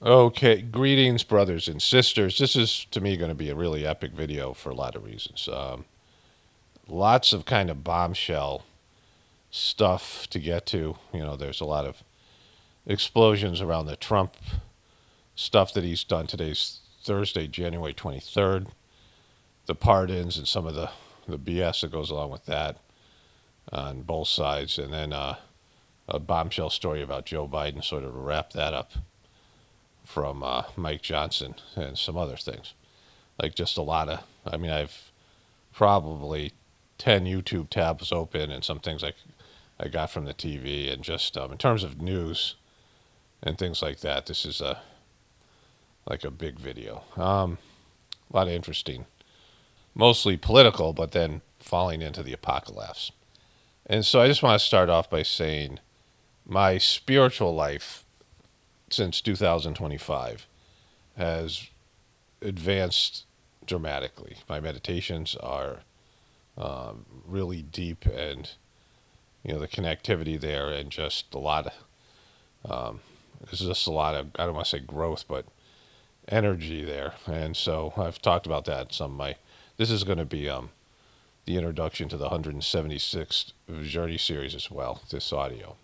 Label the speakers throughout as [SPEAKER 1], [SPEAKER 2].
[SPEAKER 1] Okay, greetings, brothers and sisters. This is, to me, going to be a really epic video for a lot of reasons. Lots of kind of bombshell stuff to get to. There's a lot of explosions around the Trump stuff that he's done. Today's Thursday, January 23rd. The pardons and some of the BS that goes along with that on both sides. And then a bombshell story about Joe Biden, sort of to wrap that up, from Mike Johnson and some other things. Like just a lot of, I've probably 10 YouTube tabs open and some things I got from the TV. And just in terms of news and things like that, this is like a big video. A lot of interesting, mostly political, but then falling into the apocalypse. And so I just want to start off by saying my spiritual life since 2025 has advanced dramatically. My meditations are really deep, and the connectivity there, and just a lot of there's just a lot of, I don't want to say growth, but energy there. And so I've talked about that some. This is going to be the introduction to the 176th Journey series as well. This audio.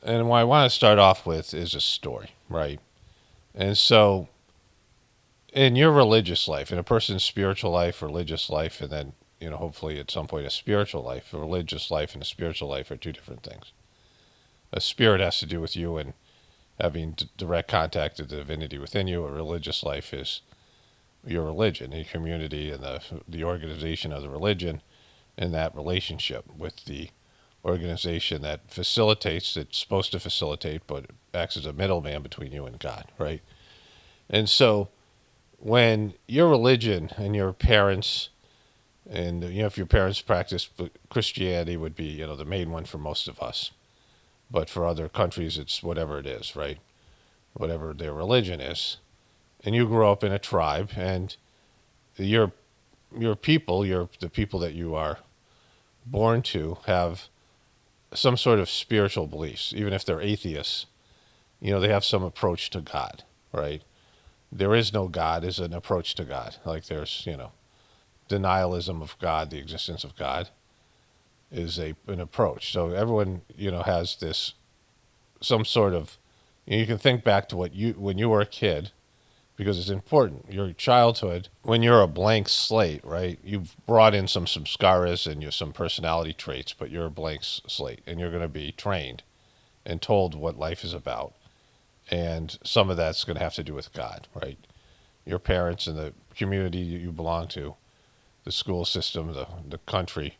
[SPEAKER 1] And what I want to start off with is a story, right? And so, in your religious life, in a person's spiritual life, religious life, and then, hopefully at some point a spiritual life, a religious life and a spiritual life are two different things. A spirit has to do with you and having direct contact with the divinity within you. A religious life is your religion, your community, and the organization of the religion, and that relationship with the organization that facilitates, it's supposed to facilitate, but acts as a middleman between you and God, right? And so when your religion and your parents, and if your parents practice Christianity, would be the main one for most of us, but for other countries it's whatever it is, right? Whatever their religion is. And you grow up in a tribe, and your people, the people that you are born to, have some sort of spiritual beliefs. Even if they're atheists, they have some approach to God, right? There is no God is an approach to God. Like there's, denialism of God, the existence of God is an approach. So everyone, has this, some sort of, you can think back to when you were a kid, because it's important. Your childhood, when you're a blank slate, right? You've brought in some samskaras and some personality traits, but you're a blank slate, and you're going to be trained and told what life is about. And some of that's going to have to do with God, right? Your parents and the community you belong to, the school system, the country,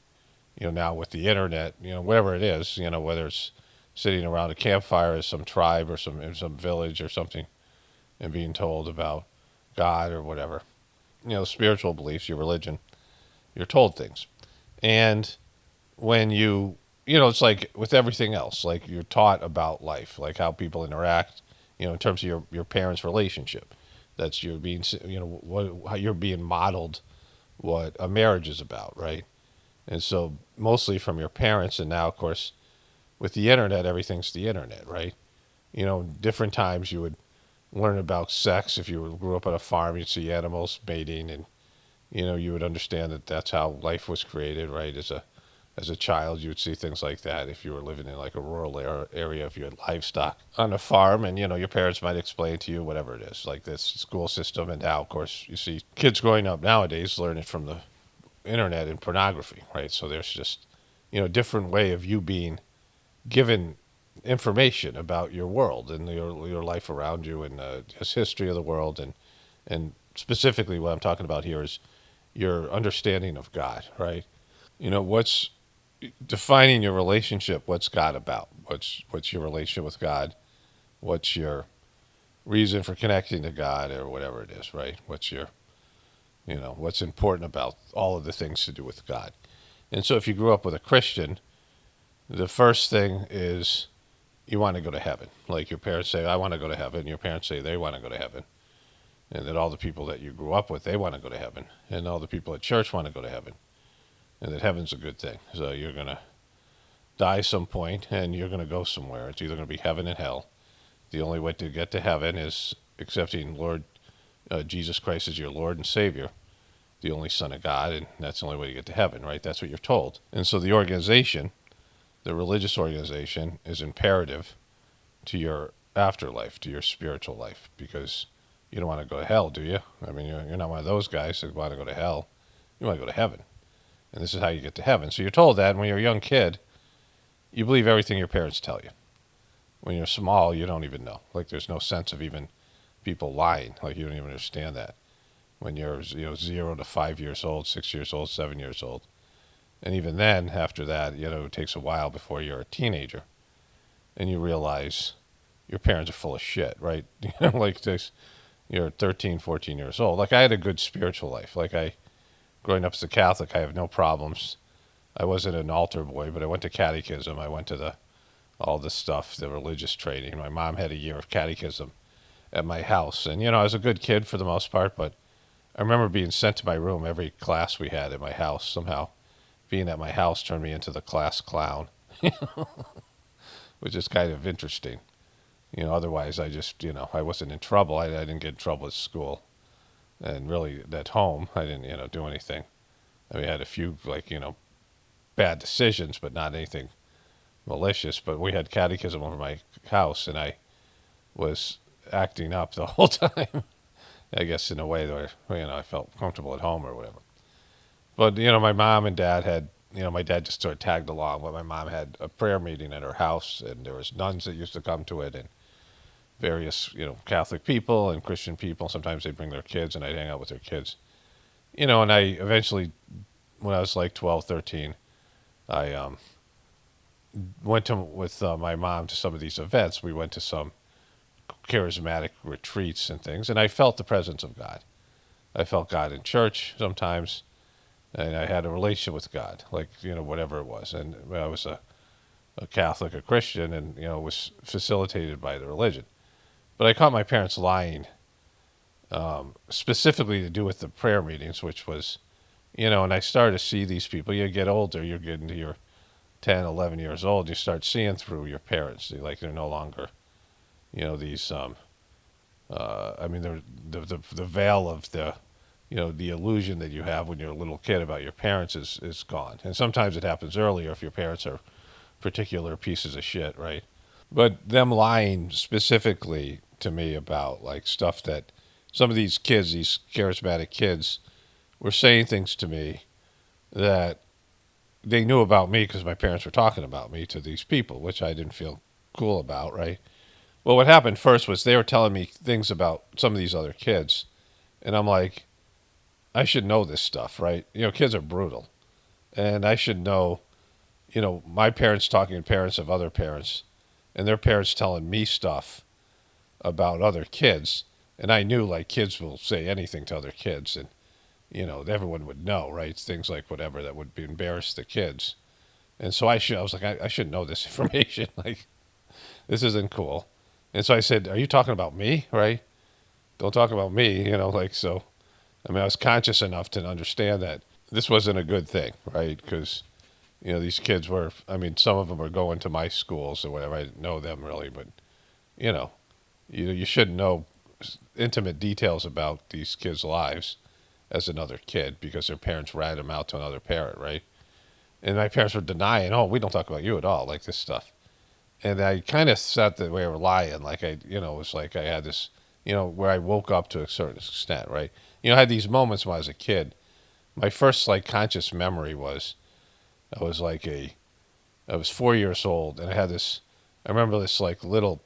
[SPEAKER 1] now with the internet, whatever it is, whether it's sitting around a campfire as some tribe or some village or something, and being told about God or whatever, spiritual beliefs, your religion, you're told things. And when it's like with everything else, like you're taught about life, like how people interact, in terms of your parents' relationship. That's you're being, how you're being modeled what a marriage is about, right? And so mostly from your parents, and now, of course, with the internet, everything's the internet, right? Different times you would learn about sex. If you grew up on a farm, you'd see animals mating, and you would understand that that's how life was created, right? As a child, you would see things like that. If you were living in like a rural area, if you had livestock on a farm, and your parents might explain to you whatever it is, like this school system. And now, of course, you see kids growing up nowadays learning from the internet and pornography, right? So there's just different way of you being given information about your world and your life around you, and just history of the world, and specifically what I'm talking about here is your understanding of God, right? What's defining your relationship? What's God about? What's your relationship with God? What's your reason for connecting to God, or whatever it is, right? What's your what's important about all of the things to do with God? And so if you grew up with a Christian, the first thing is you want to go to heaven. Like your parents say, I want to go to heaven. Your parents say they want to go to heaven. And that all the people that you grew up with, they want to go to heaven. And all the people at church want to go to heaven. And that heaven's a good thing. So you're going to die some point, and you're going to go somewhere. It's either going to be heaven and hell. The only way to get to heaven is accepting Lord Jesus Christ as your Lord and Savior, the only Son of God, and that's the only way to get to heaven, right? That's what you're told. And so the organization, the religious organization, is imperative to your afterlife, to your spiritual life, because you don't want to go to hell, do you? I mean, you're not one of those guys that want to go to hell. You want to go to heaven. And this is how you get to heaven. So you're told that, and when you're a young kid, you believe everything your parents tell you. When you're small, you don't even know. Like, there's no sense of even people lying. Like, you don't even understand that. When you're 0 to 5 years old, 6 years old, 7 years old. And even then, after that, it takes a while before you're a teenager. And you realize your parents are full of shit, right? Like this, you're 13, 14 years old. Like, I had a good spiritual life. Like, growing up as a Catholic, I have no problems. I wasn't an altar boy, but I went to catechism. I went to all this stuff, the religious training. My mom had a year of catechism at my house. And, I was a good kid for the most part, but I remember being sent to my room every class we had at my house. Somehow being at my house turned me into the class clown, which is kind of interesting. Otherwise I just, I wasn't in trouble. I didn't get in trouble at school. And really at home, I didn't, do anything. I mean, I had a few, bad decisions, but not anything malicious. But we had catechism over my house, and I was acting up the whole time. I guess in a way where, I felt comfortable at home or whatever. But, my mom and dad had, my dad just sort of tagged along, but my mom had a prayer meeting at her house, and there was nuns that used to come to it, and various, Catholic people and Christian people. Sometimes they'd bring their kids, and I'd hang out with their kids. And I eventually, when I was like 12, 13, I went with my mom to some of these events. We went to some charismatic retreats and things, and I felt the presence of God. I felt God in church sometimes, and I had a relationship with God, like, whatever it was. And I was a Catholic, a Christian, and, it was facilitated by the religion. But I caught my parents lying, specifically to do with the prayer meetings, which was, and I started to see these people. You get older, you're getting to your 10, 11 years old, you start seeing through your parents. They're no longer, these, I mean, the veil of the, the illusion that you have when you're a little kid about your parents is gone. And sometimes it happens earlier if your parents are particular pieces of shit, right? But them lying specifically to me about, like, stuff that some of these kids, these charismatic kids, were saying things to me that they knew about me because my parents were talking about me to these people, which I didn't feel cool about, right? Well, what happened first was they were telling me things about some of these other kids, and I'm like, I should know this stuff, right? Kids are brutal, and I should know, my parents talking to parents of other parents, and their parents telling me stuff about other kids, and I knew, like, kids will say anything to other kids, and everyone would know, right? Things like whatever that would embarrass the kids. And so I was like, I should know this information. Like, this isn't cool. And so I said, are you talking about me, right? Don't talk about me, so. I mean, I was conscious enough to understand that this wasn't a good thing, right? Because, these kids were, I mean, some of them were going to my schools or whatever. I didn't know them really, but, you shouldn't know intimate details about these kids' lives as another kid because their parents ratted them out to another parent, right? And my parents were denying, oh, we don't talk about you at all, like this stuff. And I kind of thought that we were lying. Like, it was like I had this, where I woke up to a certain extent, right? I had these moments when I was a kid. My first, like, conscious memory was I was 4 years old, and I remember this, like, little,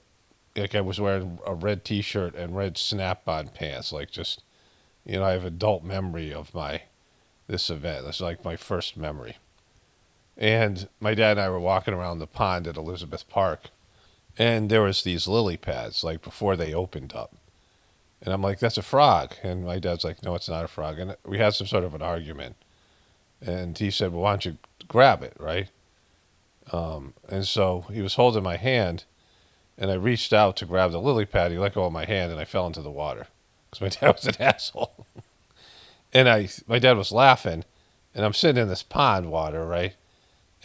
[SPEAKER 1] like, I was wearing a red T-shirt and red snap-on pants, like, just, I have adult memory of this event. That's like my first memory. And my dad and I were walking around the pond at Elizabeth Park, and there was these lily pads, like, before they opened up. And I'm like, that's a frog. And my dad's like, no, it's not a frog. And we had some sort of an argument. And he said, well, why don't you grab it, right? And so he was holding my hand, and I reached out to grab the lily pad. He let go of my hand, and I fell into the water because my dad was an asshole. And my dad was laughing, and I'm sitting in this pond water, right?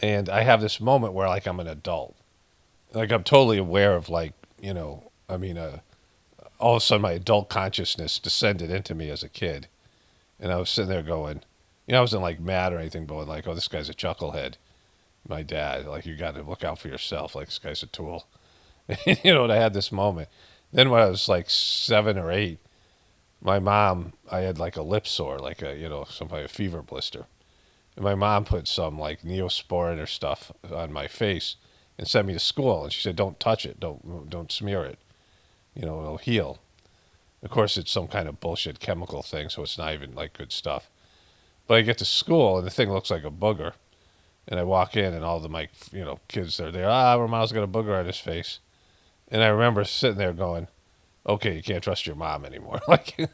[SPEAKER 1] And I have this moment where, like, I'm an adult. Like, I'm totally aware of, like, I mean, all of a sudden my adult consciousness descended into me as a kid. And I was sitting there going, I wasn't like mad or anything, but like, oh, this guy's a chucklehead. My dad, like, you got to look out for yourself. Like, this guy's a tool. And I had this moment. Then when I was like 7 or 8, my mom, I had like a lip sore, like some kind of fever blister. And my mom put some like Neosporin or stuff on my face and sent me to school. And she said, don't touch it. Don't smear it. It'll heal. Of course, it's some kind of bullshit chemical thing, so it's not even like good stuff. But I get to school and the thing looks like a booger. And I walk in and all the my kids are there. Roman's got a booger on his face. And I remember sitting there going, okay, you can't trust your mom anymore. Like,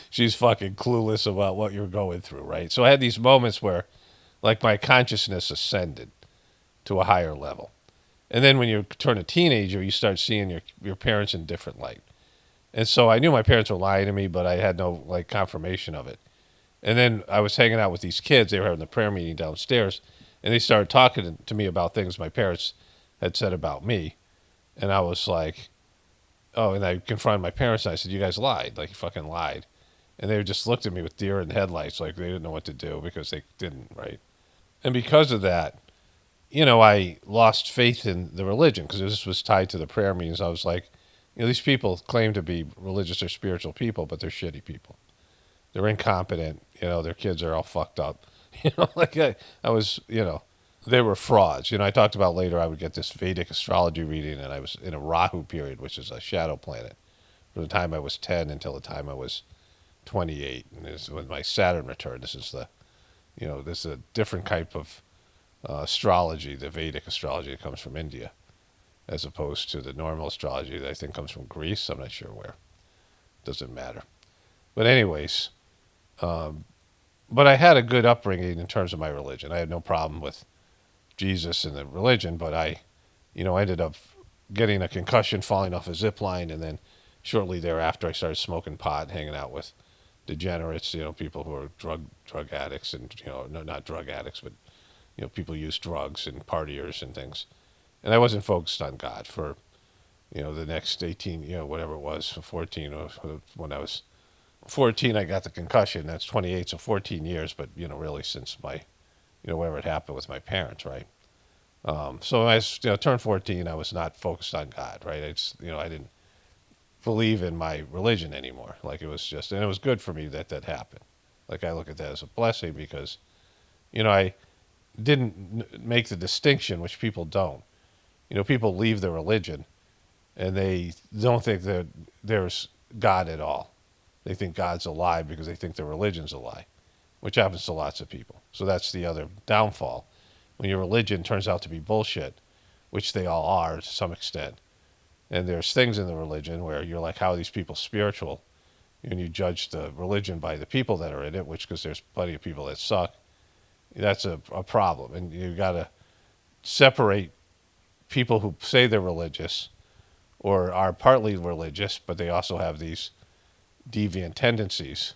[SPEAKER 1] she's fucking clueless about what you're going through, right? So I had these moments where, like, my consciousness ascended to a higher level. And then when you turn a teenager, you start seeing your parents in different light. And so I knew my parents were lying to me, but I had no, like, confirmation of it. And then I was hanging out with these kids. They were having the prayer meeting downstairs, and they started talking to me about things my parents had said about me. And I was like, oh, and I confronted my parents, and I said, you guys lied. Like, you fucking lied. And they just looked at me with deer in the headlights, like they didn't know what to do because they didn't, right? And because of that, I lost faith in the religion because this was tied to the prayer meetings. I was like, these people claim to be religious or spiritual people, but they're shitty people. They're incompetent. Their kids are all fucked up. Like I was, they were frauds. I talked about later I would get this Vedic astrology reading, and I was in a Rahu period, which is a shadow planet, from the time I was 10 until the time I was 28. And this is when my Saturn returned. This is this is a different type of astrology, the Vedic astrology that comes from India, as opposed to the normal astrology that I think comes from Greece. I'm not sure where. Doesn't matter. But anyways, but I had a good upbringing in terms of my religion. I had no problem with Jesus and the religion, but I ended up getting a concussion, falling off a zip line, and then shortly thereafter I started smoking pot, hanging out with degenerates, people who are drug addicts, and no, not drug addicts, but people use drugs and partiers and things. And I wasn't focused on God for the next 18, whatever it was, 14, or when I was 14, I got the concussion. That's 28, so 14 years. But really since my, whatever had happened with my parents, right? So when I turned 14, I was not focused on God, right? I didn't believe in my religion anymore. Like, it was just, and it was good for me that happened. Like, I look at that as a blessing because, I didn't make the distinction, which people don't. People leave their religion and they don't think that there's God at all. They think God's a lie because they think their religion's a lie, which happens to lots of people. So that's the other downfall. When your religion turns out to be bullshit, which they all are to some extent, and there's things in the religion where you're like, how are these people spiritual? And you judge the religion by the people that are in it, which, because there's plenty of people that suck, that's a problem. And you got to separate people who say they're religious or are partly religious, but they also have these deviant tendencies,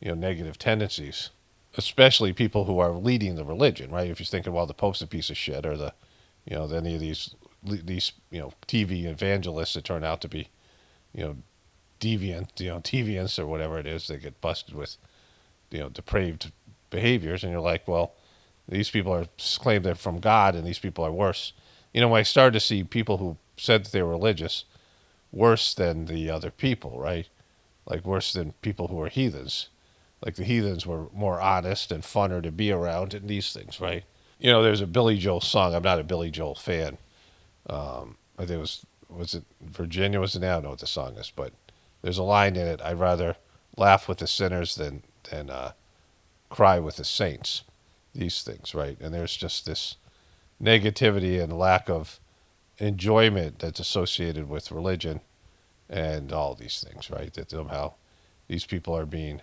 [SPEAKER 1] negative tendencies, especially people who are leading the religion, right? If you're thinking, well, the Pope's a piece of shit, or any of these TV evangelists that turn out to be, deviant, deviants or whatever it is, they get busted with, depraved behaviors, and you're like, well, these people are claim they're from God, and these people are worse. When I started to see people who said that they were religious worse than the other people, right? Like, worse than people who were heathens. Like, the heathens were more honest and funner to be around and these things, right? There's a Billy Joel song. I'm not a Billy Joel fan. I think it was it Virginia? Was it now? I don't know what the song is, but there's a line in it. I'd rather laugh with the sinners than cry with the saints. These things, right? And there's just this negativity and lack of enjoyment that's associated with religion and all these things, right? That somehow these people are being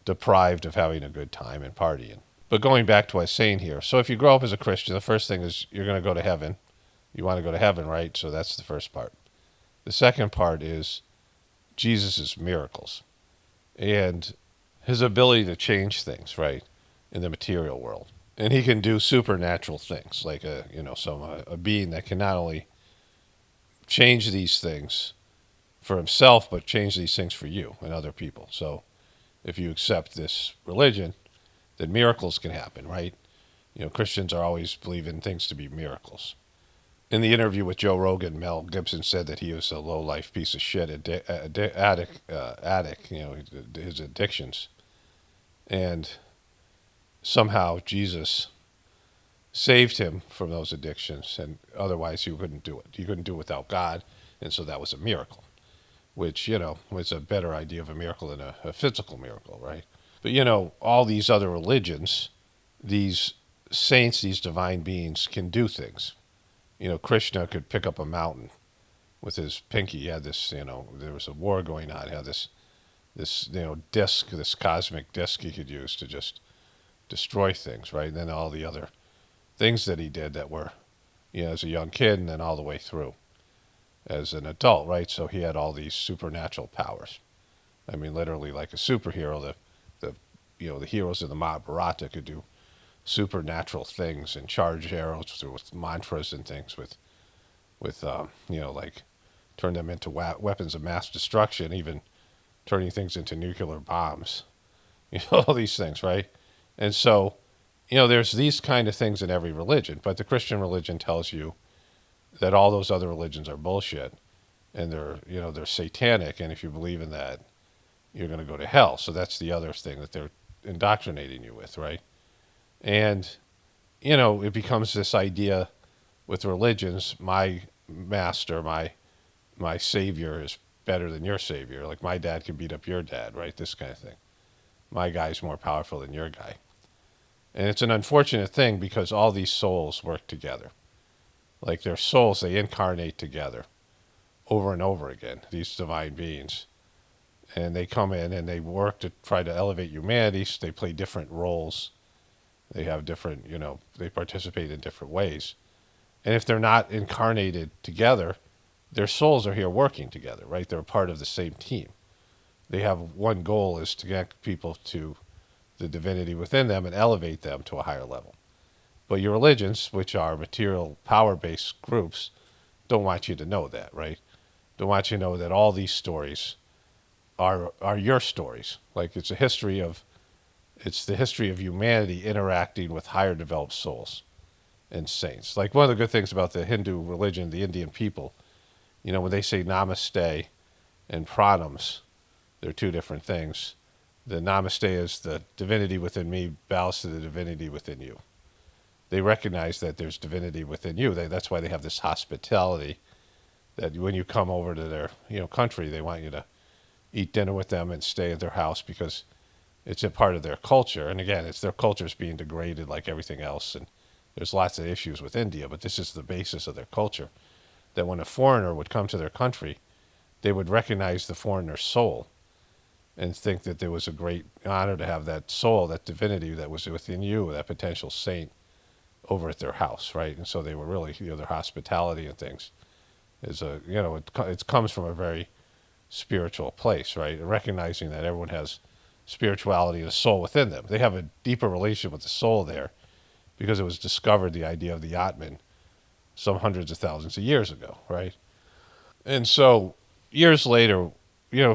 [SPEAKER 1] deprived of having a good time and partying. But going back to what I was saying here, so if you grow up as a Christian, the first thing is you're going to go to heaven. You want to go to heaven, right? So that's the first part. The second part is Jesus' miracles and his ability to change things, right, in the material world. And he can do supernatural things, like a being that can not only change these things, for himself, but change these things for you and other people. So if you accept this religion, then miracles can happen, right? Christians are always believing things to be miracles. In the interview with Joe Rogan, Mel Gibson said that he was a low-life piece of shit, addict, his addictions. And somehow Jesus saved him from those addictions, and otherwise he couldn't do it. He couldn't do it without God, and so that was a miracle, which, was a better idea of a miracle than a physical miracle, right? But, all these other religions, these saints, these divine beings can do things. Krishna could pick up a mountain with his pinky. He had this, there was a war going on. He had this disc, this cosmic disc he could use to just destroy things, right? And then all the other things that he did that were, as a young kid and then all the way through as an adult, right? So he had all these supernatural powers. I mean, literally like a superhero. The heroes of the Mahabharata could do supernatural things and charge arrows with mantras and things with like turn them into weapons of mass destruction, even turning things into nuclear bombs. All these things, right? And so, there's these kind of things in every religion, but the Christian religion tells you that all those other religions are bullshit and they're satanic, and if you believe in that, you're going to go to hell. So that's the other thing that they're indoctrinating you with, right? And, it becomes this idea with religions, my master, my savior is better than your savior. Like my dad can beat up your dad, right? This kind of thing. My guy's more powerful than your guy. And it's an unfortunate thing because all these souls work together. Like their souls, they incarnate together over and over again, these divine beings. And they come in and they work to try to elevate humanity. So they play different roles. They have different, they participate in different ways. And if they're not incarnated together, their souls are here working together, right? They're part of the same team. They have one goal is to connect people to the divinity within them and elevate them to a higher level. But your religions, which are material power-based groups, don't want you to know that, right? Don't want you to know that all these stories are your stories. Like it's the history of humanity interacting with higher developed souls and saints. Like one of the good things about the Hindu religion, the Indian people, when they say namaste and pranams, they're two different things. The namaste is the divinity within me bows to the divinity within you. They recognize that there's divinity within you. That's why they have this hospitality that when you come over to their country, they want you to eat dinner with them and stay at their house because it's a part of their culture. And again, it's their culture's being degraded like everything else. And there's lots of issues with India, but this is the basis of their culture. That when a foreigner would come to their country, they would recognize the foreigner's soul and think that there was a great honor to have that soul, that divinity that was within you, that potential saint, over at their house, right? And so they were really, their hospitality and things is it comes from a very spiritual place, right? And recognizing that everyone has spirituality and a soul within them. They have a deeper relationship with the soul there because it was discovered, the idea of the Atman, some hundreds of thousands of years ago, right? And so years later,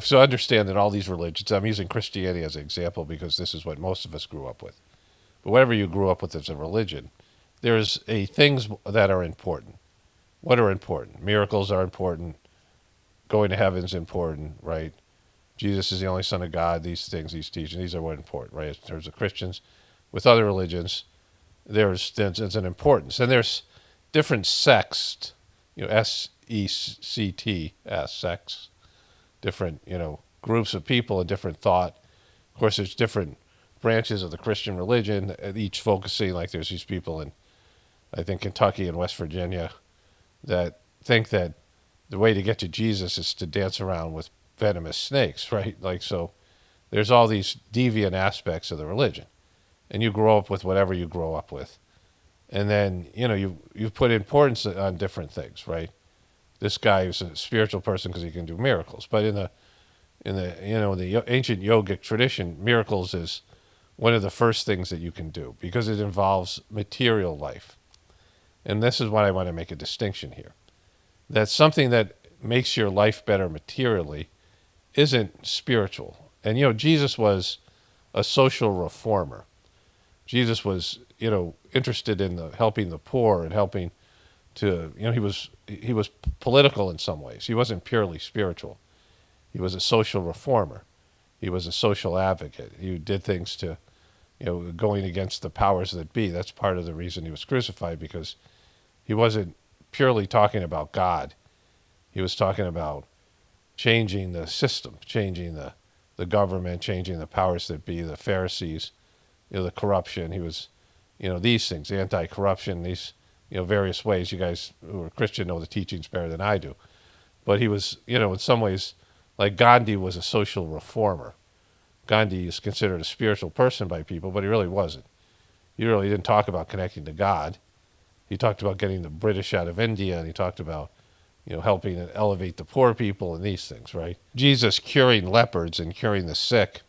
[SPEAKER 1] so understand that all these religions, I'm using Christianity as an example because this is what most of us grew up with. But whatever you grew up with as a religion, there's things that are important. What are important? Miracles are important. Going to heaven is important, right? Jesus is the only Son of God. These things, these teachings, these are what important, right? In terms of Christians, with other religions, there's an importance, and there's different sects, S-E-C-T-S, sects, different groups of people and different thought. Of course, there's different branches of the Christian religion, each focusing, like there's these people in, I think, Kentucky and West Virginia that think that the way to get to Jesus is to dance around with venomous snakes, right? Like, so there's all these deviant aspects of the religion. And you grow up with whatever you grow up with. And then, you put importance on different things, right? This guy is a spiritual person because he can do miracles. But in the ancient yogic tradition, miracles is one of the first things that you can do because it involves material life. And this is what I want to make a distinction here. That's something that makes your life better materially isn't spiritual. And, Jesus was a social reformer. Jesus was, interested in helping the poor and helping to, he was political in some ways. He wasn't purely spiritual. He was a social reformer. He was a social advocate. He did things to, going against the powers that be. That's part of the reason he was crucified, because he wasn't purely talking about God. He was talking about changing the system, changing the government, changing the powers that be, the Pharisees, the corruption. He was, these things, anti-corruption, these, various ways. You guys who are Christian know the teachings better than I do. But he was, in some ways, like Gandhi was a social reformer. Gandhi is considered a spiritual person by people, but he really wasn't. He really didn't talk about connecting to God. He talked about getting the British out of India, and he talked about, helping and elevate the poor people and these things, right? Jesus curing leopards and curing the sick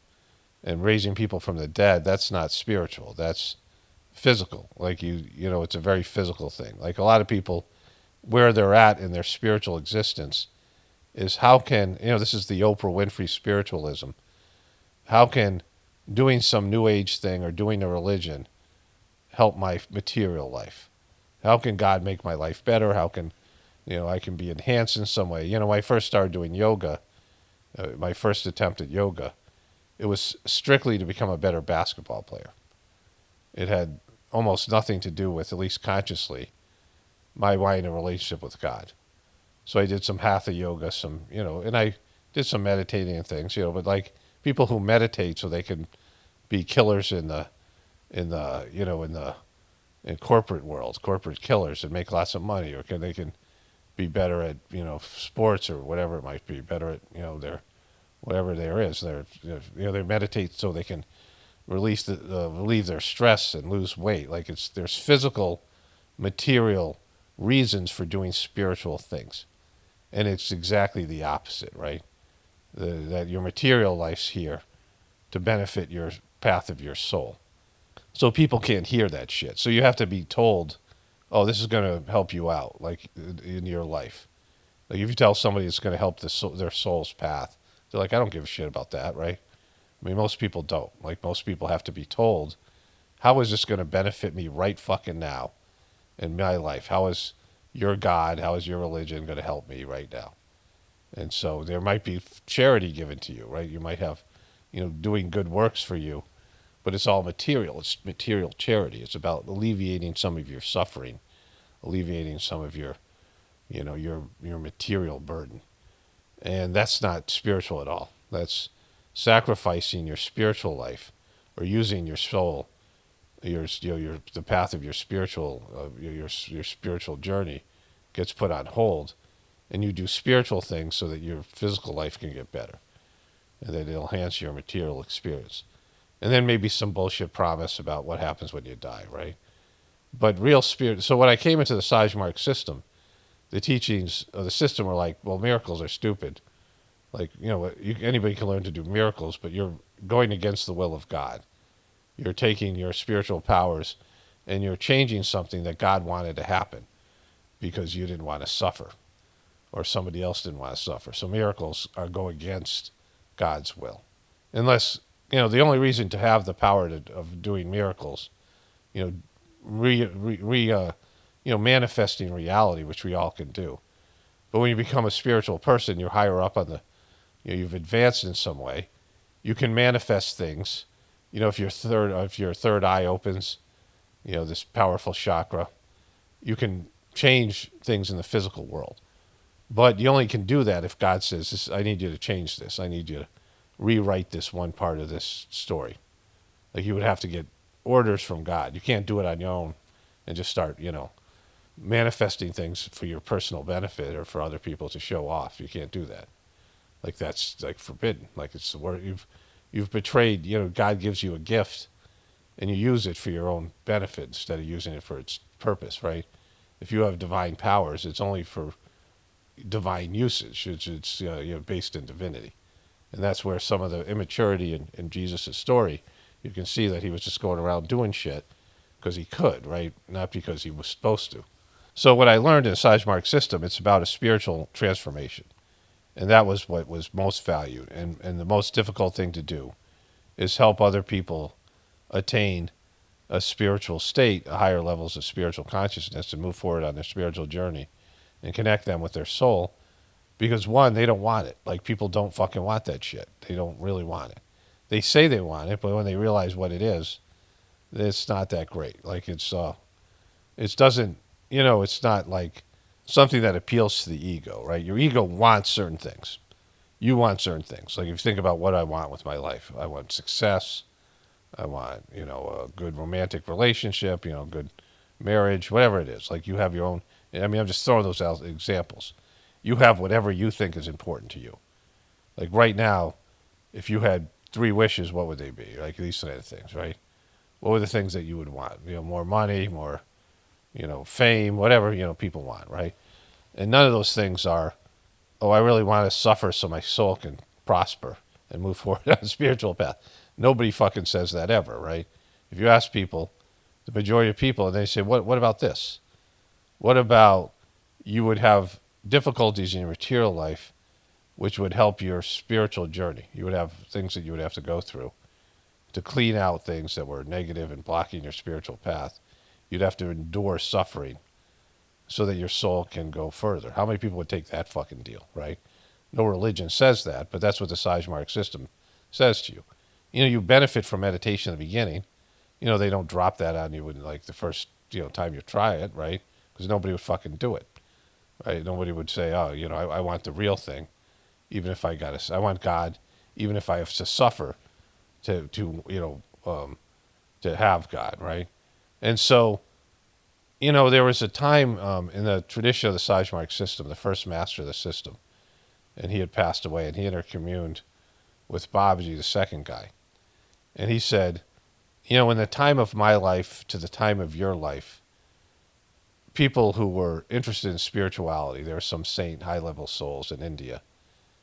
[SPEAKER 1] and raising people from the dead, that's not spiritual. That's physical. Like it's a very physical thing. Like a lot of people, where they're at in their spiritual existence is how can, this is the Oprah Winfrey spiritualism. How can doing some new age thing or doing a religion help my material life? How can God make my life better? How can, I can be enhanced in some way? When I first started doing yoga, my first attempt at yoga, it was strictly to become a better basketball player. It had almost nothing to do with, at least consciously, my wanting a relationship with God. So I did some hatha yoga, and I did some meditating and things, but like people who meditate so they can be killers in corporate world, corporate killers, and make lots of money, or they can be better at, sports or whatever it might be, better at, their, whatever there is. They meditate so they can relieve their stress and lose weight. Like there's physical, material reasons for doing spiritual things. And it's exactly the opposite, right? That your material life's here to benefit your path of your soul. So people can't hear that shit. So you have to be told, oh, this is going to help you out, like in your life. Like if you tell somebody it's going to help their soul's path, they're like, I don't give a shit about that, right? I mean, most people don't. Like most people have to be told, how is this going to benefit me right fucking now in my life? How is your God, how is your religion going to help me right now? And so there might be charity given to you, right? You might have, doing good works for you, but it's all material. It's material charity. It's about alleviating some of your suffering, alleviating some of your, your material burden. And that's not spiritual at all. That's sacrificing your spiritual life or using your soul, the path of your spiritual, your spiritual journey gets put on hold, and you do spiritual things so that your physical life can get better, and that it'll enhance your material experience. And then maybe some bullshit promise about what happens when you die, right? But real spirit. So when I came into the Sajmark system, the teachings of the system were like, well, miracles are stupid. Like, anybody can learn to do miracles, but you're going against the will of God. You're taking your spiritual powers and you're changing something that God wanted to happen because you didn't want to suffer or somebody else didn't want to suffer. So miracles go against God's will. Unless, the only reason to have the power of doing miracles, manifesting reality, which we all can do. But when you become a spiritual person, you're higher up on you've advanced in some way. You can manifest things. If your third eye opens, this powerful chakra, you can change things in the physical world. But you only can do that if God says, I need you to change this. I need you to rewrite this one part of this story. Like you would have to get orders from God. You can't do it on your own and just start, manifesting things for your personal benefit or for other people to show off. You can't do that. Like that's like forbidden. Like it's the word you've betrayed. God gives you a gift, and you use it for your own benefit instead of using it for its purpose, right? If you have divine powers, it's only for divine usage. It's based in divinity, and that's where some of the immaturity in Jesus' story. You can see that he was just going around doing shit because he could, right? Not because he was supposed to. So what I learned in the Sajmark system, it's about a spiritual transformation. And that was what was most valued. And the most difficult thing to do is help other people attain a spiritual state, higher levels of spiritual consciousness, and move forward on their spiritual journey and connect them with their soul. Because one, they don't want it. Like, people don't fucking want that shit. They don't really want it. They say they want it, but when they realize what it is, it's not that great. Like, it doesn't, it's not like something that appeals to the ego, right? Your ego wants certain things. You want certain things. Like, if you think about what I want with my life, I want success. I want, a good romantic relationship, good marriage, whatever it is. Like, you have your own. I mean, I'm just throwing those out examples. You have whatever you think is important to you. Like, right now, if you had 3 wishes, what would they be? Like, these kind of things, right? What were the things that you would want? More money, more, fame, whatever, people want, right? And none of those things are, oh, I really want to suffer so my soul can prosper and move forward on a spiritual path. Nobody fucking says that ever, right? If you ask people, the majority of people, and they say, what about this? What about you would have difficulties in your material life, which would help your spiritual journey? You would have things that you would have to go through to clean out things that were negative and blocking your spiritual path. You'd have to endure suffering so that your soul can go further. How many people would take that fucking deal, right? No religion says that, but that's what the Sajmark system says to you. You benefit from meditation in the beginning. They don't drop that on you in like the first, time you try it, right? Because nobody would fucking do it, right? Nobody would say, oh, I want the real thing, even if I want God, even if I have to suffer to have God, right? And so, there was a time in the tradition of the Sajmark system, the first master of the system, and he had passed away, and he intercommuned with Babaji, the second guy. And he said, in the time of my life to the time of your life, people who were interested in spirituality, there are some saint high-level souls in India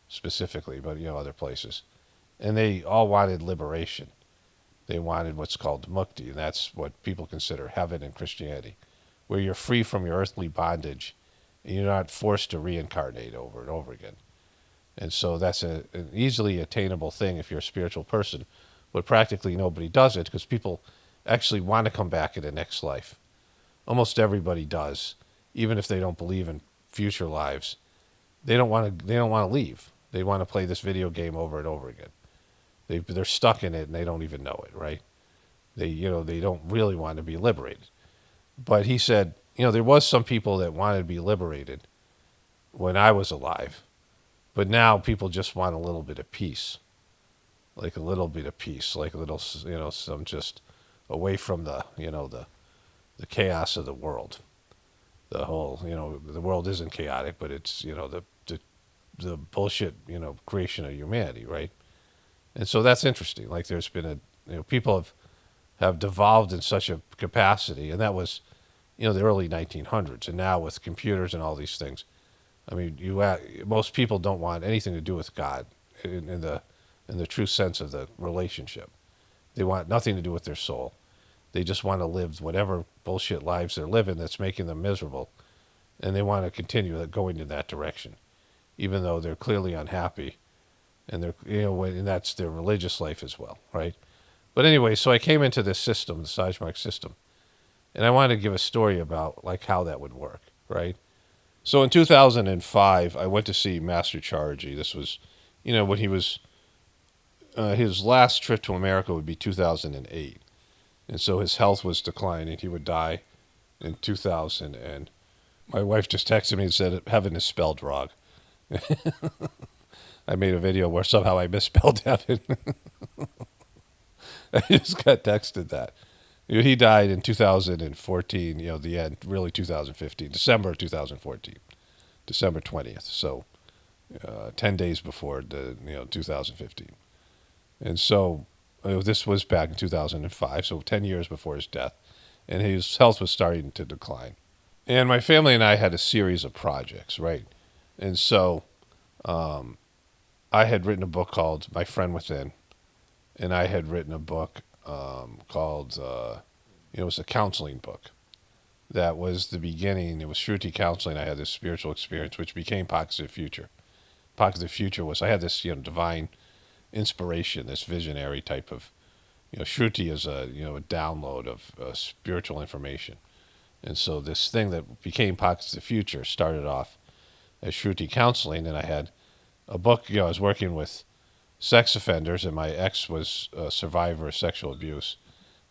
[SPEAKER 1] specifically, but, other places, and they all wanted liberation. They wanted what's called mukti, and that's what people consider heaven in Christianity, where you're free from your earthly bondage, and you're not forced to reincarnate over and over again. And so that's an easily attainable thing if you're a spiritual person, but practically nobody does it because people actually want to come back in the next life. Almost everybody does, even if they don't believe in future lives. They don't want to leave. They want to play this video game over and over again. They're stuck in it and they don't even know it, right? They don't really want to be liberated. But he said, there was some people that wanted to be liberated when I was alive, but now people just want a little bit of peace, like a little bit of peace, like a little, some just away from the chaos of the world. The whole, the world isn't chaotic, but it's, the bullshit, creation of humanity, right? And so that's interesting. Like, there's been people have devolved in such a capacity, and that was, the early 1900s. And now with computers and all these things, I mean, most people don't want anything to do with God in the true sense of the relationship. They want nothing to do with their soul. They just want to live whatever bullshit lives they're living that's making them miserable, and they want to continue going in that direction, even though they're clearly unhappy, and and that's their religious life as well, right? But anyway, so I came into this system, the Sajmark system, and I wanted to give a story about like how that would work, right? So in 2005, I went to see Master Charji. This was, when he was, his last trip to America would be 2008. And so his health was declining. He would die in 2000. And my wife just texted me and said, heaven is spelled wrong. I made a video where somehow I misspelled heaven. I just got texted that. He died in 2014, the end, really 2015, December 2014, December 20th. So 10 days before 2015. And so this was back in 2005, so 10 years before his death. And his health was starting to decline. And my family and I had a series of projects, right? And so I had written a book called My Friend Within. And I had written a book called, it was a counseling book. that was the beginning. It was Shruti counseling. I had this spiritual experience, which became Pockets of the Future. Pockets of the Future was, I had this, divine inspiration, this visionary type of, Shruti is a, a download of spiritual information. And so this thing that became Pockets of the Future started off as Shruti counseling, and I had a book. I was working with sex offenders, and my ex was a survivor of sexual abuse,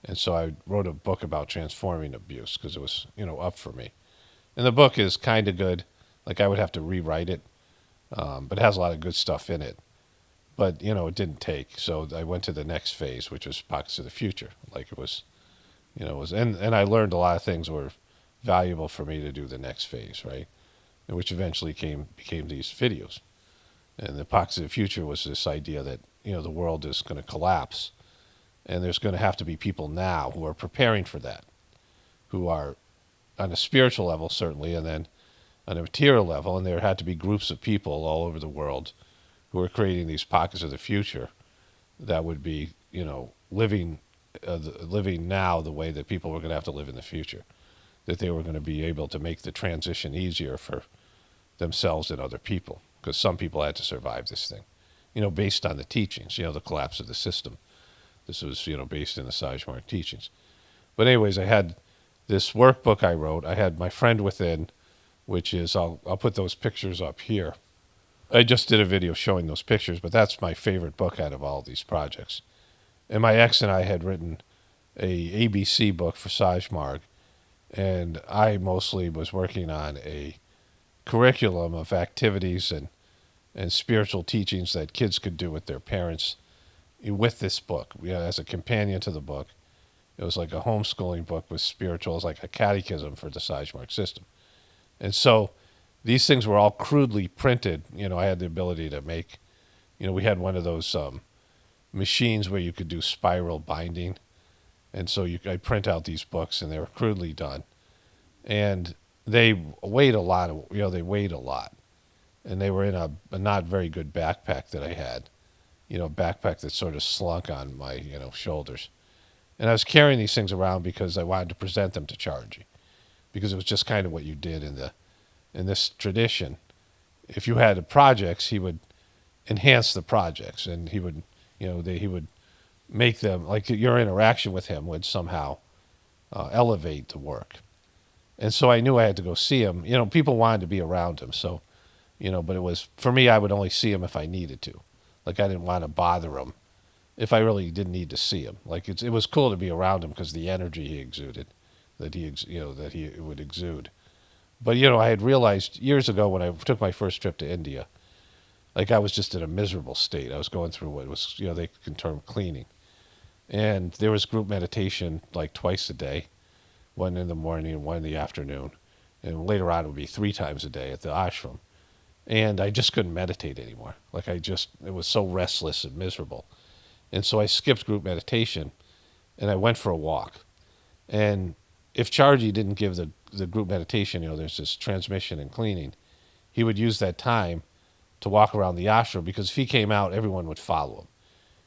[SPEAKER 1] and so I wrote a book about transforming abuse because it was, up for me. And the book is kind of good. Like I would have to rewrite it, but it has a lot of good stuff in it. But it didn't take, so I went to the next phase, which was Pockets of the Future. Like it was, and I learned a lot of things were valuable for me to do the next phase, right? And which eventually became these videos. And the Pockets of the Future was this idea that the world is going to collapse, and there's going to have to be people now who are preparing for that, who are on a spiritual level certainly, and then on a material level, and there had to be groups of people all over the world who are creating these pockets of the future that would be living living now the way that people were going to have to live in the future, that they were going to be able to make the transition easier for themselves and other people, because some people had to survive this thing, based on the teachings, the collapse of the system. This was, based in the Sajmark teachings. But anyways, I had this workbook I wrote. I had My Friend Within, which is, I'll put those pictures up here. I just did a video showing those pictures, but that's my favorite book out of all these projects. And my ex and I had written a ABC book for Sajmark, and I mostly was working on a curriculum of activities and spiritual teachings that kids could do with their parents with this book, as a companion to the book. It was like a homeschooling book with spiritual. It was like a catechism for the Sajmark system. And so these things were all crudely printed. I had the ability to make, we had one of those machines where you could do spiral binding. And so I'd print out these books, and they were crudely done. And they weighed a lot. They weighed a lot. And they were in a not very good backpack that I had, a backpack that sort of slunk on my, shoulders. And I was carrying these things around because I wanted to present them to Chargy, because it was just kind of what you did in this tradition. If you had projects, he would enhance the projects, and he would, he would make them, like your interaction with him would somehow elevate the work. And so I knew I had to go see him. People wanted to be around him, so, but it was, for me, I would only see him if I needed to. Like I didn't want to bother him if I really didn't need to see him. Like it was cool to be around him because the energy he exuded, that he would exude. But I had realized years ago when I took my first trip to India, like I was just in a miserable state. I was going through what was, they can term cleaning. And there was group meditation like twice a day, one in the morning and one in the afternoon. And later on it would be 3 times a day at the ashram. And I just couldn't meditate anymore. Like it was so restless and miserable. And so I skipped group meditation, and I went for a walk. And if Chargy didn't give the group meditation, there's this transmission and cleaning, he would use that time to walk around the ashram, because if he came out, everyone would follow him.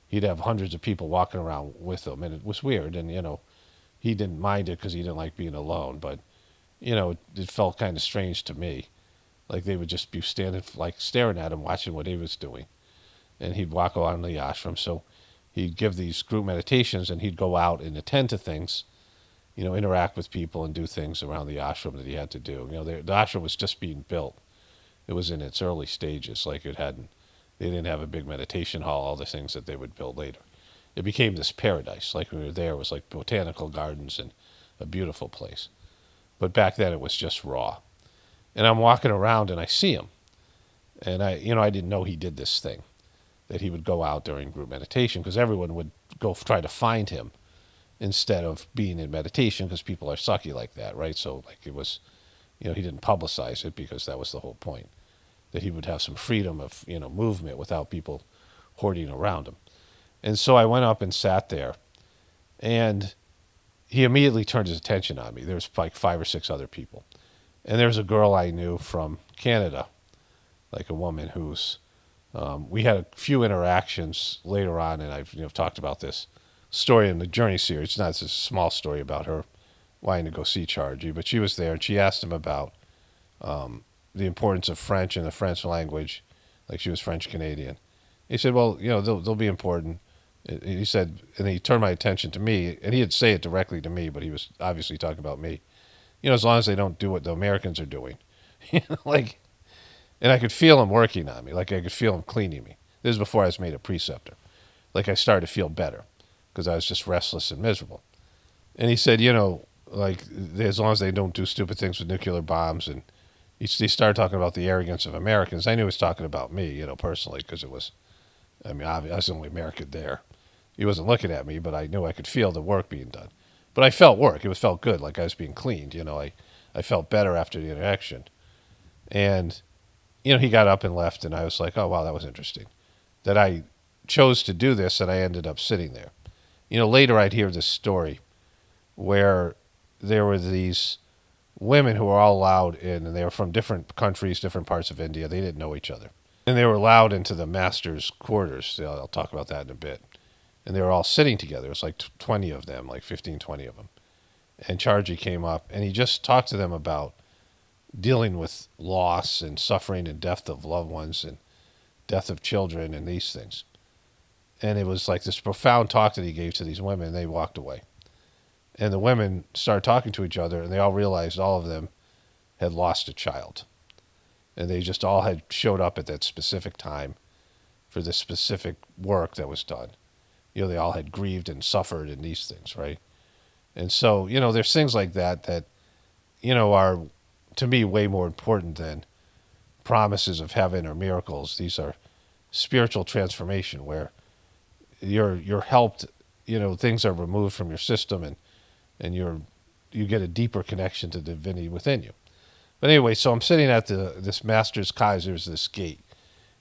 [SPEAKER 1] He'd have hundreds of people walking around with him, and it was weird. And, he didn't mind it because he didn't like being alone, but, it felt kind of strange to me. Like they would just be standing, like staring at him, watching what he was doing. And he'd walk around the ashram. So he'd give these group meditations, and he'd go out and attend to things, interact with people and do things around the ashram that he had to do. The ashram was just being built. It was in its early stages. Like they didn't have a big meditation hall, all the things that they would build later. It became this paradise. Like when we were there, it was like botanical gardens and a beautiful place. But back then it was just raw. And I'm walking around and I see him. And I didn't know he did this thing, that he would go out during group meditation, because everyone would go try to find him instead of being in meditation, because people are sucky like that, right? So like it was, he didn't publicize it, because that was the whole point, that he would have some freedom of, movement without people hoarding around him. And so I went up and sat there, and he immediately turned his attention on me. There was like 5 or 6 other people. And there was a girl I knew from Canada, like a woman who's, we had a few interactions later on, and I've talked about this story in the Journey series. It's not, it's a small story about her wanting to go see Chargy, but she was there, and she asked him about the importance of French and the French language, like she was French Canadian. He said, well, they'll be important. He said, and he turned my attention to me, and he didn't say it directly to me, but he was obviously talking about me. As long as they don't do what the Americans are doing, like, and I could feel him working on me, like I could feel him cleaning me. This is before I was made a preceptor. Like I started to feel better because I was just restless and miserable. And he said, like as long as they don't do stupid things with nuclear bombs, and he started talking about the arrogance of Americans. I knew he was talking about me, personally, because it was, I mean, I was the only American there. He wasn't looking at me, but I knew I could feel the work being done. But I felt work. It felt good, like I was being cleaned. I felt better after the interaction. And, he got up and left, and I was like, oh, wow, that was interesting. That I chose to do this, and I ended up sitting there. Later I'd hear this story where there were these women who were all allowed in, and they were from different countries, different parts of India. They didn't know each other. And they were allowed into the master's quarters. I'll talk about that in a bit. And they were all sitting together. It was like 20 of them, like 15, 20 of them. And Chargy came up, and he just talked to them about dealing with loss and suffering and death of loved ones and death of children and these things. And it was like this profound talk that he gave to these women, and they walked away. And the women started talking to each other, and they all realized all of them had lost a child. And they just all had showed up at that specific time for this specific work that was done. They all had grieved and suffered in these things, right? And so, there's things like that are, to me, way more important than promises of heaven or miracles. These are spiritual transformation where you're helped, things are removed from your system, and you get a deeper connection to the divinity within you. But anyway, so I'm sitting at this Master's Kaiser's, this gate.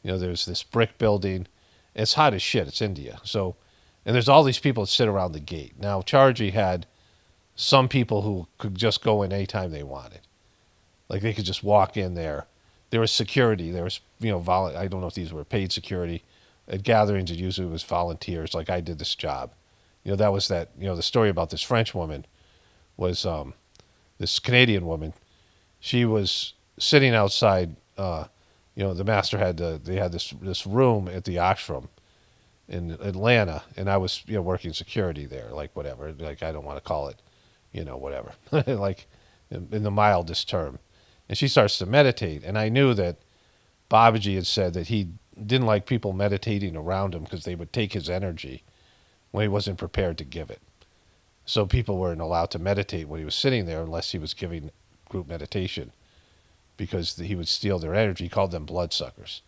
[SPEAKER 1] There's this brick building. It's hot as shit. It's India. So, and there's all these people that sit around the gate. Now, Chargy had some people who could just go in anytime they wanted. Like they could just walk in there. There was security. There was, I don't know if these were paid security. At gatherings, it usually was volunteers. Like I did this job. That was that, the story about this French woman was this Canadian woman. She was sitting outside, the master they had this room at the ashram in Atlanta, and I was, working security there, like whatever. Like I don't want to call it, whatever, like in the mildest term. And she starts to meditate, and I knew that Babaji had said that he didn't like people meditating around him because they would take his energy when he wasn't prepared to give it. So people weren't allowed to meditate when he was sitting there unless he was giving group meditation, because he would steal their energy. He called them bloodsuckers.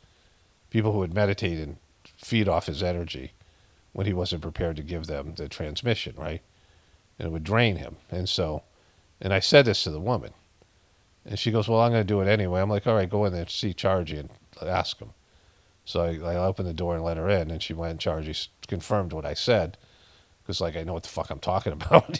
[SPEAKER 1] People who would meditate and feed off his energy when he wasn't prepared to give them the transmission, right? And it would drain him. And I said this to the woman. And she goes, well, I'm going to do it anyway. I'm like, all right, go in there and see Chargy and ask him. So I opened the door and let her in, and she went, and Chargy confirmed what I said, because, like, I know what the fuck I'm talking about.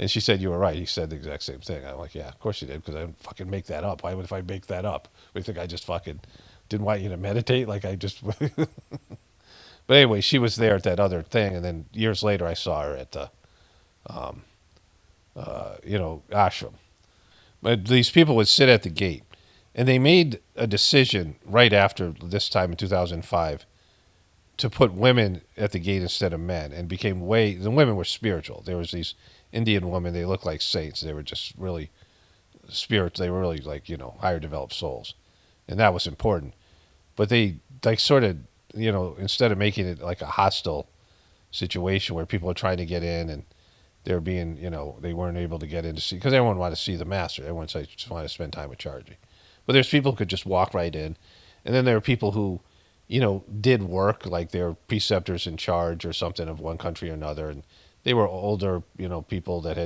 [SPEAKER 1] And she said, you were right. He said the exact same thing. I'm like, yeah, of course you did, because I didn't fucking make that up. Why would I make that up? You think I just fucking didn't want you to meditate? Like I just... But anyway, she was there at that other thing, and then years later I saw her at the, ashram. But these people would sit at the gate, and they made a decision right after this time in 2005 to put women at the gate instead of men, and the women were spiritual. There was these Indian women, they looked like saints. They were just really spiritual. They were really like, higher developed souls. And that was important. But they like sort of, instead of making it like a hostile situation where people are trying to get in and they're being, they weren't able to get in to see, because everyone wanted to see the master. Everyone just wanted to spend time with Chargy. But there's people who could just walk right in. And then there are people who, did work, like they're preceptors in charge or something of one country or another. And they were older, people that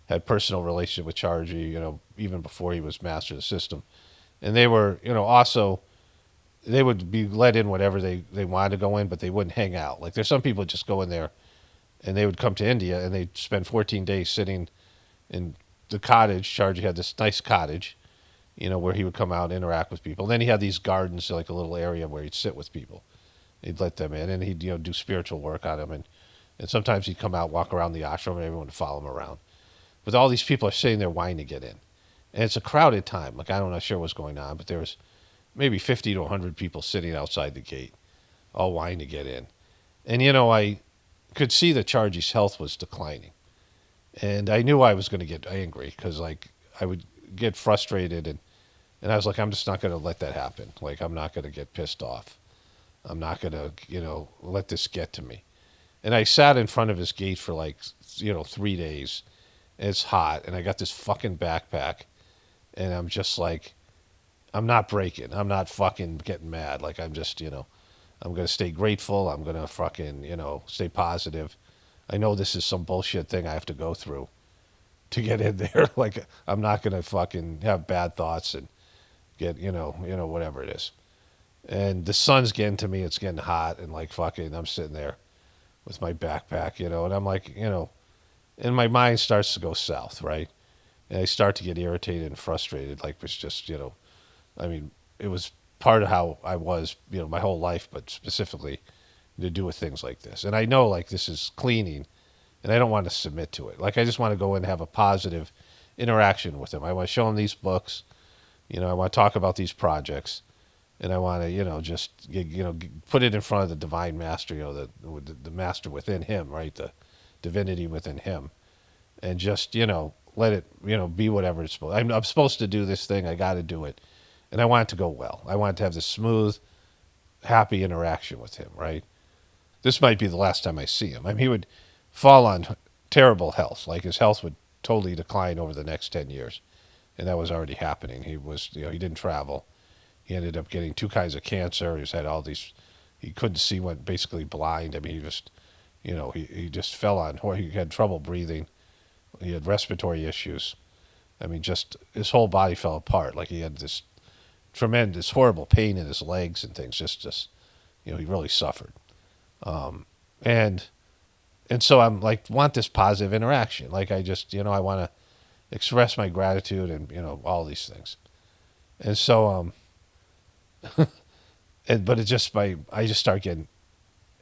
[SPEAKER 1] had personal relationship with Chargy, even before he was master of the system. And they were, also, they would be let in whenever they wanted to go in, but they wouldn't hang out. Like there's some people just go in there, and they would come to India, and they'd spend 14 days sitting in the cottage. Chargy had this nice cottage, where he would come out and interact with people. And then he had these gardens, like a little area where he'd sit with people. He'd let them in, and he'd, do spiritual work on them. And sometimes he'd come out, walk around the ashram, and everyone would follow him around. but all these people are sitting there wanting to get in. And it's a crowded time. Like, I'm not sure what's going on, but there was maybe 50 to 100 people sitting outside the gate, all wanting to get in. And, I could see that Chargie's health was declining. And I knew I was going to get angry because, like, I would get frustrated. And I was like, I'm just not going to let that happen. Like, I'm not going to get pissed off. I'm not going to, let this get to me. And I sat in front of his gate for, like, 3 days. And it's hot. And I got this fucking backpack. And I'm just like, I'm not breaking. I'm not fucking getting mad. Like, I'm just, I'm going to stay grateful. I'm going to fucking, stay positive. I know this is some bullshit thing I have to go through to get in there. Like, I'm not going to fucking have bad thoughts and get, whatever it is. And the sun's getting to me. It's getting hot. And, like, fucking, I'm sitting there with my backpack, and I'm like, and my mind starts to go south, right? And I start to get irritated and frustrated. Like, it's just, I mean, it was part of how I was, my whole life, but specifically to do with things like this. And I know, like, this is cleaning, and I don't want to submit to it. Like, I just want to go in and have a positive interaction with them. I want to show them these books. I want to talk about these projects, and I want to, just, put it in front of the divine master, the master within him, right? The divinity within him, and just, let it, be whatever it's supposed. I'm supposed to do this thing. I got to do it. And I want it to go well. I want to have this smooth, happy interaction with him, right? This might be the last time I see him. I mean, he would fall on terrible health. Like, his health would totally decline over the next 10 years. And that was already happening. He was, he didn't travel. He ended up getting 2 kinds of cancer. He's had all these, he couldn't see, went basically blind. I mean, he just, he just fell on, he had trouble breathing. He had respiratory issues. I mean, just his whole body fell apart. Like, he had this tremendous, horrible pain in his legs and things. Just, he really suffered. And so I'm like, want this positive interaction. Like, I just, I want to express my gratitude and, all these things. And so, but it just, I just start getting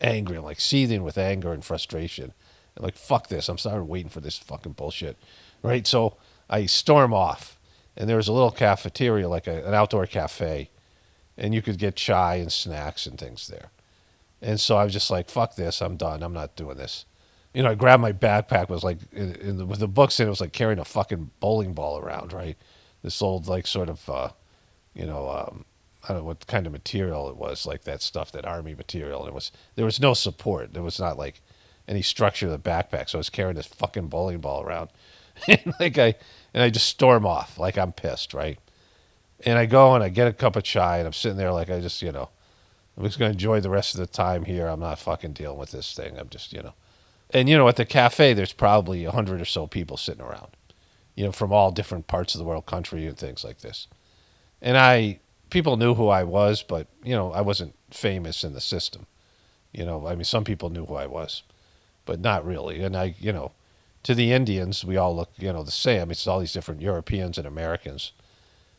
[SPEAKER 1] angry. I'm like seething with anger and frustration. I'm like, fuck this. I'm started waiting for this fucking bullshit. Right. So I storm off. And there was a little cafeteria, like an outdoor cafe, and you could get chai and snacks and things there. And so I was just like, fuck this, I'm done. I'm not doing this. I grabbed my backpack, it was like, with the books in it, was like carrying a fucking bowling ball around, right? This old, like, sort of, I don't know what kind of material it was, like that stuff, that army material. And there was no support. There was not, like, any structure to the backpack, so I was carrying this fucking bowling ball around. And I just storm off like I'm pissed, right? And I go and I get a cup of chai and I'm sitting there like I just, I'm just going to enjoy the rest of the time here. I'm not fucking dealing with this thing. I'm just, And, at the cafe, there's probably 100 or so people sitting around, from all different parts of the world, country and things like this. And people knew who I was, but, I wasn't famous in the system. I mean, some people knew who I was, but not really. And to the Indians, we all look, the same. It's all these different Europeans and Americans.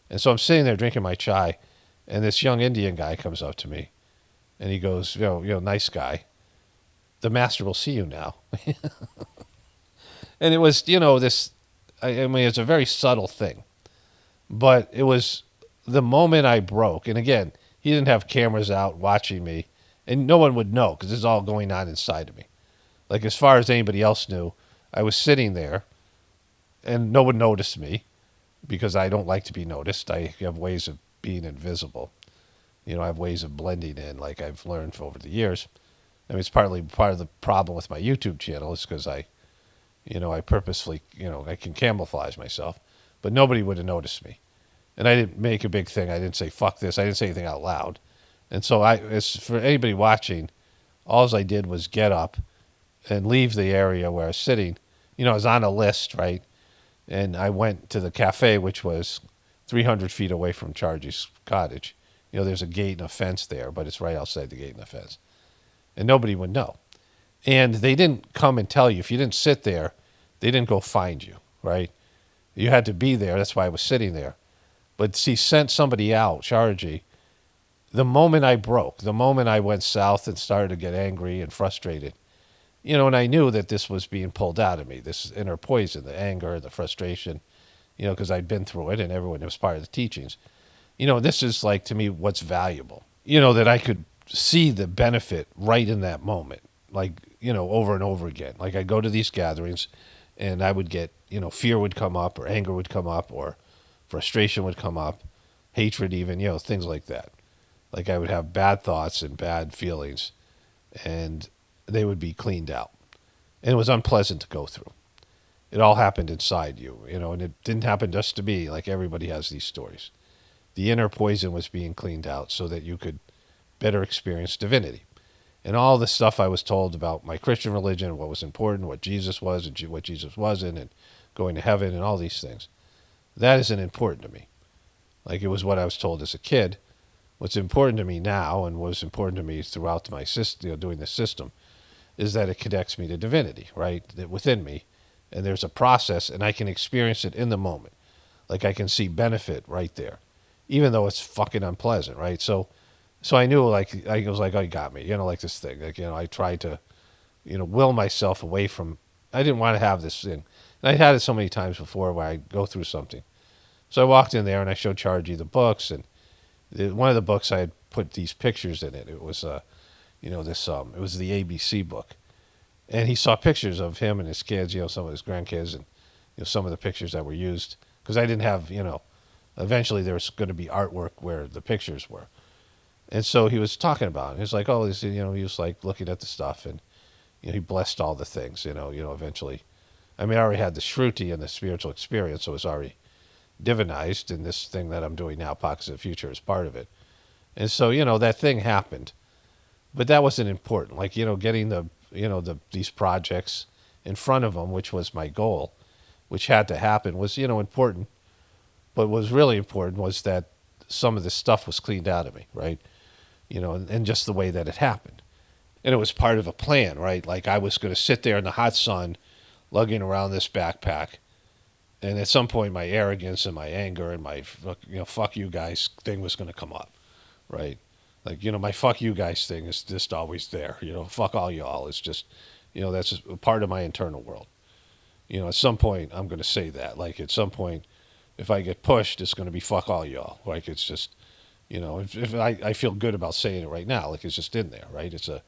[SPEAKER 1] And so I'm sitting there drinking my chai, and this young Indian guy comes up to me, and he goes, nice guy. The master will see you now. And it was, this, I mean, it's a very subtle thing. But it was the moment I broke. And again, he didn't have cameras out watching me, and no one would know because this is all going on inside of me. Like, as far as anybody else knew, I was sitting there, and no one noticed me because I don't like to be noticed. I have ways of being invisible. I have ways of blending in, like I've learned over the years. I mean, it's partly part of the problem with my YouTube channel is because I purposefully, I can camouflage myself, but nobody would have noticed me. And I didn't make a big thing. I didn't say, fuck this. I didn't say anything out loud. And so as for anybody watching, all I did was get up and leave the area where I was sitting. I was on a list, right? And I went to the cafe, which was 300 feet away from Chargie's cottage. There's a gate and a fence there, but it's right outside the gate and the fence. And nobody would know. And they didn't come and tell you. If you didn't sit there, they didn't go find you, right? You had to be there. That's why I was sitting there. But see, sent somebody out, Chargie. The moment I broke, the moment I went south and started to get angry and frustrated, And I knew that this was being pulled out of me, this inner poison, the anger, the frustration, because I'd been through it and everyone was part of the teachings. This is like, to me, what's valuable, that I could see the benefit right in that moment, like, over and over again. Like, I'd go to these gatherings and I would get, fear would come up or anger would come up or frustration would come up, hatred even, things like that. Like, I would have bad thoughts and bad feelings and they would be cleaned out. And it was unpleasant to go through. It all happened inside you, and it didn't happen just to me. Like, everybody has these stories. The inner poison was being cleaned out so that you could better experience divinity. And all the stuff I was told about my Christian religion, what was important, what Jesus was and what Jesus wasn't, and going to heaven and all these things, that isn't important to me. Like, it was what I was told as a kid. What's important to me now, and what was important to me throughout my system, doing this system, is that it connects me to divinity, right? That within me, and there's a process, and I can experience it in the moment. Like, I can see benefit right there, even though it's fucking unpleasant, right? So I knew, like, I was like, oh, you got me, like this thing. Like, I tried to, will myself away from, I didn't want to have this thing. And I had it so many times before where I go through something. So I walked in there and I showed Chargy the books, and one of the books I had put these pictures in it. It was, it was the ABC book. And he saw pictures of him and his kids, some of his grandkids, and some of the pictures that were used. Because I didn't have, eventually there was going to be artwork where the pictures were. And so he was talking about it. He was like, oh, this, he was like looking at the stuff, and he blessed all the things, eventually. I mean, I already had the Shruti and the spiritual experience, so it was already divinized, and this thing that I'm doing now, Pockets of the Future, is part of it. And so, that thing happened. But that wasn't important. Like, getting these projects in front of them, which was my goal, which had to happen, was, important. But what was really important was that some of this stuff was cleaned out of me, right? And just the way that it happened. And it was part of a plan, right? Like, I was going to sit there in the hot sun, lugging around this backpack. And at some point, my arrogance and my anger and my, fuck you guys thing was going to come up, right? Like, my fuck you guys thing is just always there. Fuck all y'all. It's just, that's just a part of my internal world. At some point, I'm going to say that. Like, at some point, if I get pushed, it's going to be fuck all y'all. Like, it's just, if I feel good about saying it right now. Like, it's just in there, right? It's a,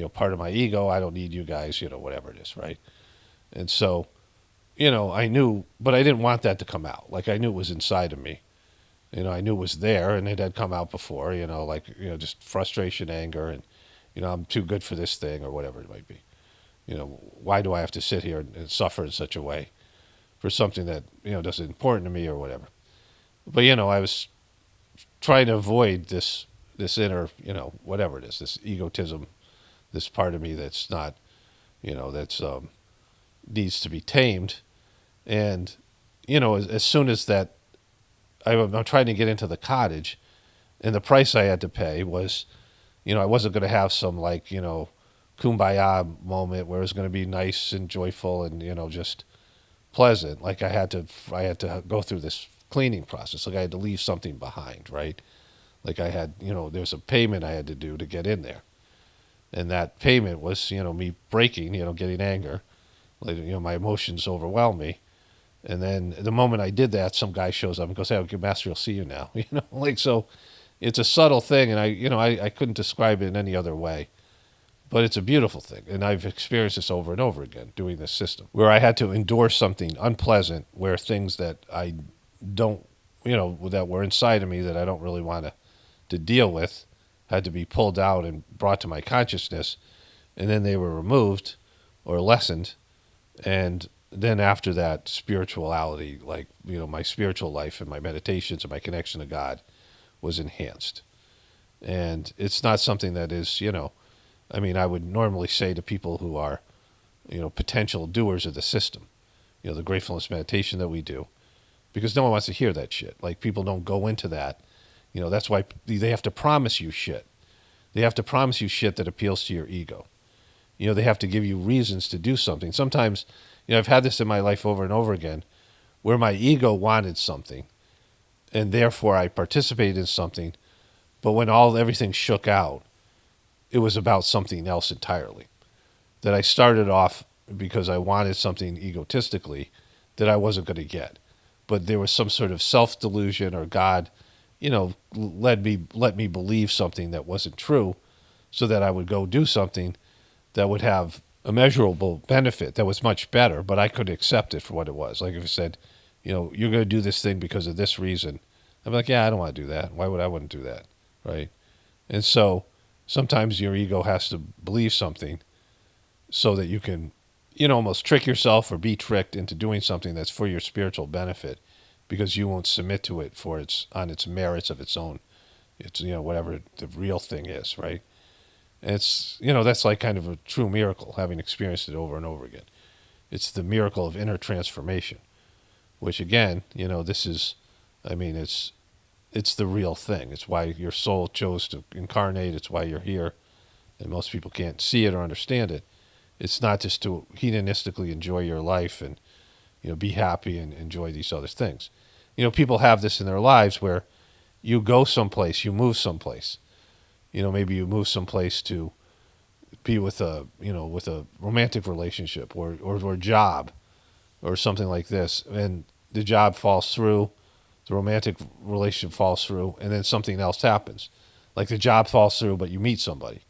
[SPEAKER 1] part of my ego. I don't need you guys, whatever it is, right? And so, I knew, but I didn't want that to come out. Like, I knew it was inside of me. I knew it was there, and it had come out before, like, just frustration, anger, and, I'm too good for this thing or whatever it might be. Why do I have to sit here and suffer in such a way for something that, doesn't important to me or whatever. But, I was trying to avoid this inner, whatever it is, this egotism, this part of me that's not, that's needs to be tamed. And, as soon as that, I'm trying to get into the cottage, and the price I had to pay was, I wasn't going to have some, like, kumbaya moment where it was going to be nice and joyful and, just pleasant. Like, I had to go through this cleaning process. Like, I had to leave something behind, right? Like, I had, there's a payment I had to do to get in there. And that payment was, me breaking, getting anger. Like, my emotions overwhelm me. And then the moment I did that, some guy shows up and goes, hey, okay, Master, I'll see you now. Like, so it's a subtle thing, and I couldn't describe it in any other way. But it's a beautiful thing, and I've experienced this over and over again doing this system, where I had to endure something unpleasant, where things that I don't, that were inside of me that I don't really want to deal with had to be pulled out and brought to my consciousness, and then they were removed or lessened, and then after that, spirituality, like, my spiritual life and my meditations and my connection to God was enhanced. And it's not something that is, I would normally say to people who are, potential doers of the system, the gratefulness meditation that we do, because no one wants to hear that shit. Like, people don't go into that. That's why they have to promise you shit. They have to promise you shit that appeals to your ego. They have to give you reasons to do something. Sometimes, I've had this in my life over and over again, where my ego wanted something, and therefore I participated in something, but when everything shook out, it was about something else entirely. that I started off because I wanted something egotistically that I wasn't going to get. But there was some sort of self-delusion, or God, let me believe something that wasn't true, so that I would go do something that would have a measurable benefit that was much better, but I could accept it for what it was. Like if it said, you're going to do this thing because of this reason, I'm like, yeah, I don't want to do that. Why would I wouldn't do that, right? And so sometimes your ego has to believe something so that you can, almost trick yourself or be tricked into doing something that's for your spiritual benefit, because you won't submit to it on its merits of its own. It's, whatever the real thing is, right? And it's, that's like kind of a true miracle, having experienced it over and over again. It's the miracle of inner transformation, which again, this is, it's the real thing. It's why your soul chose to incarnate. It's why you're here. And most people can't see it or understand it. It's not just to hedonistically enjoy your life and, be happy and enjoy these other things. People have this in their lives where you go someplace, you move someplace. Maybe you move someplace to be with a romantic relationship or a job or something like this. And the job falls through, the romantic relationship falls through, and then something else happens. Like the job falls through, but you meet somebody.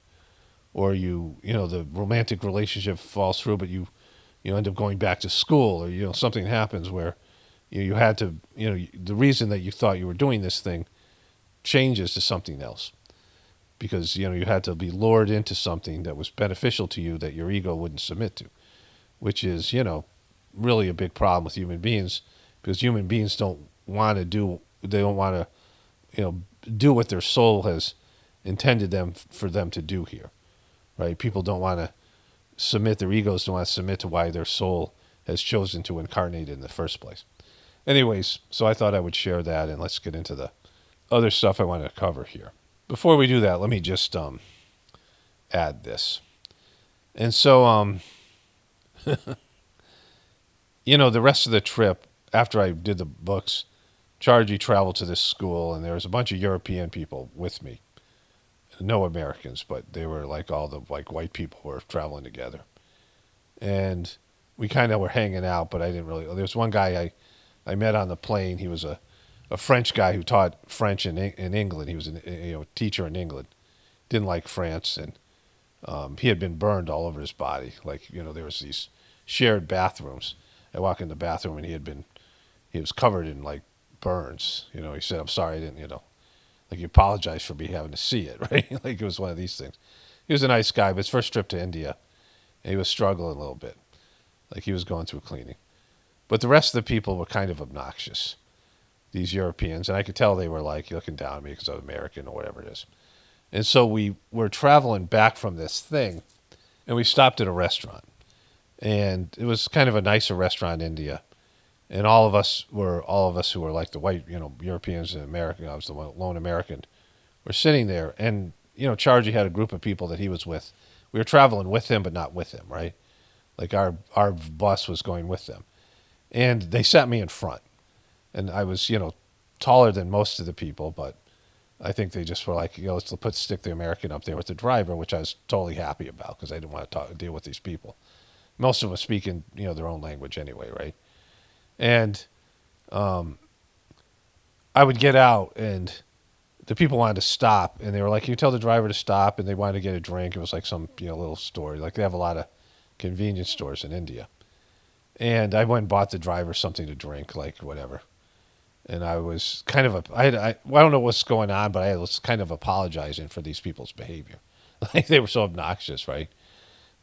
[SPEAKER 1] Or the romantic relationship falls through, but you end up going back to school, or, something happens where you had to, the reason that you thought you were doing this thing changes to something else. Because, you had to be lured into something that was beneficial to you that your ego wouldn't submit to, which is, really a big problem with human beings, because human beings don't want to do what their soul has intended for them to do here, right? People don't want to submit, their egos don't want to submit to why their soul has chosen to incarnate in the first place. Anyways, so I thought I would share that, and let's get into the other stuff I want to cover here. Before we do that, let me just add this. And so, the rest of the trip, after I did the books, Chargy traveled to this school, and there was a bunch of European people with me. No Americans, but they were like all the white people were traveling together. And we kind of were hanging out, but I didn't really. There was one guy I met on the plane. He was a French guy who taught French in England. He was a teacher in England. Didn't like France, and he had been burned all over his body. There was these shared bathrooms. I walk in the bathroom, and he was covered in burns. He said, "I'm sorry, I didn't." He apologized for me having to see it, right? It was one of these things. He was a nice guy, but his first trip to India, and he was struggling a little bit. He was going through cleaning. But the rest of the people were kind of obnoxious, these Europeans, and I could tell they were looking down at me because I was American or whatever it is. And so we were traveling back from this thing, and we stopped at a restaurant. And it was kind of a nicer restaurant in India. And all of us who were the white, Europeans and American, I was the lone American, were sitting there. And, Chargy had a group of people that he was with. We were traveling with him, but not with him, right? Our bus was going with them. And they sat me in front. And I was, taller than most of the people, but I think they just were let's stick the American up there with the driver, which I was totally happy about because I didn't want to deal with these people. Most of them were speaking, their own language anyway, right? And I would get out, and the people wanted to stop, and they were like, "Can you tell the driver to stop?" And they wanted to get a drink. It was some little store. They have a lot of convenience stores in India. And I went and bought the driver something to drink, whatever. And I was kind of I don't know what's going on, but I was kind of apologizing for these people's behavior. They were so obnoxious, right?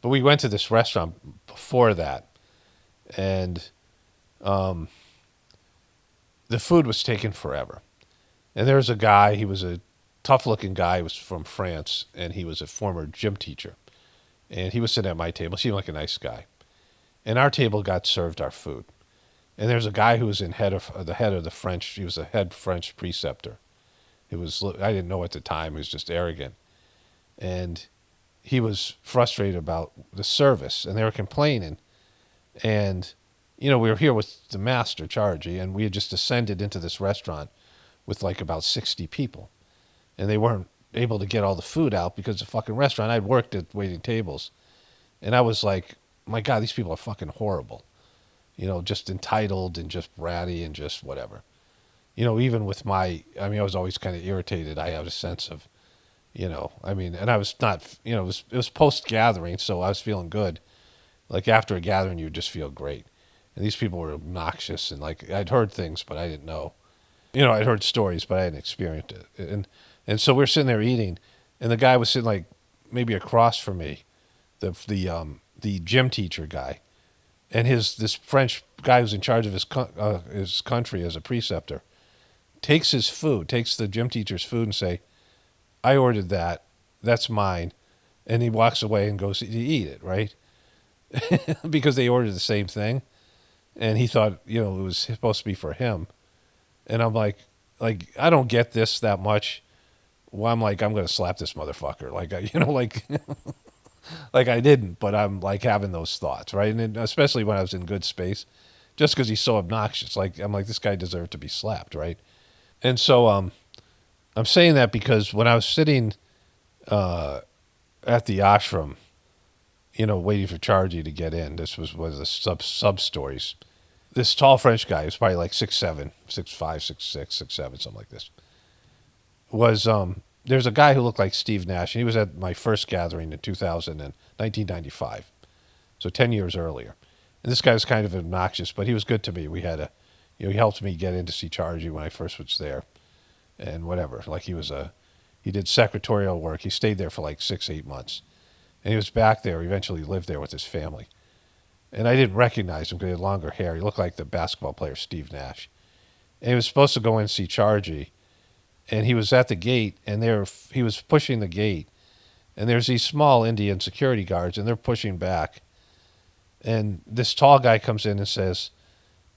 [SPEAKER 1] But we went to this restaurant before that, and the food was taking forever. And there was a guy, he was a tough-looking guy, he was from France, and he was a former gym teacher. And he was sitting at my table, seemed like a nice guy. And our table got served our food. And there's a guy who was the head of the French, he was a head French preceptor. I didn't know at the time, he was just arrogant. And he was frustrated about the service, and they were complaining. And, we were here with the master, Chargy, and we had just ascended into this restaurant with about 60 people. And they weren't able to get all the food out because the fucking restaurant, I'd worked at waiting tables. And I was like, my God, these people are fucking horrible. Just entitled and just bratty and just whatever. Even with I was always kind of irritated. I have a sense of, and I was not, it was post gathering, so I was feeling good. Like after a gathering, you just feel great. And these people were obnoxious, and like I'd heard things, but I didn't know. I'd heard stories, but I hadn't experienced it. And so we're sitting there eating, and the guy was sitting like maybe across from me, the gym teacher guy, and this French guy who's in charge of his country as a preceptor takes the gym teacher's food and say, "I ordered that. That's mine," and he walks away and goes to eat it, right? Because they ordered the same thing, and he thought it was supposed to be for him. And I'm like I don't get this that much. Well, I'm like I'm gonna slap this motherfucker. Like like like I didn't, but I'm like having those thoughts, right? And especially when I was in good space, just because he's so obnoxious. Like I'm like this guy deserved to be slapped, right? And so I'm saying that because when I was sitting at the ashram, waiting for Chargy to get in, this was one of the sub stories. This tall French guy, who's probably like 6'7", 6'5", 6'6", 6'7", something like this, was there's a guy who looked like Steve Nash, and he was at my first gathering in 1995, so 10 years earlier. And this guy was kind of obnoxious, but he was good to me. We had he helped me get in to see Chargy when I first was there, and whatever. Like he did secretarial work. He stayed there for like 6-8 months, and he was back there. He eventually lived there with his family. And I didn't recognize him because he had longer hair. He looked like the basketball player Steve Nash. And he was supposed to go in and see Chargy, and he was at the gate, and he was pushing the gate, and there's these small Indian security guards, and they're pushing back. And this tall guy comes in and says,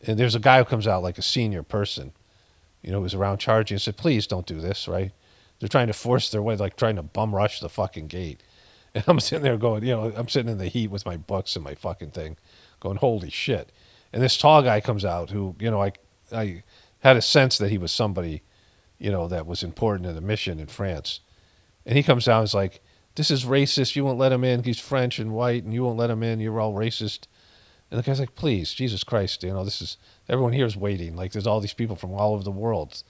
[SPEAKER 1] and there's a guy who comes out like a senior person, who's around Chargy, and said, "Please don't do this," right? They're trying to force their way, like trying to bum rush the fucking gate. And I'm sitting there going, I'm sitting in the heat with my books and my fucking thing going, holy shit. And this tall guy comes out who, I had a sense that he was somebody, that was important in the mission in France. And he comes out and is like, "This is racist. You won't let him in. He's French and white, and you won't let him in. You're all racist." And the guy's like, "Please, Jesus Christ, this is, everyone here is waiting. Like, there's all these people from all over the world.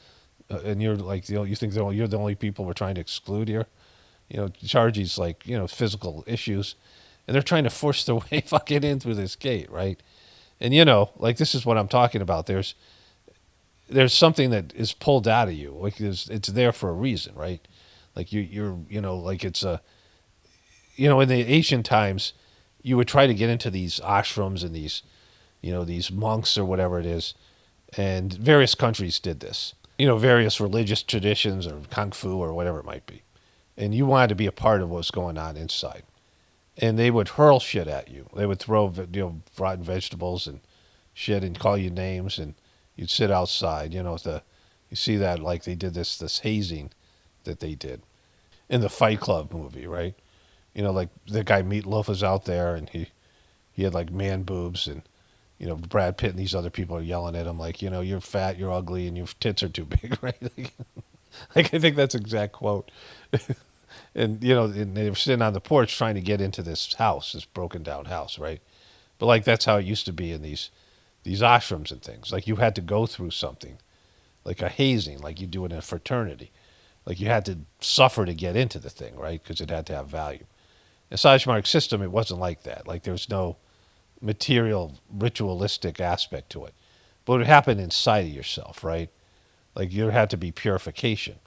[SPEAKER 1] And you're like, you think you're the only people we're trying to exclude here?" Chargy's like, physical issues, and they're trying to force their way fucking in through this gate, right? And like this is what I'm talking about. There's something that is pulled out of you, like it's there for a reason, right? Like you're like it's in the ancient times, you would try to get into these ashrams and these monks or whatever it is, and various countries did this. Various religious traditions or kung fu or whatever it might be. And you wanted to be a part of what's going on inside. And they would hurl shit at you. They would throw rotten vegetables and shit and call you names, and you'd sit outside. You see that like they did this hazing that they did in the Fight Club movie, right? Like the guy Meatloaf was out there, and he had like man boobs, and Brad Pitt and these other people are yelling at him like, "You're fat, you're ugly, and your tits are too big," right? Like I think that's the exact quote. And and they were sitting on the porch trying to get into this house, this broken down house, right? But like that's how it used to be in these ashrams and things. Like you had to go through something, like a hazing, like you do in a fraternity. Like you had to suffer to get into the thing, right? Because it had to have value. In Sajmark's system, it wasn't like that. Like there was no material, ritualistic aspect to it. But it happened inside of yourself, right? Like there had to be purification.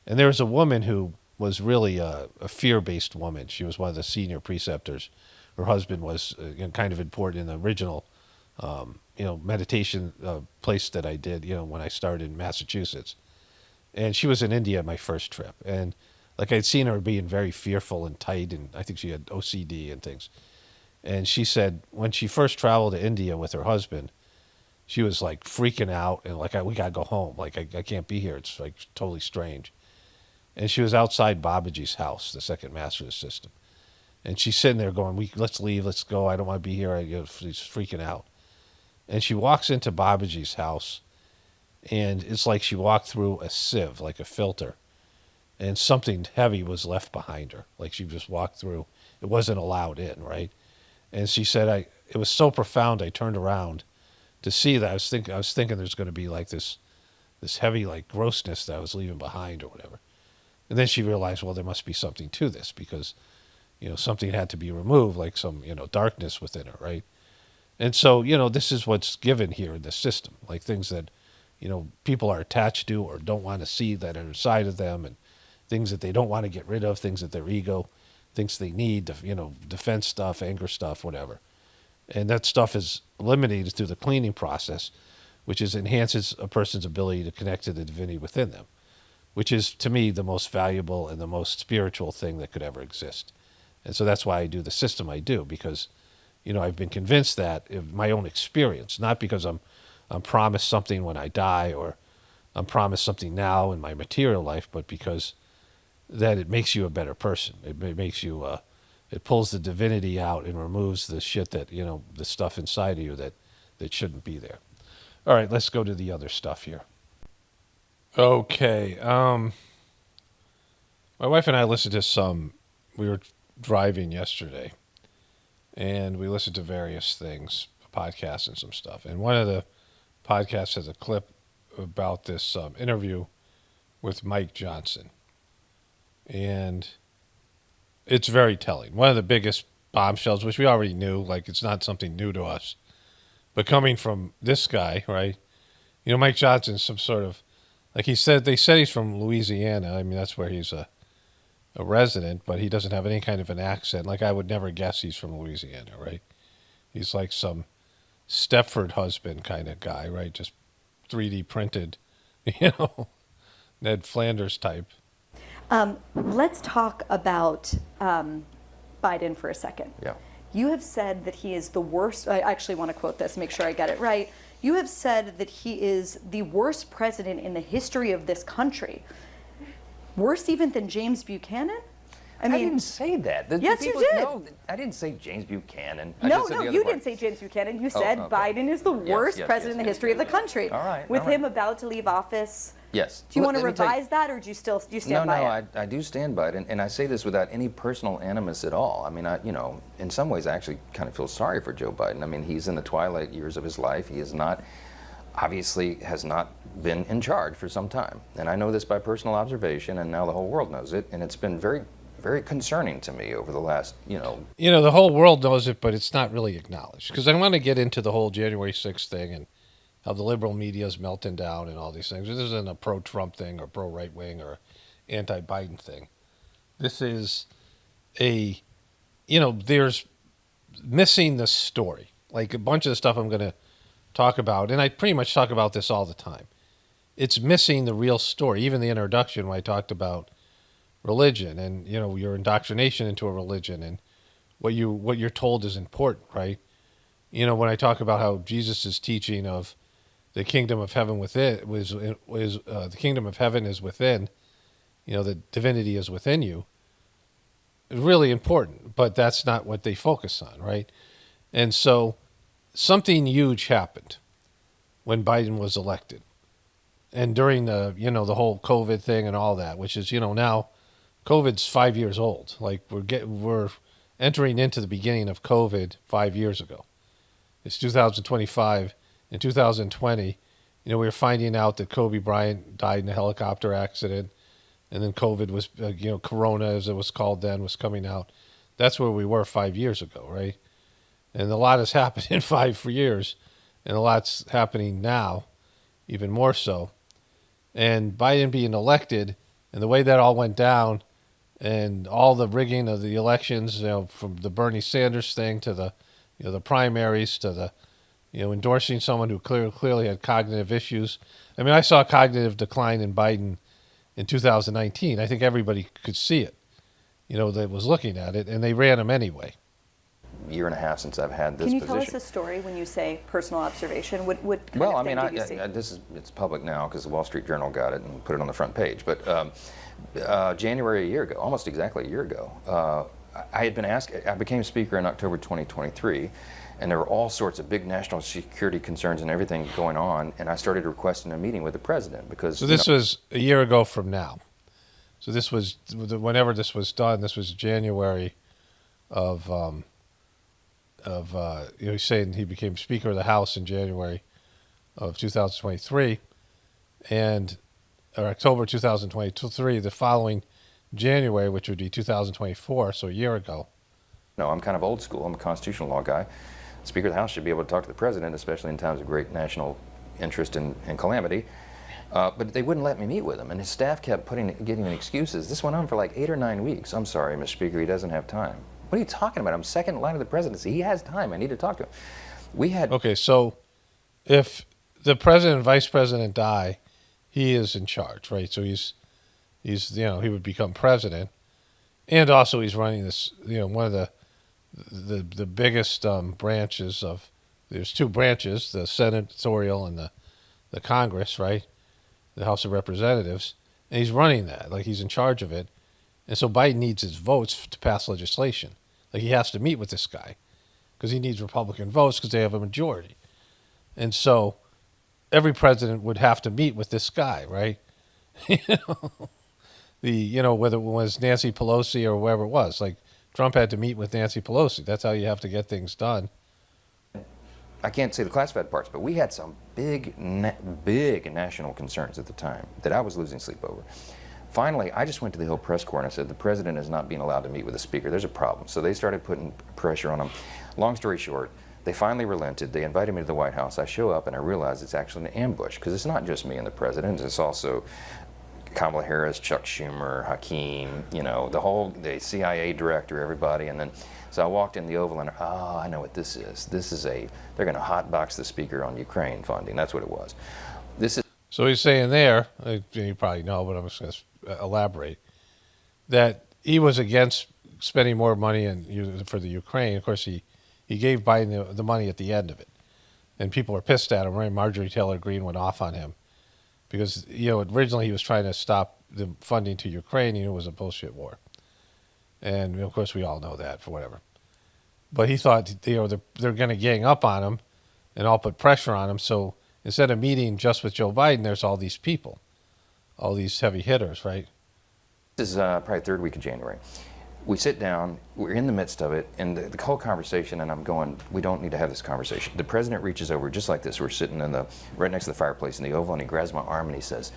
[SPEAKER 1] And there was a woman who was really a fear-based woman. She was one of the senior preceptors. Her husband was kind of important in the original, meditation place that I did, when I started in Massachusetts. And she was in India my first trip. And like I'd seen her being very fearful and tight, and I think she had OCD and things. And she said when she first traveled to India with her husband, she was like freaking out and like, we got to go home. Like, I can't be here. It's like totally strange. And she was outside Babaji's house, the second master of the system. And she's sitting there going, let's leave, let's go. I don't want to be here. She's freaking out. And she walks into Babaji's house, and it's like she walked through a sieve, like a filter. And something heavy was left behind her. Like she just walked through. It wasn't allowed in, right? And she said, it was so profound. I turned around to see that. I was thinking there's going to be like this heavy like grossness that I was leaving behind or whatever. And then she realized, well, there must be something to this because, something had to be removed, like some, darkness within her, right? And so, this is what's given here in the system, like things that, people are attached to or don't want to see that are inside of them, and things that they don't want to get rid of, things that their ego thinks they need, defense stuff, anger stuff, whatever. And that stuff is eliminated through the cleaning process, which enhances a person's ability to connect to the divinity within them, which is, to me, the most valuable and the most spiritual thing that could ever exist. And so that's why I do the system I do, because, I've been convinced that in my own experience, not because I'm promised something when I die or I'm promised something now in my material life, but because that it makes you a better person. It makes you, it pulls the divinity out and removes the shit that, the stuff inside of you that shouldn't be there. All right, let's go to the other stuff here. Okay. My wife and I listened to we were driving yesterday, and we listened to various things, podcasts and some stuff. And one of the podcasts has a clip about this interview with Mike Johnson. And it's very telling. One of the biggest bombshells, which we already knew, like it's not something new to us. But coming from this guy, right? Mike Johnson's some sort of, like they said he's from Louisiana. I mean, that's where he's a resident, but he doesn't have any kind of an accent. Like I would never guess he's from Louisiana, right? He's like some Stepford husband kind of guy, right? Just 3D printed, Ned Flanders type.
[SPEAKER 2] Let's talk about Biden for a second.
[SPEAKER 3] Yeah.
[SPEAKER 2] You have said that he is the worst. I actually want to quote this, make sure I get it right. You have said that he is the worst president in the history of this country. Worse even than James Buchanan?
[SPEAKER 3] I didn't say that.
[SPEAKER 2] Yes, you did.
[SPEAKER 3] No, I didn't say James Buchanan.
[SPEAKER 2] No, you didn't say James Buchanan. You said Biden is the worst president in the history of the country.
[SPEAKER 3] All right.
[SPEAKER 2] With him about to leave office.
[SPEAKER 3] Yes.
[SPEAKER 2] Do you want to revise that, or do you stand by it?
[SPEAKER 3] No, I do stand by it, and I say this without any personal animus at all. I mean, in some ways, I actually kind of feel sorry for Joe Biden. I mean, he's in the twilight years of his life. He is not, obviously, has not been in charge for some time, and I know this by personal observation, and now the whole world knows it, and it's been very, very concerning to me over the last,
[SPEAKER 1] the whole world knows it, but it's not really acknowledged. Because I want to get into the whole January 6th thing and how the liberal media is melting down and all these things. This isn't a pro-Trump thing or pro-right-wing or anti-Biden thing. This is there's missing the story. Like a bunch of the stuff I'm going to talk about, and I pretty much talk about this all the time. It's missing the real story. Even the introduction when I talked about religion and, your indoctrination into a religion and what you're told is important, right? When I talk about how Jesus' teaching of the kingdom of heaven the kingdom of heaven is within, the divinity is within you. It's really important, but that's not what they focus on, right? And so something huge happened when Biden was elected. And during the, the whole COVID thing and all that, which is, now COVID's 5 years old. Like we're entering into the beginning of COVID 5 years ago. It's 2025. In 2020, we were finding out that Kobe Bryant died in a helicopter accident, and then COVID was, Corona, as it was called then, was coming out. That's where we were 5 years ago, right? And a lot has happened in 5 years, and a lot's happening now, even more so. And Biden being elected, and the way that all went down, and all the rigging of the elections, from the Bernie Sanders thing to the, the primaries to the, endorsing someone who clearly had cognitive issues. I mean, I saw cognitive decline in Biden in 2019. I think everybody could see it, that was looking at it, and they ran him anyway.
[SPEAKER 3] Year and a half since I've had this
[SPEAKER 2] position.
[SPEAKER 3] position.
[SPEAKER 2] Can you tell us a story when you say personal observation? What
[SPEAKER 3] well,
[SPEAKER 2] kind of thing
[SPEAKER 3] I mean, it's public now because the Wall Street Journal got it and put it on the front page. But January a year ago, almost exactly a year ago, I had been asked. I became speaker in October 2023. And there were all sorts of big national security concerns and everything going on. And I started requesting a meeting with the president because.
[SPEAKER 1] So this was a year ago from now. So this was, whenever this was done, this was January of he's saying he became Speaker of the House in January of 2023, or October 2023, the following January, which would be 2024, so a year ago.
[SPEAKER 3] No, I'm kind of old school. I'm a constitutional law guy. Speaker of the House should be able to talk to the president, especially in times of great national interest and calamity. But they wouldn't let me meet with him, and his staff kept giving me excuses. This went on for like 8 or 9 weeks. I'm sorry, Mr. Speaker, he doesn't have time. What are you talking about? I'm second in line of the presidency. He has time. I need to talk to him.
[SPEAKER 1] Okay, so if the president and vice president die, he is in charge, right? So he's he would become president, and also he's running this, one of the biggest branches of. There's two branches: the senatorial and the Congress, right? The House of Representatives, and he's running that, like he's in charge of it. And so Biden needs his votes to pass legislation. Like he has to meet with this guy because he needs Republican votes because they have a majority. And so every president would have to meet with this guy, right? Whether it was Nancy Pelosi or whoever it was, like Trump had to meet with Nancy Pelosi. That's how you have to get things done.
[SPEAKER 3] I can't say the classified parts, but we had some big national concerns at the time that I was losing sleep over. Finally, I just went to the Hill Press Corps and I said, the president is not being allowed to meet with the speaker. There's a problem. So they started putting pressure on him. Long story short, they finally relented. They invited me to the White House. I show up and I realize it's actually an ambush because it's not just me and the president. It's also Kamala Harris, Chuck Schumer, Hakeem, the CIA director, everybody. And then, so I walked in the Oval and, I know what this is. They're going to hotbox the speaker on Ukraine funding. That's what it was.
[SPEAKER 1] So he's saying there, you probably know, but I'm just going to elaborate, that he was against spending more money for the Ukraine. Of course, he gave Biden the money at the end of it. And people were pissed at him, right? Marjorie Taylor Greene went off on him. Because, originally he was trying to stop the funding to Ukraine. It was a bullshit war. And, of course, we all know that for whatever. But he thought, they're going to gang up on him and all put pressure on him. So instead of meeting just with Joe Biden, there's all these people, all these heavy hitters, right?
[SPEAKER 3] This is probably third week of January. We sit down, we're in the midst of it, and the whole conversation, and I'm going, we don't need to have this conversation. The president reaches over just like this. We're sitting right next to the fireplace in the Oval, and he grabs my arm and he says,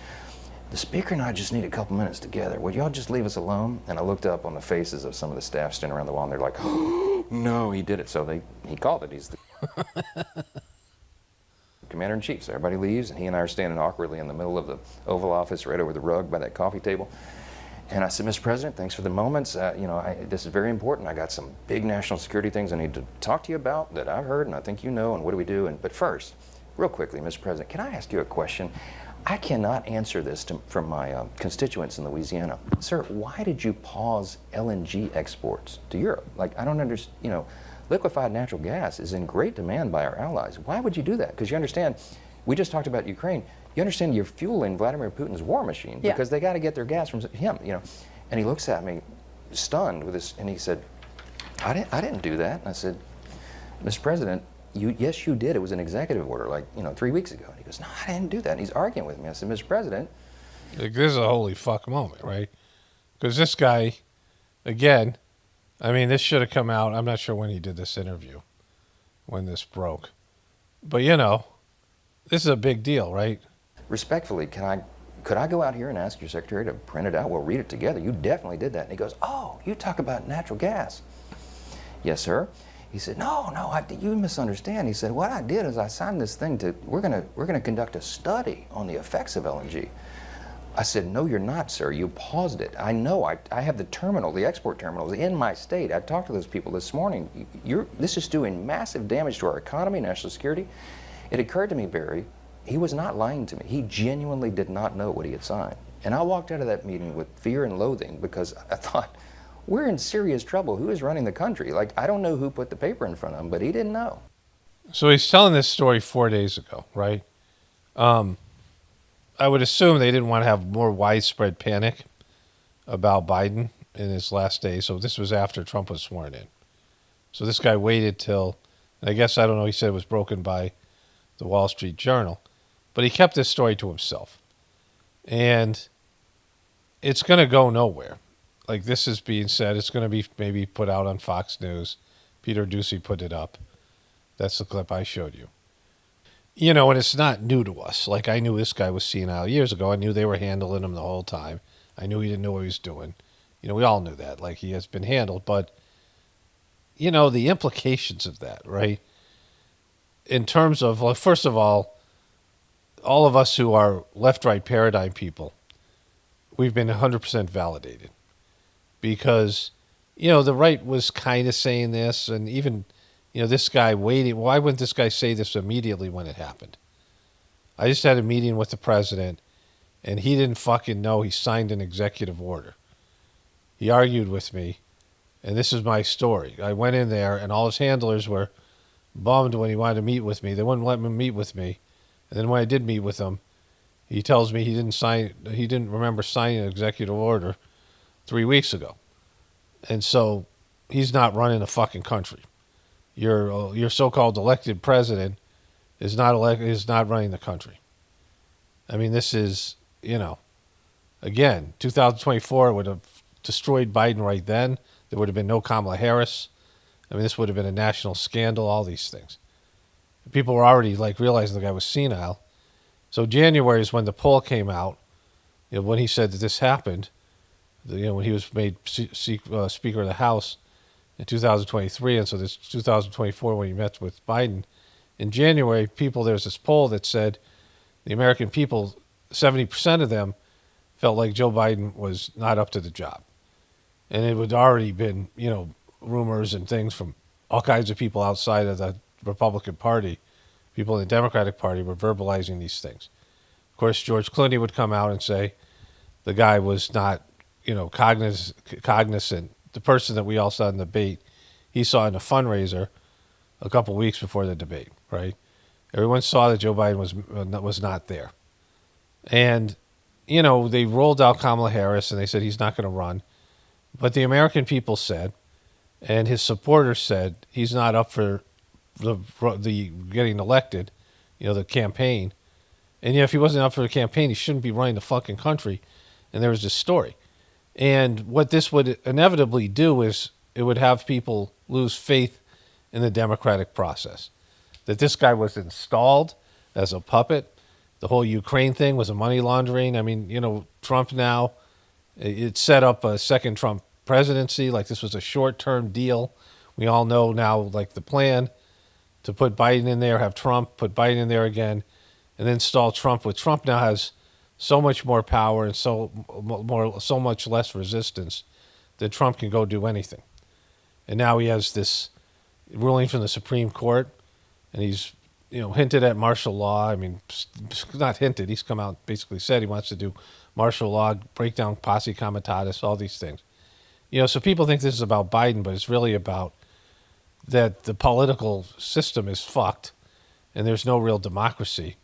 [SPEAKER 3] the speaker and I just need a couple minutes together. Would y'all just leave us alone? And I looked up on the faces of some of the staff standing around the wall, and they're like, oh, no, he did it. So he called it. He's the commander-in-chief. So everybody leaves, and he and I are standing awkwardly in the middle of the Oval Office right over the rug by that coffee table. And I said, Mr. President, thanks for the moments. This is very important. I got some big national security things I need to talk to you about that I've heard, and I think you know, and what do we do? But first, real quickly, Mr. President, can I ask you a question? I cannot answer this from my constituents in Louisiana. Sir, why did you pause LNG exports to Europe? Like, I don't understand, liquefied natural gas is in great demand by our allies. Why would you do that? Because you understand, we just talked about Ukraine. You understand you're fueling Vladimir Putin's war machine because they got to get their gas from him, And he looks at me, stunned with this, and he said, I didn't do that. And I said, Mr. President, yes, you did. It was an executive order, 3 weeks ago. And he goes, no, I didn't do that. And he's arguing with me. I said, Mr. President.
[SPEAKER 1] This is a holy fuck moment, right? Because this guy, again, this should have come out. I'm not sure when he did this interview, when this broke. But, this is a big deal, right?
[SPEAKER 3] Respectfully, could I go out here and ask your secretary to print it out? We'll read it together. You definitely did that. And he goes, oh, you talk about natural gas. Yes, sir. He said, no, you misunderstand. He said, what I did is I signed this thing we're gonna conduct a study on the effects of LNG. I said, no, you're not, sir. You paused it. I know. I have the export terminals in my state. I talked to those people this morning. This is doing massive damage to our economy, national security. It occurred to me, Barry, he was not lying to me. He genuinely did not know what he had signed. And I walked out of that meeting with fear and loathing because I thought, we're in serious trouble. Who is running the country? I don't know who put the paper in front of him, but he didn't know.
[SPEAKER 1] So he's telling this story 4 days ago, right? I would assume they didn't want to have more widespread panic about Biden in his last day. So this was after Trump was sworn in. So this guy waited till, I guess, I don't know, he said it was broken by the Wall Street Journal. But he kept this story to himself. And it's going to go nowhere. Like this is being said, it's going to be maybe put out on Fox News. Peter Ducey put it up. That's the clip I showed you. You know, and it's not new to us. Like, I knew this guy was senile years ago. I knew they were handling him the whole time. I knew he didn't know what he was doing. You know, we all knew that. Like, he has been handled. But, you know, the implications of that, right? In terms of, well, first of all of us who are left-right paradigm people, we've been 100% validated. Because, you know, the right was kind of saying this, and even, you know, this guy waiting. Why wouldn't this guy say this immediately when it happened? I just had a meeting with the president, and he didn't fucking know he signed an executive order. He argued with me, and this is my story. I went in there, and all his handlers were bummed when he wanted to meet with me. They wouldn't let him meet with me. And then when I did meet with him, he tells me he didn't remember signing an executive order 3 weeks ago. And so he's not running the fucking country. Your so-called elected president is not running the country. I mean, this is, you know, again, 2024 would have destroyed Biden right then. There would have been no Kamala Harris. I mean, this would have been a national scandal, all these things. People were already, like, realizing the guy was senile. So January is when the poll came out, you know, when he said that this happened, you know, when he was made Speaker of the House in 2023, and so this 2024 when he met with Biden. In January, there's this poll that said the American people, 70% of them felt like Joe Biden was not up to the job. And it had already been, you know, rumors and things from all kinds of people outside of the Republican Party. People in the Democratic Party were verbalizing these things. Of course, George Clooney would come out and say the guy was not, you know, cognizant. The person that we all saw in the debate, he saw in a fundraiser a couple weeks before the debate, right? Everyone saw that Joe Biden was not there. And, you know, they rolled out Kamala Harris and they said he's not going to run. But the American people said, and his supporters said, he's not up for the getting elected, you know, the campaign. And yeah, if he wasn't up for the campaign, he shouldn't be running the fucking country. And there was this story. And what this would inevitably do is it would have people lose faith in the democratic process. That this guy was installed as a puppet. The whole Ukraine thing was a money laundering. I mean, you know, Trump now, it set up a second Trump presidency. Like, this was a short-term deal. We all know now, like, the plan to put Biden in there, have Trump, put Biden in there again, and then install Trump. With Trump now has so much more power and so much less resistance that Trump can go do anything. And now he has this ruling from the Supreme Court, and he's, you know, hinted at martial law. I mean, not hinted. He's come out and basically said he wants to do martial law, break down posse comitatus, all these things. You know, so people think this is about Biden, but it's really about that the political system is fucked and there's no real democracy,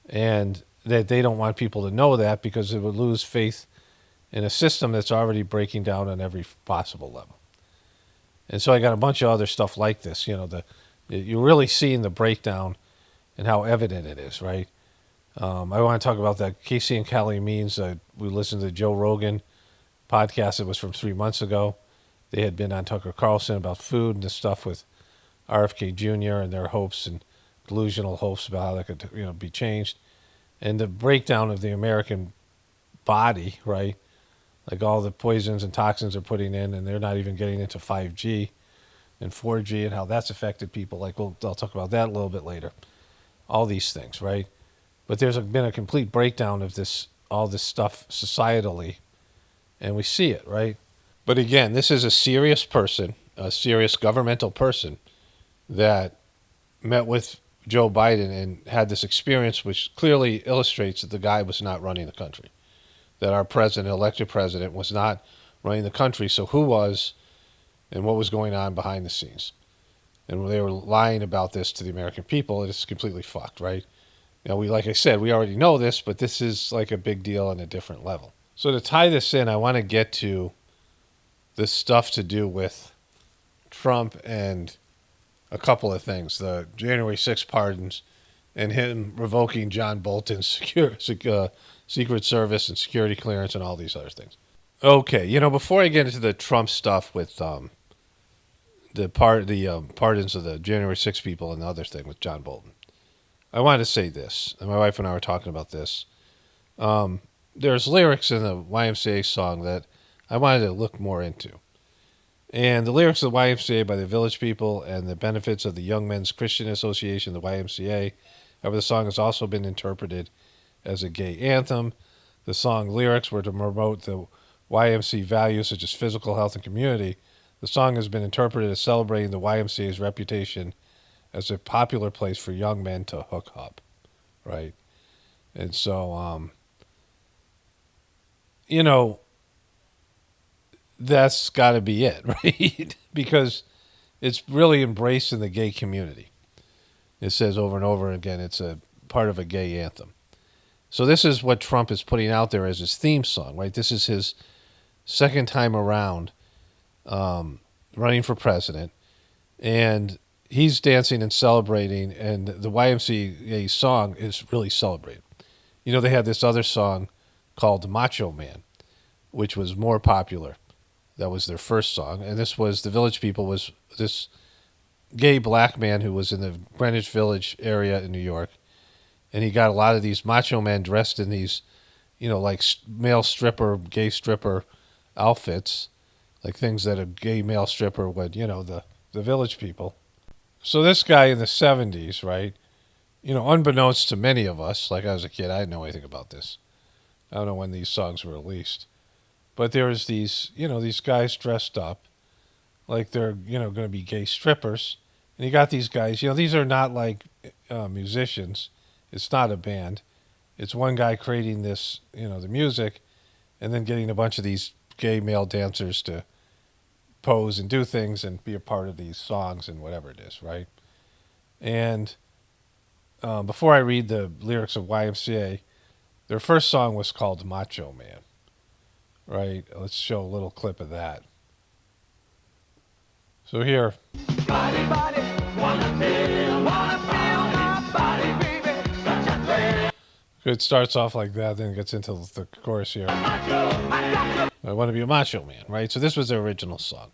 [SPEAKER 1] and that they don't want people to know that because it would lose faith in a system that's already breaking down on every possible level. And so I got a bunch of other stuff like this. You know, you're really seeing the breakdown and how evident it is, right? I want to talk about that Casey and Kelly Means. We listened to the Joe Rogan podcast. It was from 3 months ago. They had been on Tucker Carlson about food and the stuff with RFK Jr. and their hopes and delusional hopes about how that could, you know, be changed. And the breakdown of the American body, right? Like all the poisons and toxins they're putting in, and they're not even getting into 5G and 4G and how that's affected people. Like, I'll talk about that a little bit later. All these things, right? But there's been a complete breakdown of all this stuff societally, and we see it, right? But again, this is a serious person, a serious governmental person that met with Joe Biden and had this experience, which clearly illustrates that the guy was not running the country, that our president, elected president, was not running the country. So who was, and what was going on behind the scenes? And they were lying about this to the American people. It's completely fucked, right? You know, like I said, we already know this, but this is like a big deal on a different level. So to tie this in, I want to get to this stuff to do with Trump and a couple of things, the January 6th pardons and him revoking John Bolton's Secret Service and security clearance and all these other things. Okay, you know, before I get into the Trump stuff with pardons of the January 6th people and the other thing with John Bolton. I wanted to say this, and my wife and I were talking about this. There's lyrics in the YMCA song that I wanted to look more into. And the lyrics of the YMCA by the Village People and the benefits of the Young Men's Christian Association, the YMCA. However, the song has also been interpreted as a gay anthem. The song lyrics were to promote the YMCA values such as physical health and community. The song has been interpreted as celebrating the YMCA's reputation as a popular place for young men to hook up, right? And so, that's got to be it, right? Because it's really embraced in the gay community. It says over and over again, it's a part of a gay anthem. So this is what Trump is putting out there as his theme song, right? This is his second time around running for president. And he's dancing and celebrating, and the YMCA song is really celebrated. They had this other song called Macho Man, which was more popular. That was their first song. And this was, the Village People was this gay black man who was in the Greenwich Village area in New York. And he got a lot of these macho men dressed in these, like male stripper, gay stripper outfits, like things that a gay male stripper would, the Village People. So this guy in the 70s, right, unbeknownst to many of us, like I was a kid, I didn't know anything about this. I don't know when these songs were released. But there was these guys dressed up like they're, going to be gay strippers. And you got these guys, these are not like musicians. It's not a band. It's one guy creating this, the music, and then getting a bunch of these gay male dancers to pose and do things and be a part of these songs and whatever it is, right? And before I read the lyrics of YMCA, their first song was called Macho Man, right? Let's show a little clip of that. So here. Body, body, wanna feel my body, baby. It starts off like that, then it gets into the chorus here. I want to be a macho man, right? So this was their original song.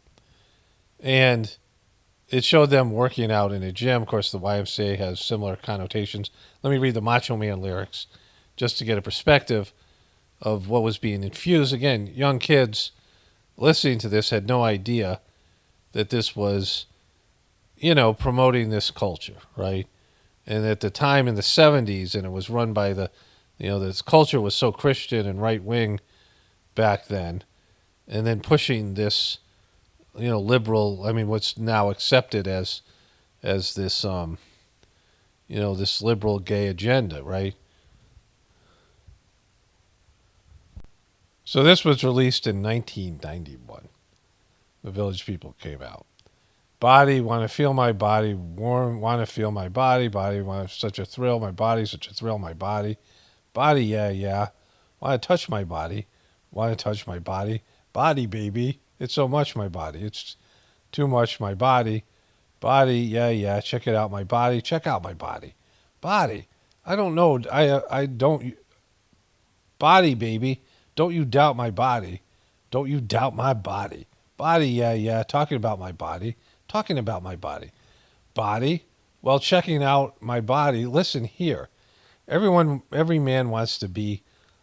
[SPEAKER 1] And it showed them working out in a gym. Of course, the YMCA has similar connotations. Let me read the Macho Man lyrics just to get a perspective of what was being infused. Again, young kids listening to this had no idea that this was, promoting this culture, right? And at the time in the 70s, and it was run by this culture was so Christian and right-wing back then, and then pushing this, liberal, what's now accepted as this, this liberal gay agenda, right? So this was released in 1991. The Village People came out. Body, want to feel my body, warm, want to feel my body, body, want such a thrill, my body, such a thrill, my body. Body, yeah, yeah. Want to touch my body, want to touch my body. Body, baby, it's so much my body. It's too much my body. Body, yeah, yeah, check it out, my body. Check out my body. Body, I don't know, I don't. Body, baby, don't you doubt my body. Don't you doubt my body. Body, yeah, yeah, talking about my body. Talking about my body. Body, well, checking out my body. Listen here. Every man wants to be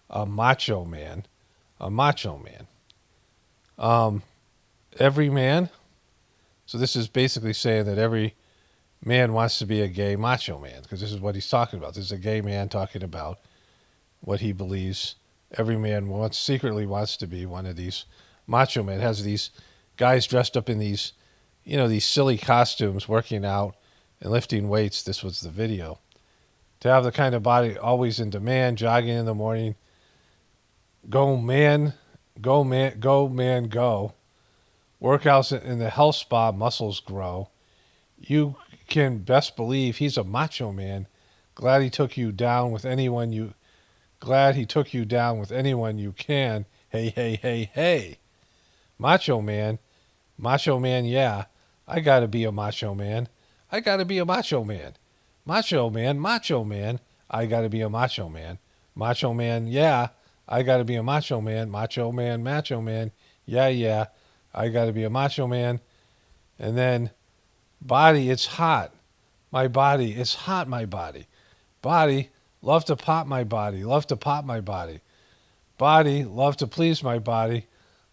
[SPEAKER 1] a macho man. A macho man. Every man. So this is basically saying that every man wants to be a gay macho man, because this is what he's talking about. This is a gay man talking about what he believes every man secretly wants to be one of these macho men. It has these guys dressed up in these, these silly costumes, working out and lifting weights. This was the video. To have the kind of body always in demand, jogging in the morning. Go man, go man, go man, go. Workouts in the health spa, muscles grow. You can best believe he's a macho man. Glad he took you down with anyone you can. Hey, hey, hey, hey. Macho man, yeah. I gotta be a macho man. I gotta be a macho man. Macho man. I gotta be a macho man. Macho man, yeah. I gotta be a macho man. Macho man. Yeah, yeah. I gotta be a macho man. And then body, it's hot. My body, it's hot, my body. Body, love to pop my body. Love to pop my body. Body, love to please my body.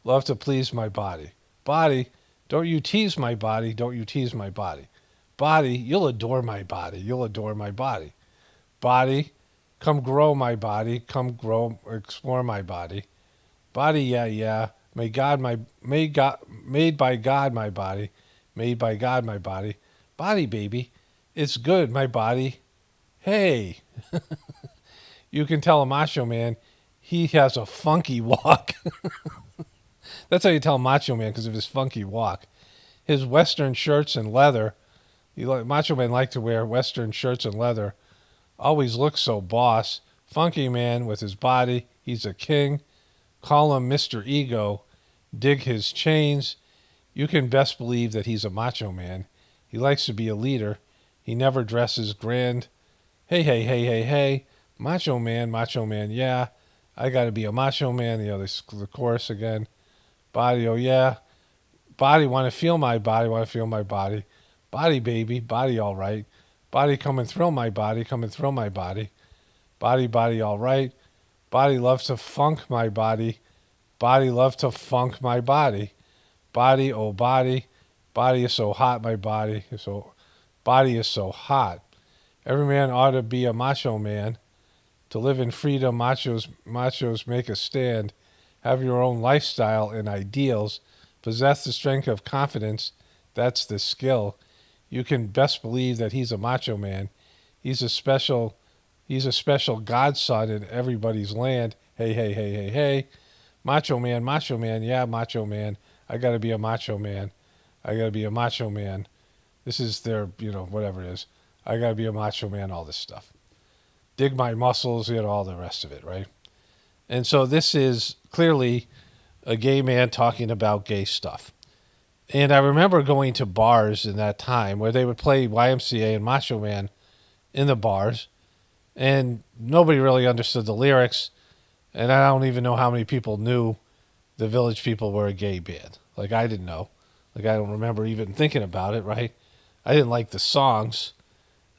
[SPEAKER 1] Love to please my body. Body, don't you tease my body. Don't you tease my body. Body, you'll adore my body. You'll adore my body. Body, come grow my body. Come grow, explore my body. Body, yeah, yeah. Made by God my body. Made by God my body. Body, baby. It's good, my body. Hey. You can tell a macho man he has a funky walk. That's how you tell Macho Man, because of his funky walk. His Western shirts and leather. Macho Man like to wear Western shirts and leather. Always looks so boss. Funky man with his body. He's a king. Call him Mr. Ego. Dig his chains. You can best believe that he's a macho man. He likes to be a leader. He never dresses grand. Hey, hey, hey, hey, hey. Macho man, yeah. I got to be a macho man. The chorus again. Body, oh yeah. Body, want to feel my body, want to feel my body. Body, baby, body, all right. Body, come and thrill my body, come and thrill my body. Body, all right. Body, loves to funk my body. Body, loves to funk my body. Body, oh body. Body is so hot, my body. Body is so hot. Every man ought to be a macho man. To live in freedom, machos make a stand. Have your own lifestyle and ideals. Possess the strength of confidence. That's the skill. You can best believe that he's a macho man. He's a special godson in everybody's land. Hey, hey, hey, hey, hey. Macho man, yeah, macho man. I gotta be a macho man. I gotta be a macho man. This is their, whatever it is. I gotta be a macho man, all this stuff. Dig my muscles, all the rest of it, right? And so this is clearly a gay man talking about gay stuff. And I remember going to bars in that time where they would play YMCA and Macho Man in the bars, and nobody really understood the lyrics, and I don't even know how many people knew the Village People were a gay band. Like, I didn't know. Like, I don't remember even thinking about it, right? I didn't like the songs.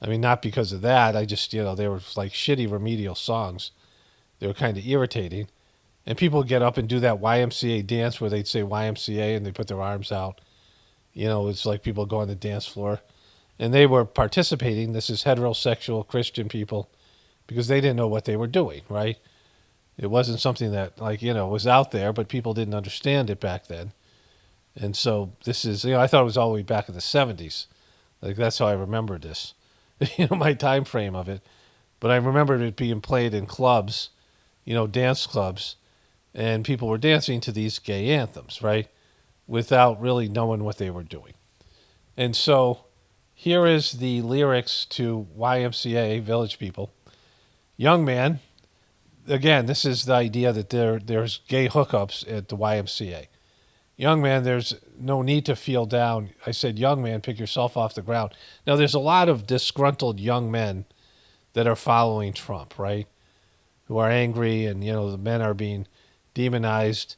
[SPEAKER 1] I mean, not because of that. I just, they were like shitty remedial songs. They were kind of irritating. And people get up and do that YMCA dance where they'd say YMCA and they put their arms out. It's like people go on the dance floor. And they were participating. This is heterosexual Christian people because they didn't know what they were doing, right? It wasn't something that, was out there, but people didn't understand it back then. And so this is, I thought it was all the way back in the 70s. Like, that's how I remember this. My time frame of it. But I remembered it being played in clubs, dance clubs, and people were dancing to these gay anthems, right? Without really knowing what they were doing. And so here is the lyrics to YMCA, Village People. Young man, again, this is the idea that there's gay hookups at the YMCA. Young man, there's no need to feel down. I said, young man, pick yourself off the ground. Now, there's a lot of disgruntled young men that are following Trump, right? Who are angry and, the men are being demonized.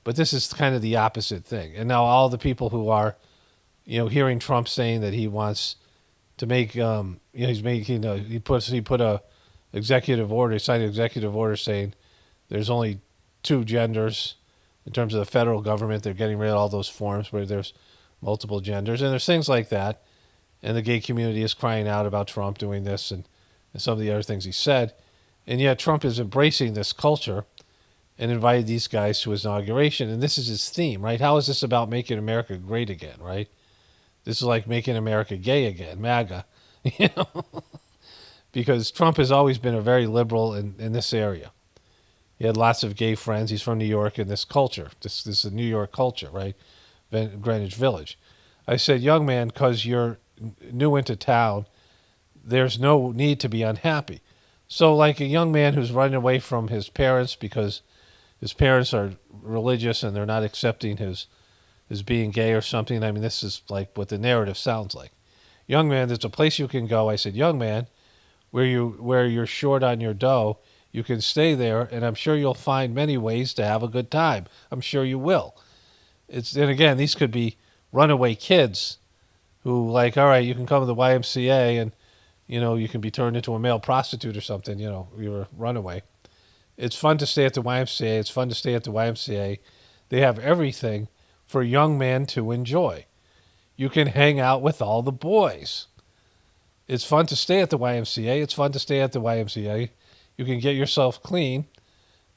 [SPEAKER 1] But this is kind of the opposite thing. And now all the people who are, hearing Trump saying that he wants to make, he's making, he put a executive order, signed an executive order saying there's only two genders. In terms of the federal government, they're getting rid of all those forms where there's multiple genders. And there's things like that. And the gay community is crying out about Trump doing this and some of the other things he said. And yet Trump is embracing this culture and invited these guys to his inauguration. And this is his theme, right? How is this about making America great again, right? This is like making America gay again, MAGA. Because Trump has always been a very liberal in this area. He had lots of gay friends. He's from New York, and this culture, this is a New York culture, right? Greenwich Village. I said, young man, because you're new into town, there's no need to be unhappy. So like a young man who's running away from his parents because his parents are religious and they're not accepting his being gay or something. I mean, this is like what the narrative sounds like. Young man, there's a place you can go. I said, young man, where you're short on your dough, you can stay there, and I'm sure you'll find many ways to have a good time. I'm sure you will. And again, these could be runaway kids who like, all right, you can come to the YMCA and, you can be turned into a male prostitute or something, you're a runaway. It's fun to stay at the YMCA. It's fun to stay at the YMCA. They have everything for young men to enjoy. You can hang out with all the boys. It's fun to stay at the YMCA. It's fun to stay at the YMCA. You can get yourself clean.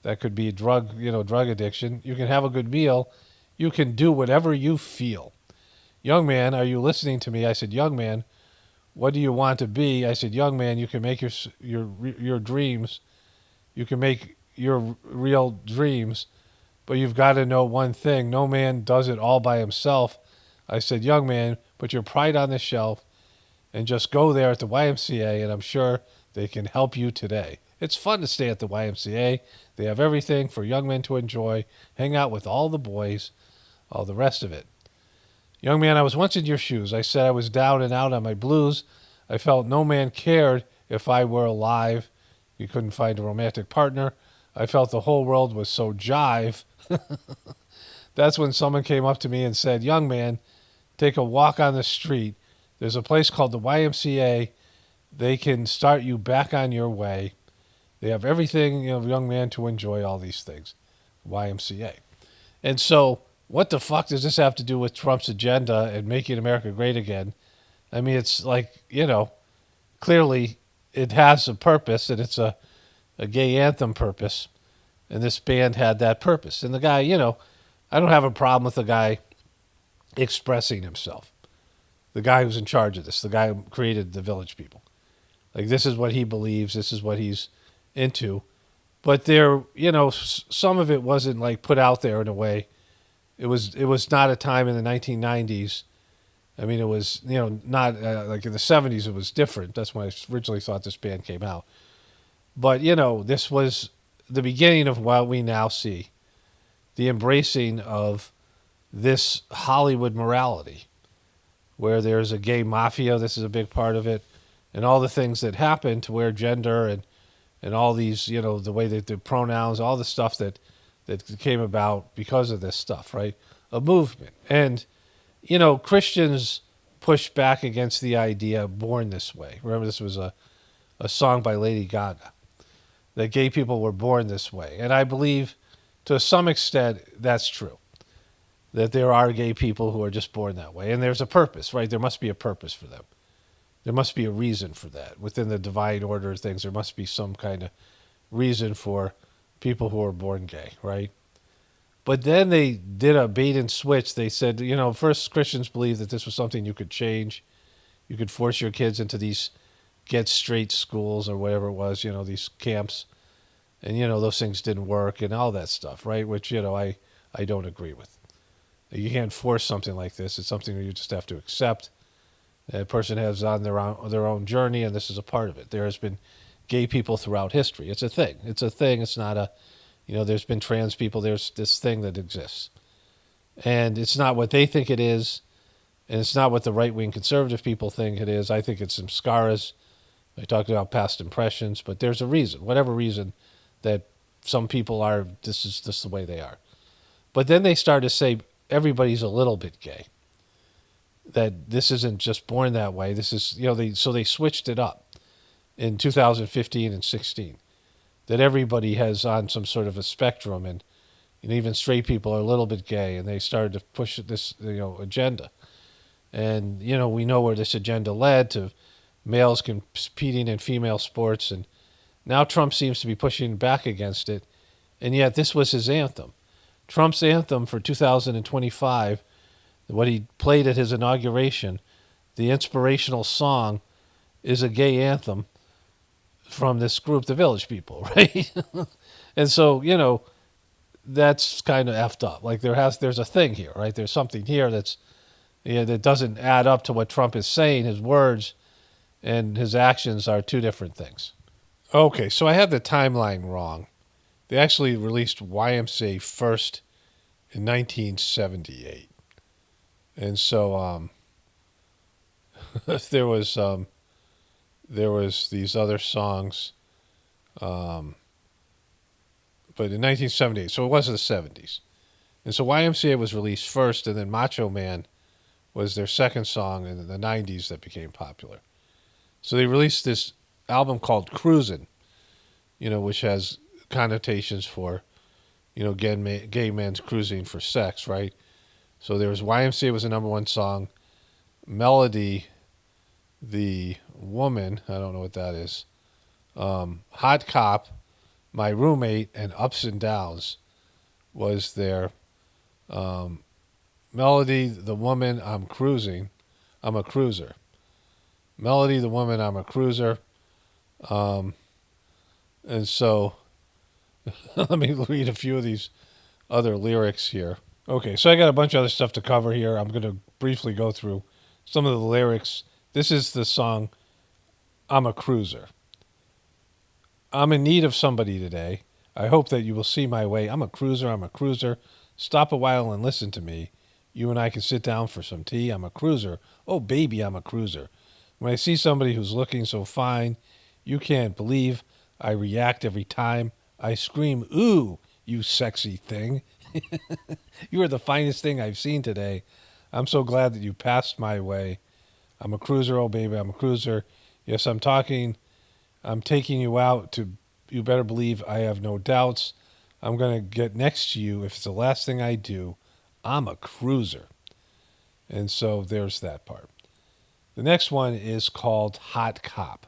[SPEAKER 1] That could be drug addiction. You can have a good meal. You can do whatever you feel. Young man, are you listening to me? I said, young man, what do you want to be? I said, young man, you can make your dreams. You can make your real dreams, but you've got to know one thing. No man does it all by himself. I said, young man, put your pride on the shelf and just go there at the YMCA, and I'm sure they can help you today. It's fun to stay at the YMCA. They have everything for young men to enjoy, hang out with all the boys, all the rest of it. Young man, I was once in your shoes. I said I was down and out on my blues. I felt no man cared if I were alive. You couldn't find a romantic partner. I felt the whole world was so jive. That's when someone came up to me and said, young man, take a walk on the street. There's a place called the YMCA. They can start you back on your way. They have everything, young man, to enjoy all these things. YMCA. And so, what the fuck does this have to do with Trump's agenda and making America great again? I mean, it's like, clearly it has a purpose, and it's a gay anthem purpose. And this band had that purpose. And the guy, I don't have a problem with the guy expressing himself. The guy who's in charge of this, the guy who created the Village People. Like, this is what he believes, this is what he's into. But there, some of it wasn't like put out there in a way. It was not a time in the 1990s. I mean, it was, not like in the 70s, it was different. That's when I originally thought this band came out. But, this was the beginning of what we now see, the embracing of this Hollywood morality, where there's a gay mafia. This is a big part of it. And all the things that happen to where gender and all these, the way that the pronouns, all the stuff that came about because of this stuff, right? A movement. And, Christians pushed back against the idea born this way. Remember, this was a song by Lady Gaga, that gay people were born this way. And I believe to some extent that's true, that there are gay people who are just born that way. And there's a purpose, right? There must be a purpose for them. There must be a reason for that. Within the divine order of things, there must be some kind of reason for people who are born gay, right? But then they did a bait and switch. They said, first Christians believed that this was something you could change. You could force your kids into these get straight schools or whatever it was, these camps. And, those things didn't work and all that stuff, right? Which, I don't agree with. You can't force something like this. It's something that you just have to accept. A person has on their own journey, and this is a part of it. There has been gay people throughout history. It's a thing. It's not a, there's been trans people. There's this thing that exists. And it's not what they think it is, and it's not what the right-wing conservative people think it is. I think it's some scaras. I talked about past impressions, but there's a reason, whatever reason, that some people are, this is just the way they are. But then they started to say everybody's a little bit gay. That this isn't just born that way. This is, so they switched it up in 2015 and 16. That everybody has on some sort of a spectrum, and even straight people are a little bit gay, and they started to push this, agenda. And, we know where this agenda led to males competing in female sports, and now Trump seems to be pushing back against it, and yet this was his anthem. Trump's anthem for 2025, what he played at his inauguration, the inspirational song, is a gay anthem from this group, the Village People, right? And so, that's kind of effed up. Like there's a thing here, right? There's something here that doesn't add up to what Trump is saying. His words and his actions are two different things. Okay, so I had the timeline wrong. They actually released YMCA first in 1978. And so there was these other songs, but in 1978, so it was the 70s. And so YMCA was released first, and then Macho Man was their second song in the 90s that became popular. So they released this album called Cruisin', which has connotations for, gay men's cruising for sex, right? So there was YMCA was the number one song. Melody, the woman, I don't know what that is. Hot Cop, My Roommate, and Ups and Downs was their Melody, the woman, I'm cruising. I'm a cruiser. Melody, the woman, I'm a cruiser. And so let me read a few of these other lyrics here. Okay, so I got a bunch of other stuff to cover here. I'm going to briefly go through some of the lyrics. This is the song, I'm a Cruiser. I'm in need of somebody today. I hope that you will see my way. I'm a cruiser. I'm a cruiser. Stop a while and listen to me. You and I can sit down for some tea. I'm a cruiser. Oh, baby, I'm a cruiser. When I see somebody who's looking so fine, you can't believe I react every time. I scream, ooh, you sexy thing. You are the finest thing I've seen today. I'm so glad that you passed my way. I'm a cruiser. Oh, baby, I'm a cruiser. Yes, I'm taking you out to, you better believe I have no doubts. I'm going to get next to you if it's the last thing I do. I'm a cruiser. And so there's that part. The next one is called Hot Cop.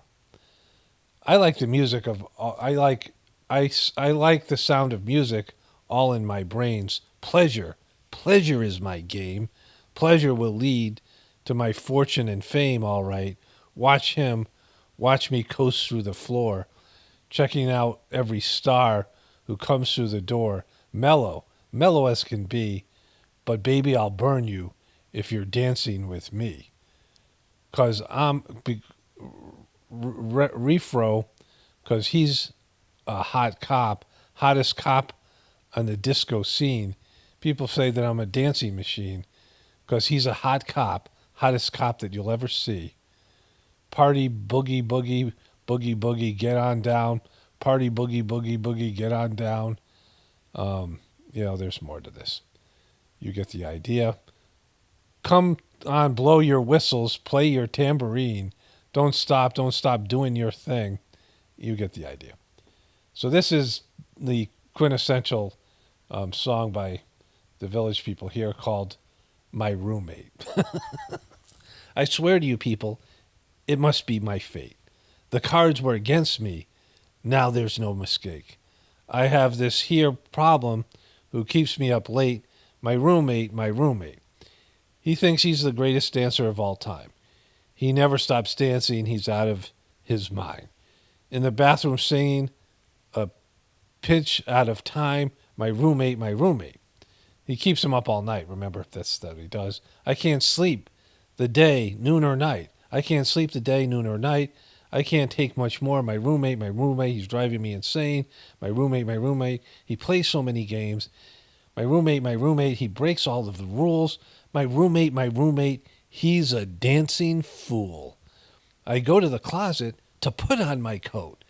[SPEAKER 1] I like the music of, I like the sound of music all in my brains. Pleasure is my game. Pleasure will lead to my fortune and fame, all right. Watch me coast through the floor, checking out every star who comes through the door. Mellow as can be, but baby, I'll burn you if you're dancing with me. 'Cause Refro, 'cause he's a hot cop, hottest cop on the disco scene. People say that I'm a dancing machine, 'cause he's a hot cop, hottest cop that you'll ever see. Party boogie boogie, boogie boogie, get on down. Party boogie boogie boogie, get on down. There's more to this. You get the idea. Come on, blow your whistles, play your tambourine. Don't stop doing your thing. You get the idea. So this is the quintessential song by the Village People here called My Roommate. I swear to you people, it must be my fate. The cards were against me. Now there's no mistake. I have this here problem who keeps me up late. My roommate. He thinks he's the greatest dancer of all time. He never stops dancing. He's out of his mind. In the bathroom singing a pitch out of time. My roommate. He keeps him up all night. Remember, that's what he does. I can't sleep the day, noon or night. I can't sleep the day, noon or night. I can't take much more. My roommate, he's driving me insane. My roommate, he plays so many games. My roommate, he breaks all of the rules. My roommate, he's a dancing fool. I go to the closet to put on my coat.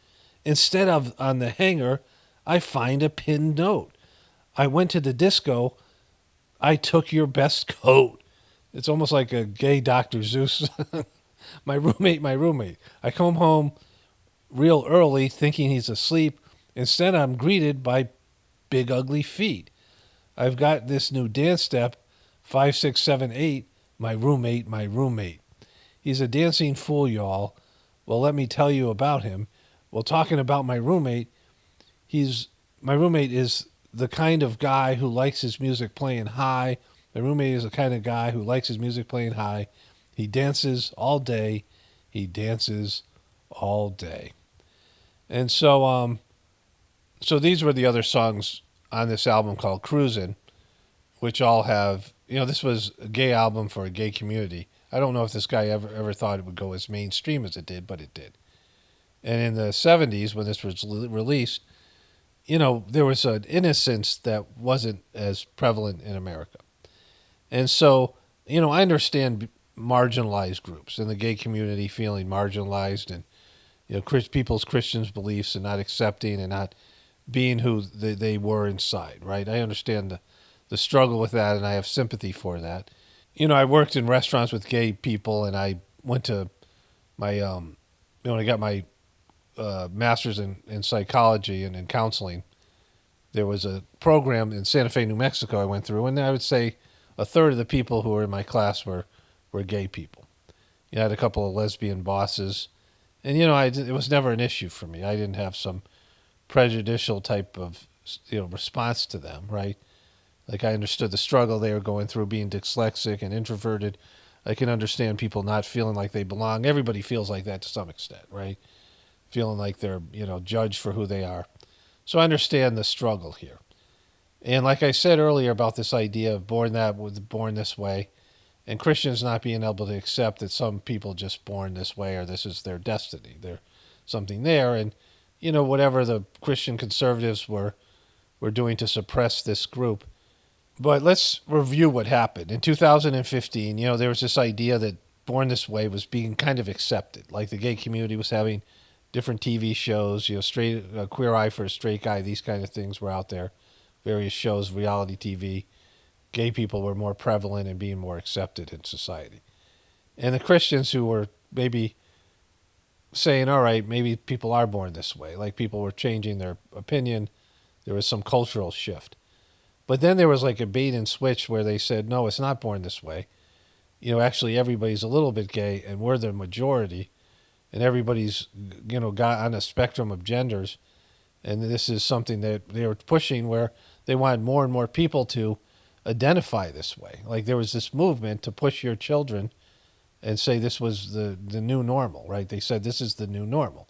[SPEAKER 1] Instead of on the hanger, I find a pinned note. I went to the disco. I took your best coat. It's almost like a gay Dr. Seuss. My roommate. I come home real early thinking he's asleep. Instead, I'm greeted by big ugly feet. I've got this new dance step, 5, 6, 7, 8. My roommate. He's a dancing fool, y'all. Well, let me tell you about him. Well, talking about my roommate, my roommate is the kind of guy who likes his music playing high. My roommate is the kind of guy who likes his music playing high. He dances all day. And so these were the other songs on this album called Cruisin', which all have, this was a gay album for a gay community. I don't know if this guy ever thought it would go as mainstream as it did, but it did. And in the 70s, when this was released, there was an innocence that wasn't as prevalent in America. And so, I understand marginalized groups in the gay community feeling marginalized and, people's Christians' beliefs and not accepting and not being who they were inside, right? I understand the struggle with that, and I have sympathy for that. I worked in restaurants with gay people, and I went to my, when I got my master's in psychology and in counseling, there was a program in Santa Fe, New Mexico I went through, and I would say a third of the people who were in my class were gay people. I had a couple of lesbian bosses, and it was never an issue for me. I didn't have some prejudicial type of response to them, right? Like I understood the struggle they were going through, being dyslexic and introverted. I can understand people not feeling like they belong. Everybody feels like that to some extent, right? Feeling like they're judged for who they are. So I understand the struggle here. And like I said earlier about this idea of born this way, and Christians not being able to accept that some people just born this way or this is their destiny. There's something there, and whatever the Christian conservatives were doing to suppress this group. But let's review what happened. In 2015, there was this idea that Born This Way was being kind of accepted. Like the gay community was having different TV shows, straight Queer Eye for a Straight Guy, these kind of things were out there. Various shows, reality TV. Gay people were more prevalent and being more accepted in society. And the Christians who were maybe saying, all right, maybe people are born this way. Like people were changing their opinion. There was some cultural shift. But then there was like a bait and switch where they said, no, it's not born this way. Actually everybody's a little bit gay and we're the majority. And everybody's, got on a spectrum of genders. And this is something that they were pushing where they wanted more and more people to identify this way. Like there was this movement to push your children and say this was the new normal, right? They said this is the new normal.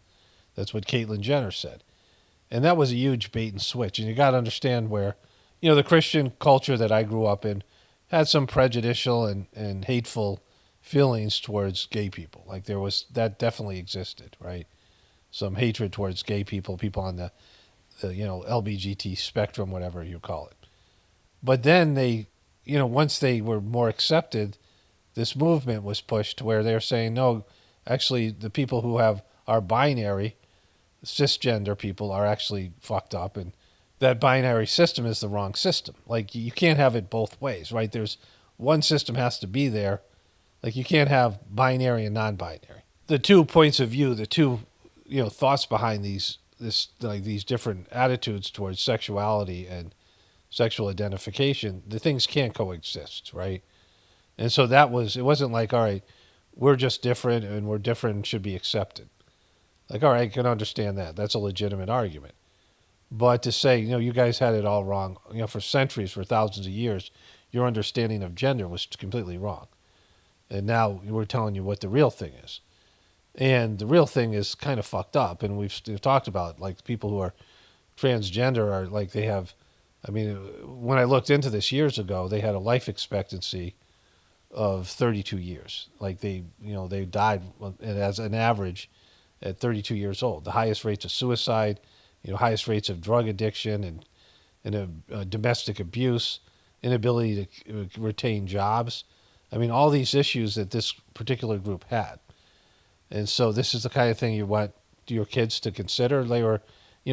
[SPEAKER 1] That's what Caitlyn Jenner said. And that was a huge bait and switch. And you got to understand where, the Christian culture that I grew up in had some prejudicial and hateful feelings towards gay people. Like that definitely existed, right? Some hatred towards gay people on the LBGT spectrum, whatever you call it. But then they, once they were more accepted, this movement was pushed where they're saying, no, actually the people who are binary, cisgender people are actually fucked up, and that binary system is the wrong system. Like you can't have it both ways, right? There's one system has to be there. Like you can't have binary and non-binary. The two points of view, the two thoughts behind these different attitudes towards sexuality and sexual identification, the things can't coexist, right? And so it wasn't like, all right, we're just different and we're different and should be accepted. Like, all right, I can understand that. That's a legitimate argument. But to say, you guys had it all wrong, for centuries, for thousands of years, your understanding of gender was completely wrong. And now we're telling you what the real thing is. And the real thing is kind of fucked up. And we've talked about, like, people who are transgender are like they have, when I looked into this years ago, they had a life expectancy of 32 years. Like they died as an average at 32 years old. The highest rates of suicide, highest rates of drug addiction and domestic abuse, inability to retain jobs. All these issues that this particular group had. And so this is the kind of thing you want your kids to consider. They were,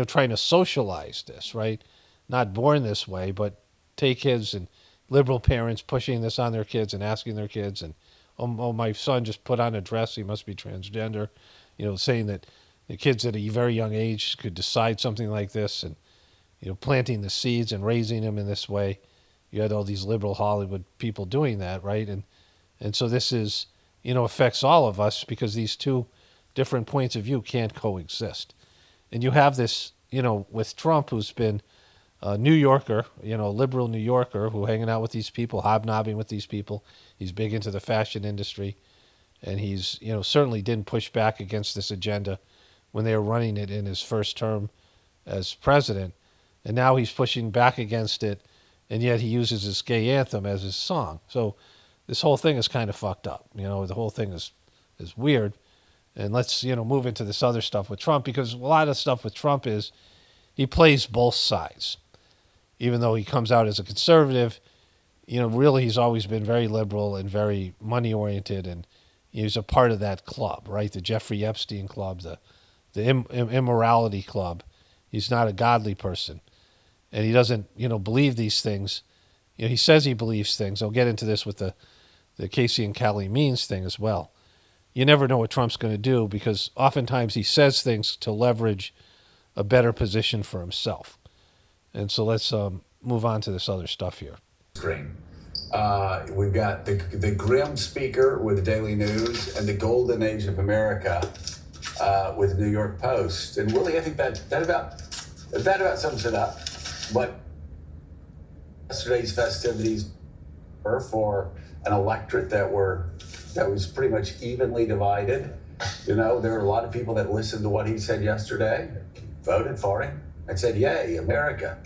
[SPEAKER 1] trying to socialize this, right? Not born this way, but take kids and liberal parents pushing this on their kids and asking their kids and, oh, my son just put on a dress, he must be transgender. Saying that the kids at a very young age could decide something like this and, planting the seeds and raising them in this way. You had all these liberal Hollywood people doing that, right? And so this is, affects all of us because these two different points of view can't coexist. And you have this, with Trump, who's been a New Yorker, liberal New Yorker who hanging out with these people, hobnobbing with these people. He's big into the fashion industry. And he's, certainly didn't push back against this agenda when they were running it in his first term as president. And now he's pushing back against it, and yet he uses his gay anthem as his song. So this whole thing is kind of fucked up. The whole thing is weird. And let's, move into this other stuff with Trump, because a lot of stuff with Trump is he plays both sides. Even though he comes out as a conservative, really he's always been very liberal and very money-oriented, and he's a part of that club, right? The Jeffrey Epstein club, the immorality club. He's not a godly person. And he doesn't, believe these things. He says he believes things. I'll get into this with the the Casey and Callie Means thing as well. You never know what Trump's going to do because oftentimes he says things to leverage a better position for himself. And so let's move on to this other stuff here.
[SPEAKER 4] Screen. We've got the grim speaker with the Daily News and the golden age of America with the New York Post. And Willie, I think that about sums it up. But yesterday's festivities were for an electorate that was pretty much evenly divided. You know, there were a lot of people that listened to what he said yesterday, voted for him, and said, "Yay, America,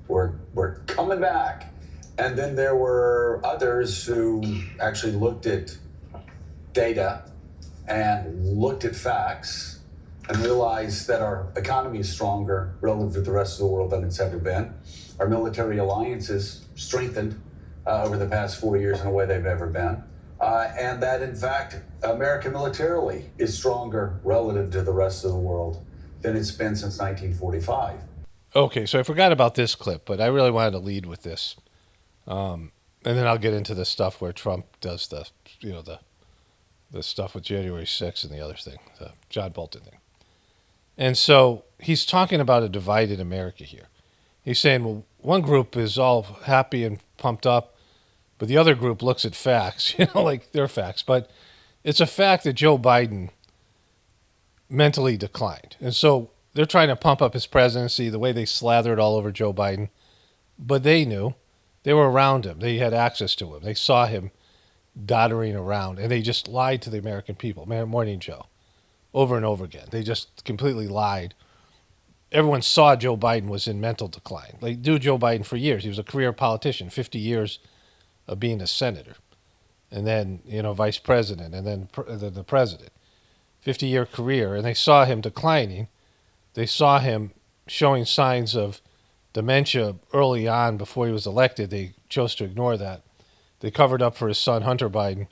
[SPEAKER 4] we're coming back." And then there were others who actually looked at data and looked at facts and realized that our economy is stronger relative to the rest of the world than it's ever been. Our military alliances strengthened over the past 4 years in a way they've ever been. And that, in fact, America militarily is stronger relative to the rest of the world than it's been since 1945.
[SPEAKER 1] Okay, so I forgot about this clip, but I really wanted to lead with this. And then I'll get into the stuff where Trump does the stuff with January 6th and the other thing, the John Bolton thing. And so he's talking about a divided America here. He's saying, well, one group is all happy and pumped up, but the other group looks at facts, like they're facts. But it's a fact that Joe Biden mentally declined. And so they're trying to pump up his presidency the way they slathered all over Joe Biden. But they knew. They were around him. They had access to him. They saw him doddering around, and they just lied to the American people. Morning Joe, over and over again. They just completely lied. Everyone saw Joe Biden was in mental decline. They knew Joe Biden for years. He was a career politician, 50 years of being a senator, and then vice president, and then the president. 50-year career, and they saw him declining. They saw him showing signs of dementia early on before he was elected. They chose to ignore that. They covered up for his son, Hunter Biden,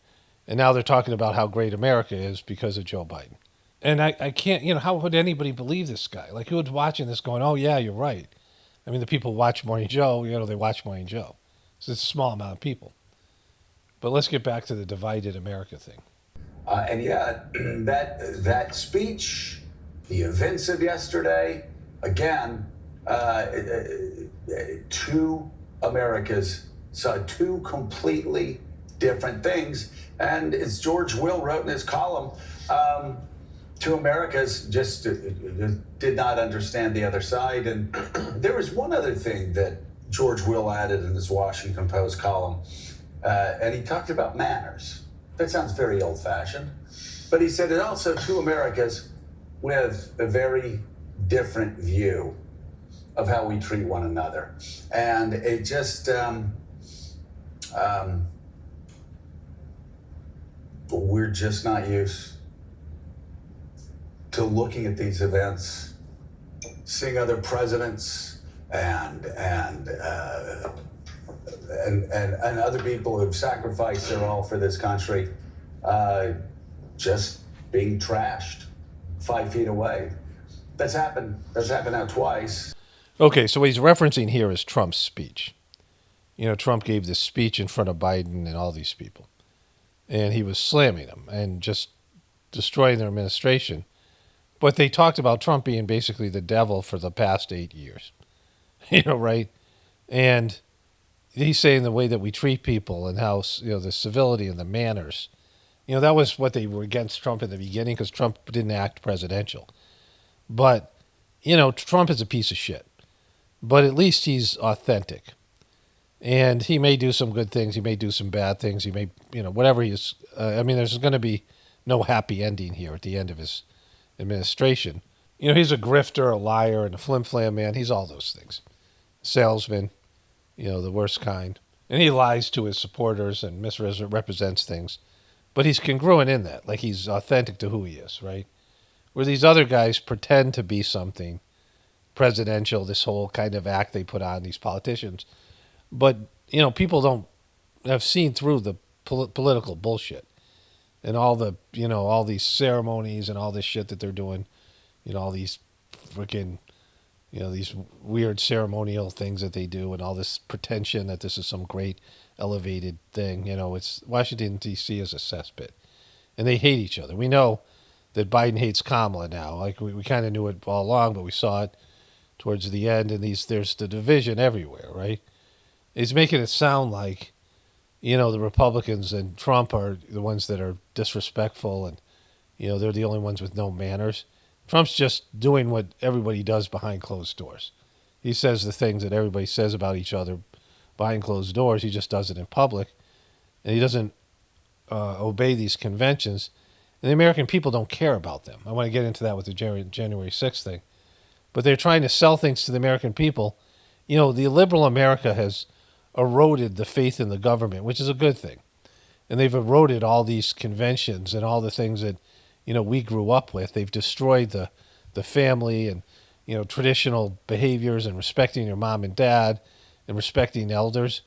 [SPEAKER 1] and now they're talking about how great America is because of Joe Biden. And I can't, how would anybody believe this guy? Like, who was watching this going, oh, yeah, you're right. I mean, the people watch Morning Joe, they watch Morning Joe. So it's a small amount of people. But let's get back to the divided America thing.
[SPEAKER 4] And yet, that speech, the events of yesterday, again, two Americas saw two completely different things. And as George Will wrote in his column, two Americas just did not understand the other side. And there was one other thing that George Will added in his Washington Post column, and he talked about manners. That sounds very old-fashioned. But he said it also two Americas with a very different view of how we treat one another. And it just, we're just not used to looking at these events, seeing other presidents and other people who've sacrificed their all for this country, just being trashed 5 feet away. That's happened now twice.
[SPEAKER 1] Okay, so what he's referencing here is Trump's speech. Trump gave this speech in front of Biden and all these people. And he was slamming them and just destroying their administration. But they talked about Trump being basically the devil for the past 8 years. Right? And he's saying the way that we treat people and how, the civility and the manners. That was what they were against Trump in the beginning because Trump didn't act presidential. But, Trump is a piece of shit. But at least he's authentic. And he may do some good things. He may do some bad things. He may, whatever he is. There's going to be no happy ending here at the end of his administration. He's a grifter, a liar, and a flim-flam man. He's all those things. Salesman, the worst kind. And he lies to his supporters and misrepresents things. But he's congruent in that. Like, he's authentic to who he is, right? Where these other guys pretend to be something presidential, this whole kind of act they put on, these politicians. But, people have seen through the political bullshit and all the, all these ceremonies and all this shit that they're doing, all these freaking these weird ceremonial things that they do and all this pretension that this is some great elevated thing. It's Washington, D.C. is a cesspit. And they hate each other. We know that Biden hates Kamala now. Like we kind of knew it all along, but we saw it towards the end. And there's the division everywhere, right? It's making it sound like, the Republicans and Trump are the ones that are disrespectful and, they're the only ones with no manners. Trump's just doing what everybody does behind closed doors. He says the things that everybody says about each other behind closed doors. He just does it in public. And he doesn't obey these conventions. And the American people don't care about them. I want to get into that with the January 6th thing. But they're trying to sell things to the American people. The liberal America has eroded the faith in the government, which is a good thing. And they've eroded all these conventions and all the things that, we grew up with. They've destroyed the family and, traditional behaviors and respecting your mom and dad and respecting elders.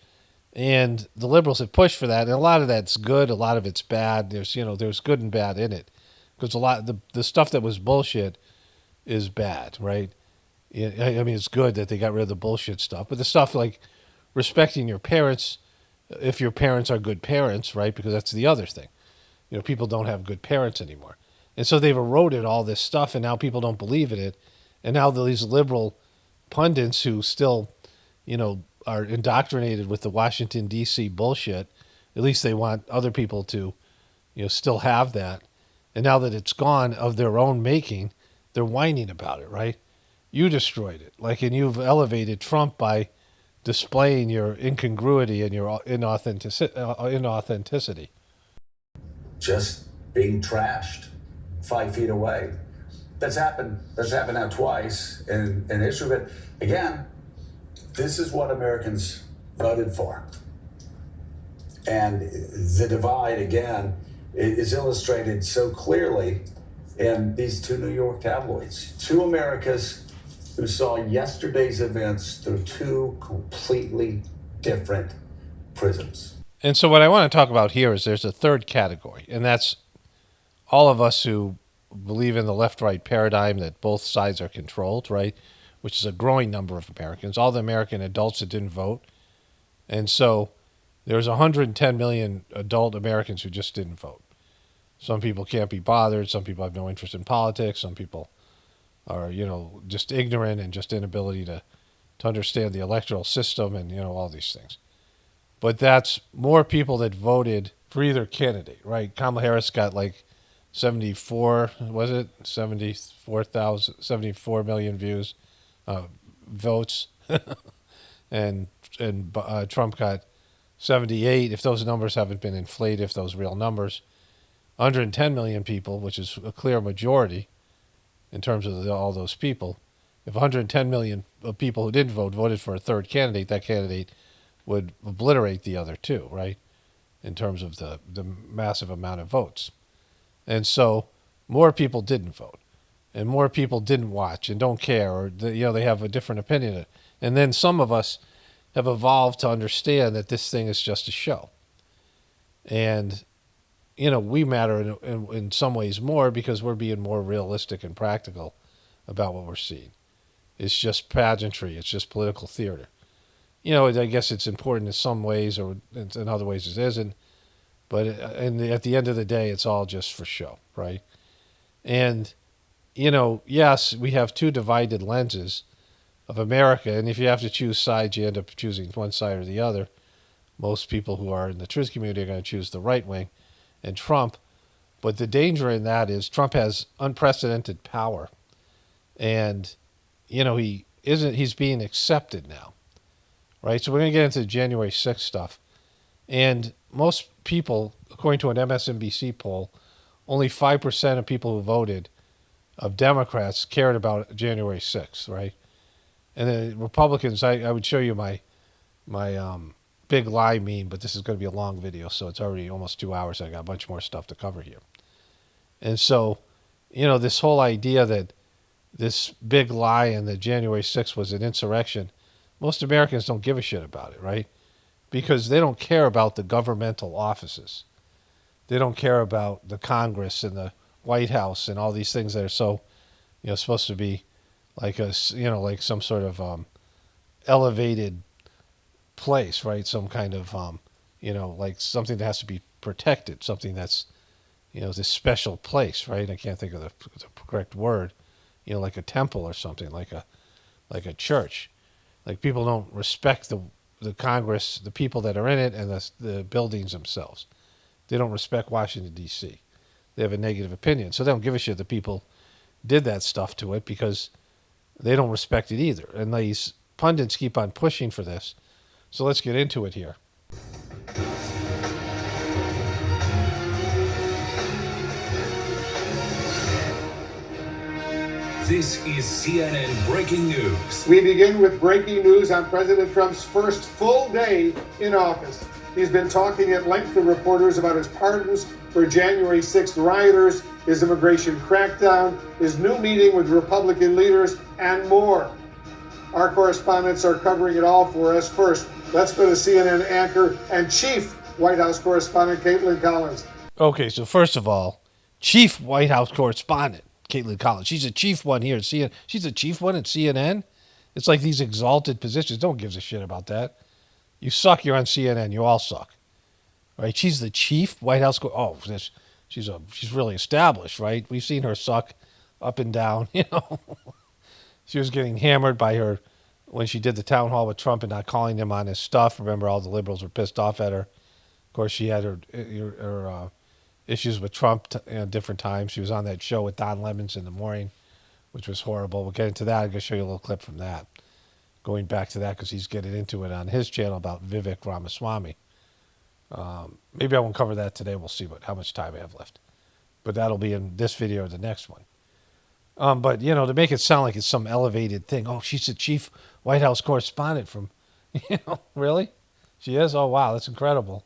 [SPEAKER 1] And the liberals have pushed for that. And a lot of that's good. A lot of it's bad. There's good and bad in it. Because a lot of the stuff that was bullshit is bad, right? I mean, it's good that they got rid of the bullshit stuff. But the stuff like respecting your parents, if your parents are good parents, right? Because that's the other thing. People don't have good parents anymore. And so they've eroded all this stuff, and now people don't believe in it. And now these liberal pundits who still, are indoctrinated with the Washington, D.C. bullshit, at least they want other people to, still have that. And now that it's gone of their own making, they're whining about it, right? You destroyed it. And you've elevated Trump by displaying your incongruity and your inauthenticity.
[SPEAKER 4] Just being trashed 5 feet away. That's happened now twice in history. But again, this is what Americans voted for. And the divide, again, is illustrated so clearly in these two New York tabloids. Two Americas who saw yesterday's events through two completely different prisms.
[SPEAKER 1] And so what I want to talk about here is there's a third category, and that's all of us who believe in the left-right paradigm that both sides are controlled, right, which is a growing number of Americans, all the American adults that didn't vote. And so there's 110 million adult Americans who just didn't vote. Some people can't be bothered. Some people have no interest in politics. Some people are, just ignorant and just inability to understand the electoral system and, all these things. But that's more people that voted for either candidate, right? Kamala Harris got 74 million views, votes, and Trump got 78. If those numbers haven't been inflated, if those real numbers, 110 million people, which is a clear majority in terms of all those people. If 110 million people who didn't vote voted for a third candidate, that candidate would obliterate the other two, right? In terms of the massive amount of votes. And so more people didn't vote, and more people didn't watch and don't care, or they have a different opinion. And then some of us have evolved to understand that this thing is just a show. And, we matter in some ways more because we're being more realistic and practical about what we're seeing. It's just pageantry. It's just political theater. I guess it's important in some ways, or in other ways it isn't. But at the end of the day, it's all just for show, right? And, yes, we have two divided lenses of America. And if you have to choose sides, you end up choosing one side or the other. Most people who are in the truth community are going to choose the right wing and Trump. But the danger in that is Trump has unprecedented power. And, he's being accepted now, right? So we're going to get into the January 6th stuff. And most people, according to an MSNBC poll, only 5% of people who voted, of Democrats, cared about January 6th, right? And the Republicans, I would show you my big lie meme, but this is going to be a long video, so it's already almost 2 hours. I got a bunch more stuff to cover here. And so, this whole idea that this big lie and that January 6th was an insurrection, most Americans don't give a shit about it, right? Because they don't care about the governmental offices. They don't care about the Congress and the White House and all these things that are so, supposed to be like like some sort of elevated place, right? Some kind of like something that has to be protected, something that's this special place, right? I can't think of the correct word. Like a temple or something, like a church. Like people don't respect the Congress, the people that are in it, and the buildings themselves. They don't respect Washington D.C. They have a negative opinion, so they don't give a shit that people did that stuff to it because they don't respect it either. And these pundits keep on pushing for this. So let's get into it here.
[SPEAKER 5] This is CNN Breaking News.
[SPEAKER 6] We begin with breaking news on President Trump's first full day in office. He's been talking at length to reporters about his pardons for January 6th rioters, his immigration crackdown, his new meeting with Republican leaders, and more. Our correspondents are covering it all for us. First, let's go to CNN anchor and chief White House correspondent Caitlin Collins.
[SPEAKER 1] Okay, so first of all, chief White House correspondent Caitlin Collins. She's a chief one here at CNN. She's a chief one at CNN. It's like these exalted positions. Don't give a shit about that. You suck. You're on CNN. You all suck. Right? She's the chief White House. She's really established, right? We've seen her suck up and down. She was getting hammered by her when she did the town hall with Trump and not calling him on his stuff. Remember, all the liberals were pissed off at her. Of course, she had her issues with Trump different times. She was on that show with Don Lemons in the morning, which was horrible. We'll get into that. I'm going to show you a little clip from that. Going back to that because he's getting into it on his channel about Vivek Ramaswamy. Maybe I won't cover that today. We'll see how much time I have left. But that'll be in this video or the next one. But, to make it sound like it's some elevated thing. Oh, she's the chief White House correspondent from, really? She is? Oh, wow, that's incredible.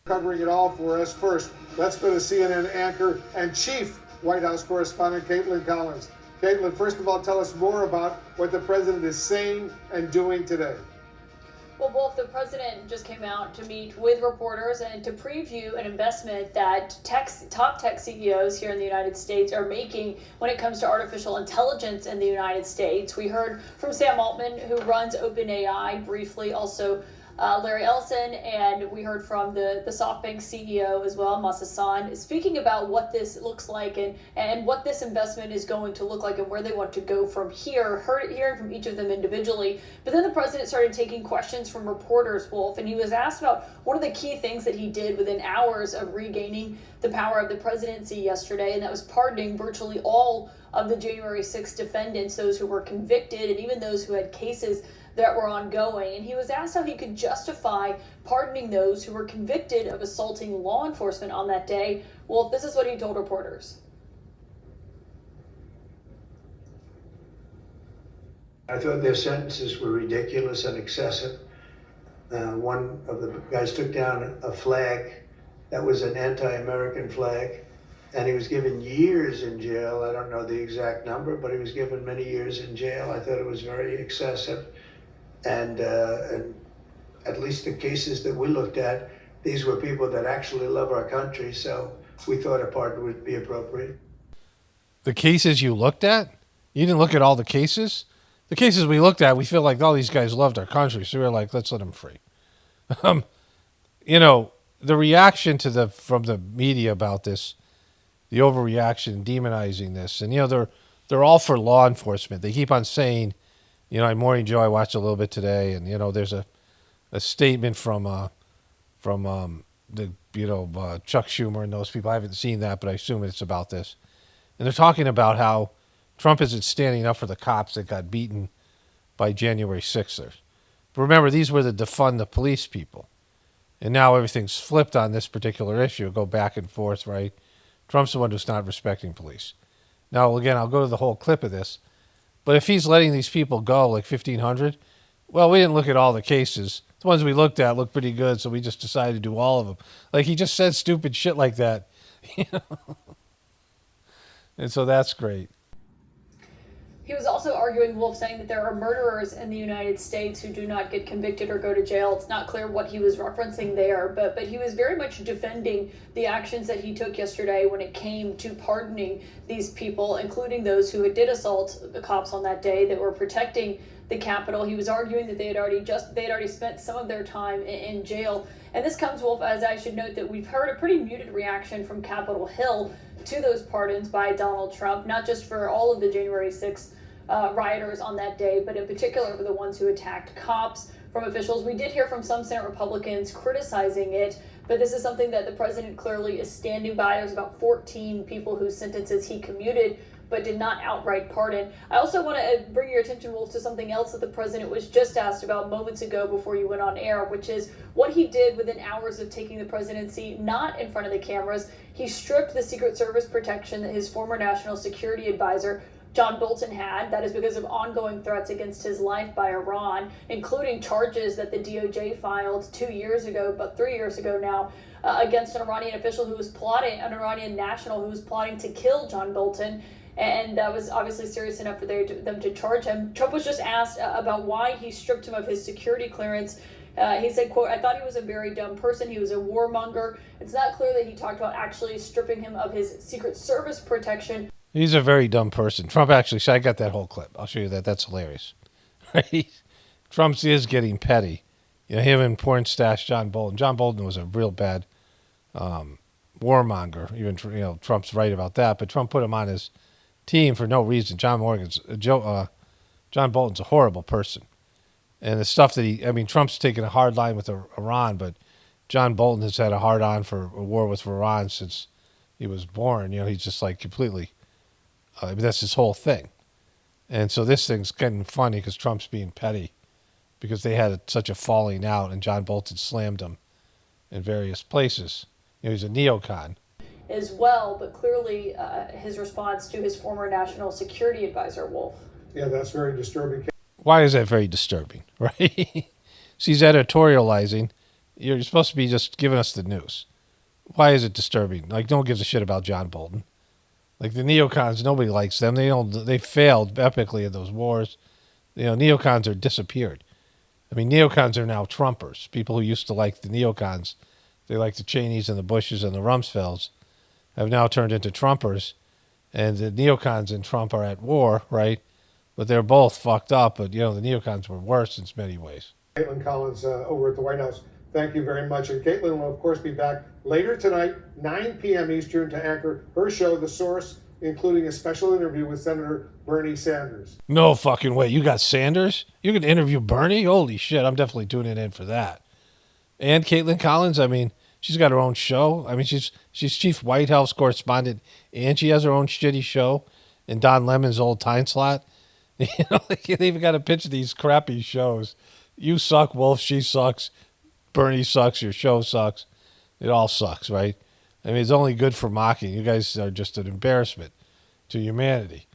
[SPEAKER 6] Covering it all for us. First, let's go to CNN anchor and chief White House correspondent Caitlin Collins. Caitlin, first of all, tell us more about what the president is saying and doing today.
[SPEAKER 7] Well, Wolf, the president just came out to meet with reporters and to preview an investment that top tech CEOs here in the United States are making when it comes to artificial intelligence in the United States. We heard from Sam Altman, who runs OpenAI, briefly, also Larry Ellison, and we heard from the SoftBank CEO as well, Mas Hassan, speaking about what this looks like and what this investment is going to look like and where they want to go from here, hearing from each of them individually. But then the president started taking questions from reporters, Wolf, and he was asked about one of the key things that he did within hours of regaining the power of the presidency yesterday, and that was pardoning virtually all of the January 6th defendants, those who were convicted and even those who had cases that were ongoing. And he was asked how he could justify pardoning those who were convicted of assaulting law enforcement on that day. Well, this is what he told reporters.
[SPEAKER 8] I thought their sentences were ridiculous and excessive. One of the guys took down a flag that was an anti-American flag, and he was given years in jail. I don't know the exact number, but he was given many years in jail. I thought it was very excessive. And at least the cases that we looked at, these were people that actually love our country, so we thought a pardon would be appropriate.
[SPEAKER 1] The cases you looked at? You didn't look at all the cases? The cases we looked at, we feel like all these guys loved our country, so we were like, let's let them free. The reaction from the media about this, the overreaction, demonizing this, and they're all for law enforcement. They keep on saying, on Morning Joe, I watched a little bit today, and there's a statement from Chuck Schumer and those people. I haven't seen that, but I assume it's about this. And they're talking about how Trump isn't standing up for the cops that got beaten by January 6th. But remember, these were the defund the police people. And now everything's flipped on this particular issue. Go back and forth, right? Trump's the one who's not respecting police. Now, again, I'll go to the whole clip of this. But if he's letting these people go, like 1,500, well, we didn't look at all the cases. The ones we looked at looked pretty good, so we just decided to do all of them. Like, he just said stupid shit like that. And so that's great.
[SPEAKER 7] He was also arguing, Wolf, saying that there are murderers in the United States who do not get convicted or go to jail. It's not clear what he was referencing there, but he was very much defending the actions that he took yesterday when it came to pardoning these people, including those who did assault the cops on that day that were protecting the Capitol. He was arguing that they had already spent some of their time in jail. And this comes, Wolf, as I should note that we've heard a pretty muted reaction from Capitol Hill to those pardons by Donald Trump, not just for all of the January 6th rioters on that day, but in particular for the ones who attacked cops. From officials, we did hear from some Senate Republicans criticizing it, but this is something that the president clearly is standing by. There's about 14 people whose sentences he commuted but did not outright pardon. I also want to bring your attention, Wolf, to something else that the president was just asked about moments ago before you went on air, which is what he did within hours of taking the presidency, not in front of the cameras. He stripped the Secret Service protection that his former national security advisor, John Bolton, had. That is because of ongoing threats against his life by Iran, including charges that the DOJ filed 2 years ago, but 3 years ago now, against an Iranian official who was plotting, an Iranian national who was plotting to kill John Bolton. And that was obviously serious enough for them to charge him. Trump was just asked about why he stripped him of his security clearance. He said, quote, "I thought he was a very dumb person. He was a warmonger." It's not clear that he talked about actually stripping him of his Secret Service protection.
[SPEAKER 1] He's a very dumb person. Trump actually, so I got that whole clip. I'll show you that. That's hilarious. Right? Trump is getting petty. You know, him and porn stash John Bolton. John Bolton was a real bad warmonger. Even, you know, Trump's right about that. But Trump put him on his team for no reason. John Bolton's a horrible person. And the stuff that Trump's taken a hard line with Iran, but John Bolton has had a hard on for a war with Iran since he was born. You know, he's just like completely, that's his whole thing. And so this thing's getting funny because Trump's being petty because they had such a falling out and John Bolton slammed him in various places. You know, he's a neocon.
[SPEAKER 7] As well, but clearly his response to his former national security advisor, Wolf.
[SPEAKER 6] Yeah, that's very disturbing.
[SPEAKER 1] Why is that very disturbing, right? So he's editorializing. You're supposed to be just giving us the news. Why is it disturbing? Like, no one gives a shit about John Bolton. Like, the neocons, nobody likes them. They failed epically in those wars. You know, neocons are disappeared. I mean, neocons are now Trumpers. People who used to like the neocons, they like the Cheneys and the Bushes and the Rumsfelds, have now turned into Trumpers, and the neocons and Trump are at war, right? But they're both fucked up, but, you know, the neocons were worse in many ways.
[SPEAKER 6] Caitlin Collins over at the White House, thank you very much. And Caitlin will, of course, be back later tonight, 9 p.m. Eastern, to anchor her show, The Source, including a special interview with Senator Bernie Sanders.
[SPEAKER 1] No fucking way. You got Sanders? You can interview Bernie? Holy shit, I'm definitely tuning in for that. And Caitlin Collins, I mean, she's got her own show. I mean, she's chief White House correspondent, and she has her own shitty show in Don Lemon's old time slot. You know, they even got to pitch these crappy shows. You suck, Wolf. She sucks. Bernie sucks. Your show sucks. It all sucks, right? I mean, it's only good for mocking. You guys are just an embarrassment to humanity.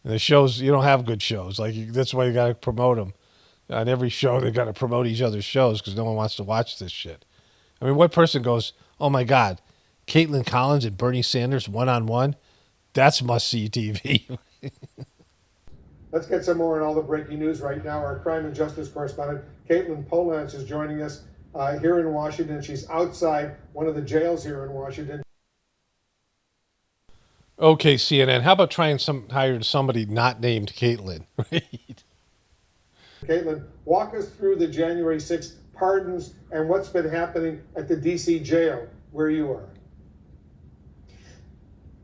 [SPEAKER 1] And the shows, you don't have good shows. Like, that's why you got to promote them. On every show, they got to promote each other's shows because no one wants to watch this shit. I mean, what person goes, oh my God, Caitlin Collins and Bernie Sanders one-on-one? That's must-see TV.
[SPEAKER 6] Let's get some more on all the breaking news right now. Our crime and justice correspondent, Caitlin Polantz, is joining us here in Washington. She's outside one of the jails here in Washington.
[SPEAKER 1] Okay, CNN, how about trying hire somebody not named Caitlin? Right?
[SPEAKER 6] Caitlin, walk us through the January 6th pardons and what's been happening at the D.C. jail where you are.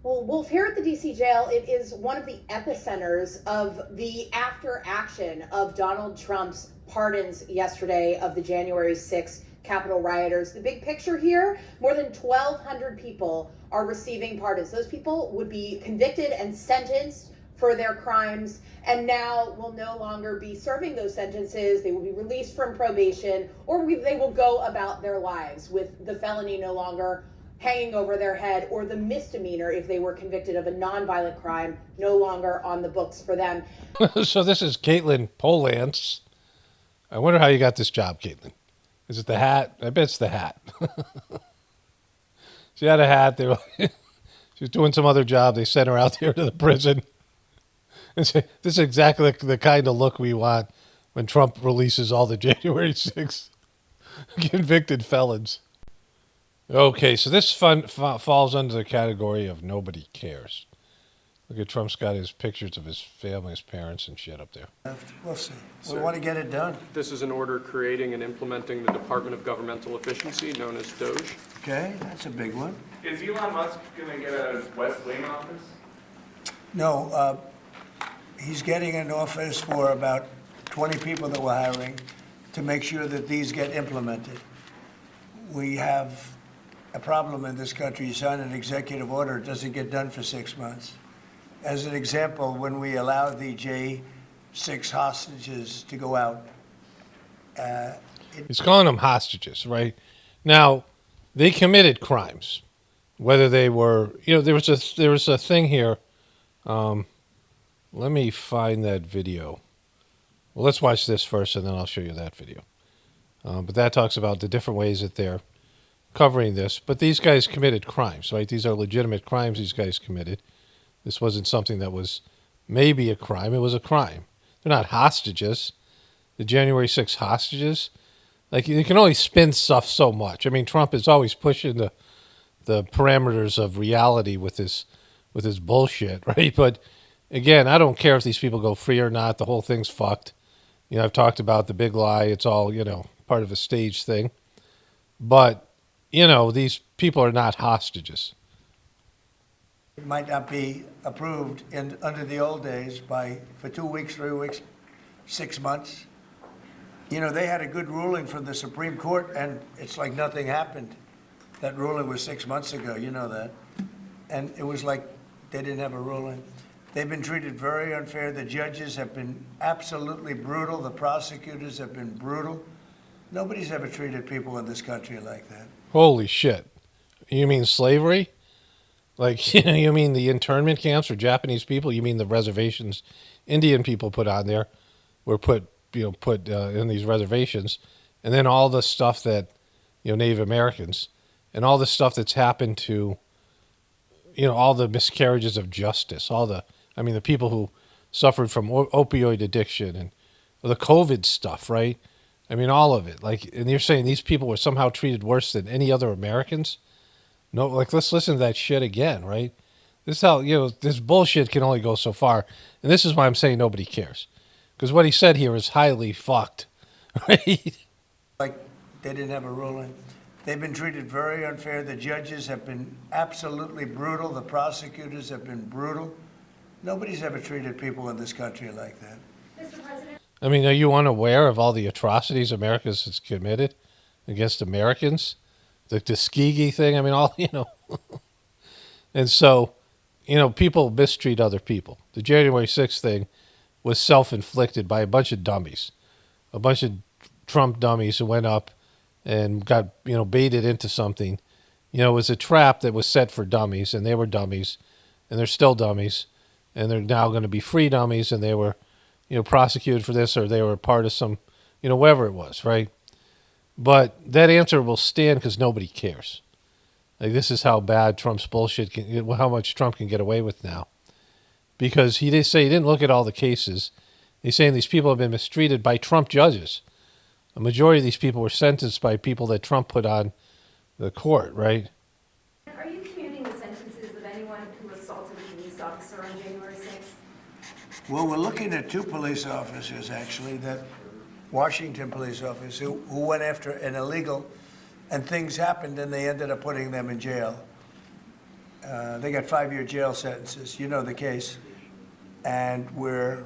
[SPEAKER 9] Well, Wolf, here at the D.C. jail, it is one of the epicenters of the after action of Donald Trump's pardons yesterday of the January 6th Capitol rioters. The big picture here, more than 1,200 people are receiving pardons. Those people would be convicted and sentenced for their crimes and now will no longer be serving those sentences. They will be released from probation, or they will go about their lives with the felony no longer hanging over their head, or the misdemeanor, if they were convicted of a nonviolent crime, no longer on the books for them.
[SPEAKER 1] So this is Caitlin Polantz. I wonder how you got this job, Caitlin. Is it the hat? I bet it's the hat. She had a hat. She was doing some other job. They sent her out there to the prison. This is exactly the kind of look we want when Trump releases all the January 6th convicted felons. Okay, so this falls under the category of nobody cares. Look at Trump's got his pictures of his family, his parents and shit up there.
[SPEAKER 8] We'll see. We want to get it done.
[SPEAKER 10] This is an order creating and implementing the Department of Governmental Efficiency, known as DOGE.
[SPEAKER 8] Okay, that's a big one.
[SPEAKER 11] Is Elon Musk going to get a West Wing office?
[SPEAKER 8] No, he's getting an office for about 20 people that we're hiring to make sure that these get implemented. We have a problem in this country. You sign an executive order, it doesn't get done for 6 months. As an example, when we allowed the J6 hostages to go out.
[SPEAKER 1] He's calling them hostages, right? Now, they committed crimes. Whether they were, there was a thing here. Let me find that video. Well, let's watch this first, and then I'll show you that video. But that talks about the different ways that they're covering this. But these guys committed crimes, right? These are legitimate crimes these guys committed. This wasn't something that was maybe a crime. It was a crime. They're not hostages. The January 6th hostages. Like, you can only spin stuff so much. I mean, Trump is always pushing the parameters of reality with his bullshit, right? But again, I don't care if these people go free or not. The whole thing's fucked. I've talked about the big lie. It's all, part of a stage thing. But, these people are not hostages.
[SPEAKER 8] It might not be approved under the old days for 2 weeks, 3 weeks, 6 months. They had a good ruling from the Supreme Court, and it's like nothing happened. That ruling was 6 months ago, you know that. And it was like they didn't have a ruling. They've been treated very unfair. The judges have been absolutely brutal. The prosecutors have been brutal. Nobody's ever treated people in this country like that.
[SPEAKER 1] Holy shit. You mean slavery? Like, you mean the internment camps for Japanese people? You mean the reservations Indian people put on there were put in these reservations, and then all the stuff that, Native Americans, and all the stuff that's happened to, all the miscarriages of justice, the people who suffered from opioid addiction and the COVID stuff, right? All of it. Like, and you're saying these people were somehow treated worse than any other Americans? No, like, let's listen to that shit again, right? This is how, this bullshit can only go so far. And this is why I'm saying nobody cares. Because what he said here is highly fucked, right?
[SPEAKER 8] Like they didn't have a ruling. They've been treated very unfair. The judges have been absolutely brutal. The prosecutors have been brutal. Nobody's ever treated people in this country like that.
[SPEAKER 7] Mr. President.
[SPEAKER 1] Are you unaware of all the atrocities America has committed against Americans? The Tuskegee thing, And so, people mistreat other people. The January 6th thing was self-inflicted by a bunch of dummies. A bunch of Trump dummies who went up and got, baited into something. It was a trap that was set for dummies, and they were dummies, and they're still dummies, and they're now going to be free dummies, and they were, prosecuted for this, or they were part of some, whatever it was, right? But that answer will stand because nobody cares. Like, this is how bad Trump's bullshit how much Trump can get away with now. Because he did say he didn't look at all the cases. He's saying these people have been mistreated by Trump judges. A majority of these people were sentenced by people that Trump put on the court, right?
[SPEAKER 12] Are you commuting the sentences of anyone who assaulted a police officer on January 6th?
[SPEAKER 8] Well, we're looking at 2 police officers, actually, Washington police officers who went after an illegal, and things happened, and they ended up putting them in jail. They got 5-year jail sentences. You know the case. And we're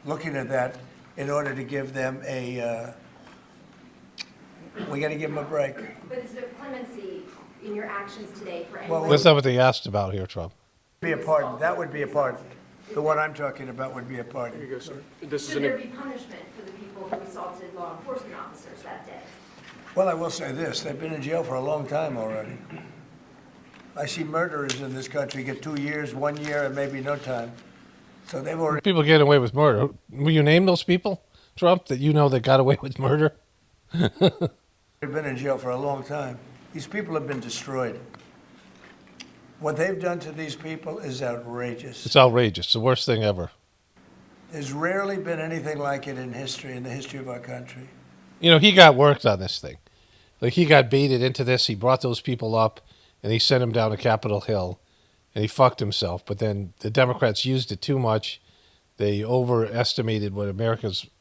[SPEAKER 8] looking at that in order to give them we got to give them a break.
[SPEAKER 12] But is there clemency in your actions today for anyone?
[SPEAKER 8] Well,
[SPEAKER 1] That's not what they asked about here, Trump.
[SPEAKER 8] Be a pardon. That would be a pardon. The one I'm talking about would be a pardon.
[SPEAKER 10] Here you go, sir. This is
[SPEAKER 12] Should there be punishment for the people who assaulted law enforcement officers that day?
[SPEAKER 8] Well, I will say this. They've been in jail for a long time already. I see murderers in this country get 2 years, 1 year, and maybe no time. So they've already...
[SPEAKER 1] People get away with murder. Will you name those people, Trump, that got away with murder?
[SPEAKER 8] They've been in jail for a long time. These people have been destroyed. What they've done to these people is outrageous.
[SPEAKER 1] It's outrageous. The worst thing ever.
[SPEAKER 13] There's rarely been anything like it in history, in the history of our country.
[SPEAKER 1] You know, he got worked on this thing. Like, he got baited into this. He brought those people up, and he sent them down to Capitol Hill, and he fucked himself. But then the Democrats used it too much. They overestimated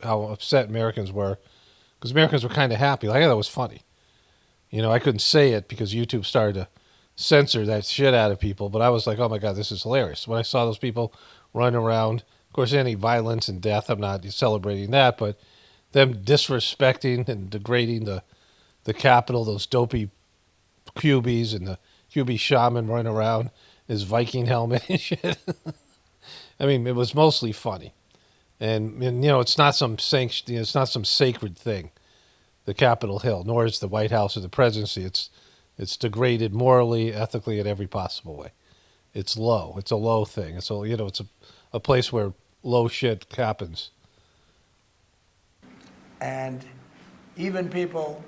[SPEAKER 1] how upset Americans were, because Americans were kind of happy. Like, I thought it was funny. You know, I couldn't say it because YouTube started to censor that shit out of people, but I was like, oh my God, this is hilarious. When I saw those people running around, of course, any violence and death, I'm not celebrating that, but them disrespecting and degrading the Capitol, those dopey QBs and the QB shaman running around his Viking helmet and shit. I mean, it was mostly funny. And you know, it's not some it's not some sacred thing, the Capitol Hill, nor is the White House or the presidency. It's degraded morally, ethically, in every possible way. It's low. It's a low thing. It's a place where low shit happens.
[SPEAKER 13] And even people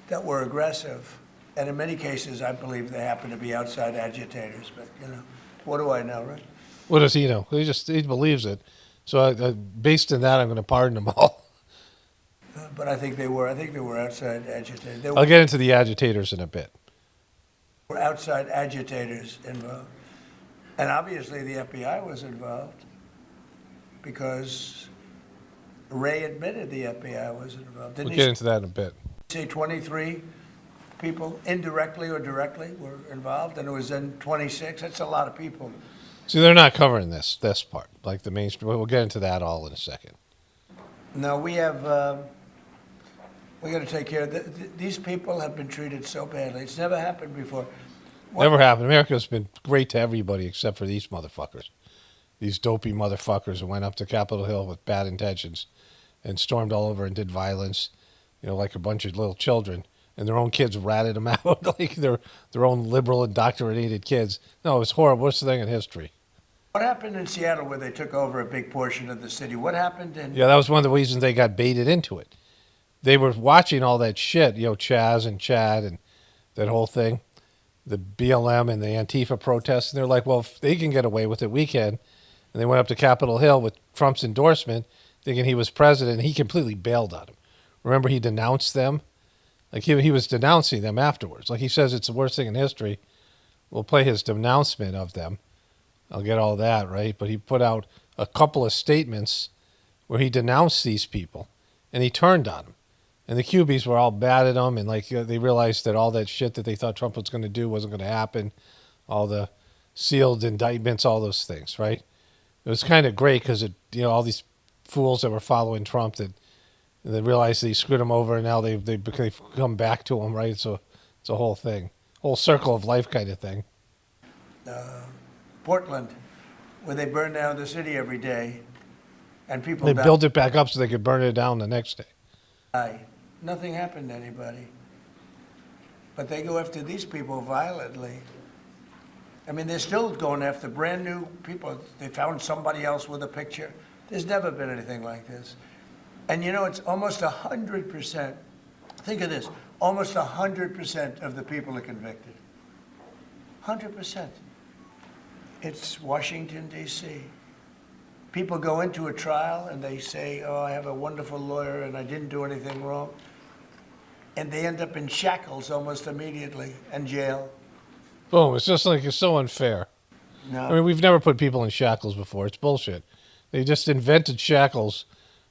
[SPEAKER 13] that were aggressive, and in many cases, I believe they happen to be outside agitators. But you know, what do I know, right?
[SPEAKER 1] What does he know? He believes it. So based on that, I'm going to pardon them all.
[SPEAKER 13] But I think they were outside agitators.
[SPEAKER 1] I'll get into the agitators in a bit.
[SPEAKER 13] Were outside agitators involved, and obviously the FBI was involved because Ray admitted the FBI was involved.
[SPEAKER 1] We'll get into that in a bit.
[SPEAKER 13] Say 23 people, indirectly or directly, were involved, and it was in 26. That's a lot of people.
[SPEAKER 1] See, they're not covering this part, like the mainstream. We'll get into that all in a second.
[SPEAKER 13] No, we have. We got to take care of these people. Have been treated so badly. It's never happened before.
[SPEAKER 1] Never happened. America's been great to everybody except for these motherfuckers. These dopey motherfuckers who went up to Capitol Hill with bad intentions and stormed all over and did violence, you know, like a bunch of little children. And their own kids ratted them out like their own liberal indoctrinated kids. No, it was horrible. Worst thing in history.
[SPEAKER 13] What happened in Seattle where they took over a big portion of the city? What happened in...
[SPEAKER 1] Yeah, that was one of the reasons they got baited into it. They were watching all that shit, you know, Chaz and Chad and that whole thing, the BLM and the Antifa protests. And they're like, well, if they can get away with it, we can. And they went up to Capitol Hill with Trump's endorsement, thinking he was president. And he completely bailed on him. Remember, he denounced them? Like, he was denouncing them afterwards. Like, he says it's the worst thing in history. We'll play his denouncement of them. I'll get all that, right? But he put out a couple of statements where he denounced these people, and he turned on them. And the QBs were all bad at him, and like they realized that all that shit that they thought Trump was going to do wasn't going to happen. All the sealed indictments, all those things, right? It was kind of great because all these fools that were following Trump that they realized they screwed him over, and now they've come back to him, right? So it's a whole thing, whole circle of life kind of thing.
[SPEAKER 13] Portland, where they burn down the city every day, and people
[SPEAKER 1] They built it back up so they could burn it down the next day.
[SPEAKER 13] Nothing happened to anybody. But they go after these people violently. I mean, they're still going after brand new people. They found somebody else with a picture. There's never been anything like this. And you know, it's almost 100%. Think of this. Almost 100% of the people are convicted. 100%. It's Washington, D.C. People go into a trial and they say, oh, I have a wonderful lawyer and I didn't do anything wrong. And they end up in shackles almost immediately and jail.
[SPEAKER 1] Boom. It's just like, it's so unfair.
[SPEAKER 13] No.
[SPEAKER 1] I mean, we've never put people in shackles before. It's bullshit. They just invented shackles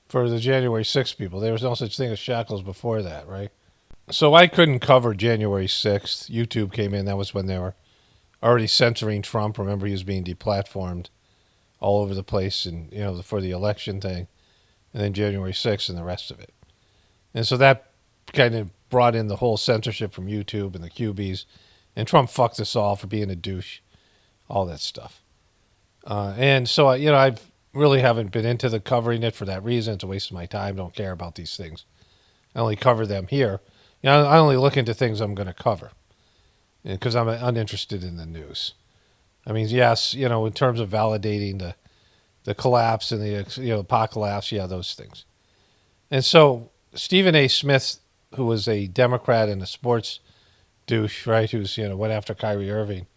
[SPEAKER 1] for the January 6th people. There was no such thing as shackles before that, right? So I couldn't cover January 6th. YouTube came in. That was when they were already censoring Trump. Remember, he was being deplatformed all over the place, and for the election thing, and then January 6th and the rest of it. And so that kind of brought in the whole censorship from YouTube and the QBs, and Trump fucked us all for being a douche, all that stuff. And so, I really haven't been into the covering it for that reason. It's a waste of my time. Don't care about these things. I only cover them here. I only look into things I'm going to cover because I'm uninterested in the news. I mean, yes, in terms of validating the collapse and the apocalypse, yeah, those things. And so Stephen A. Smith, who was a Democrat and a sports douche, right, who's went after Kyrie Irving,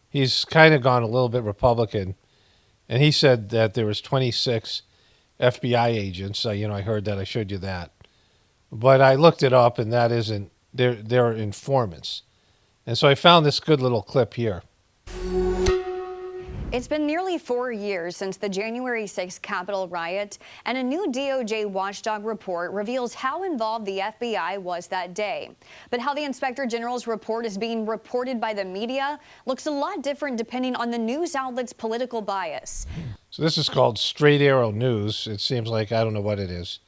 [SPEAKER 1] he's kind of gone a little bit Republican, and he said that there was 26 FBI agents. I heard that. I showed you that. But I looked it up, and that isn't. They're informants. And so I found this good little clip here.
[SPEAKER 14] It's been nearly 4 years since the January 6th Capitol riot, and a new DOJ watchdog report reveals how involved the FBI was that day. But how the Inspector General's report is being reported by the media looks a lot different depending on the news outlet's political bias.
[SPEAKER 1] So this is called Straight Arrow News. It seems like, I don't know what it is.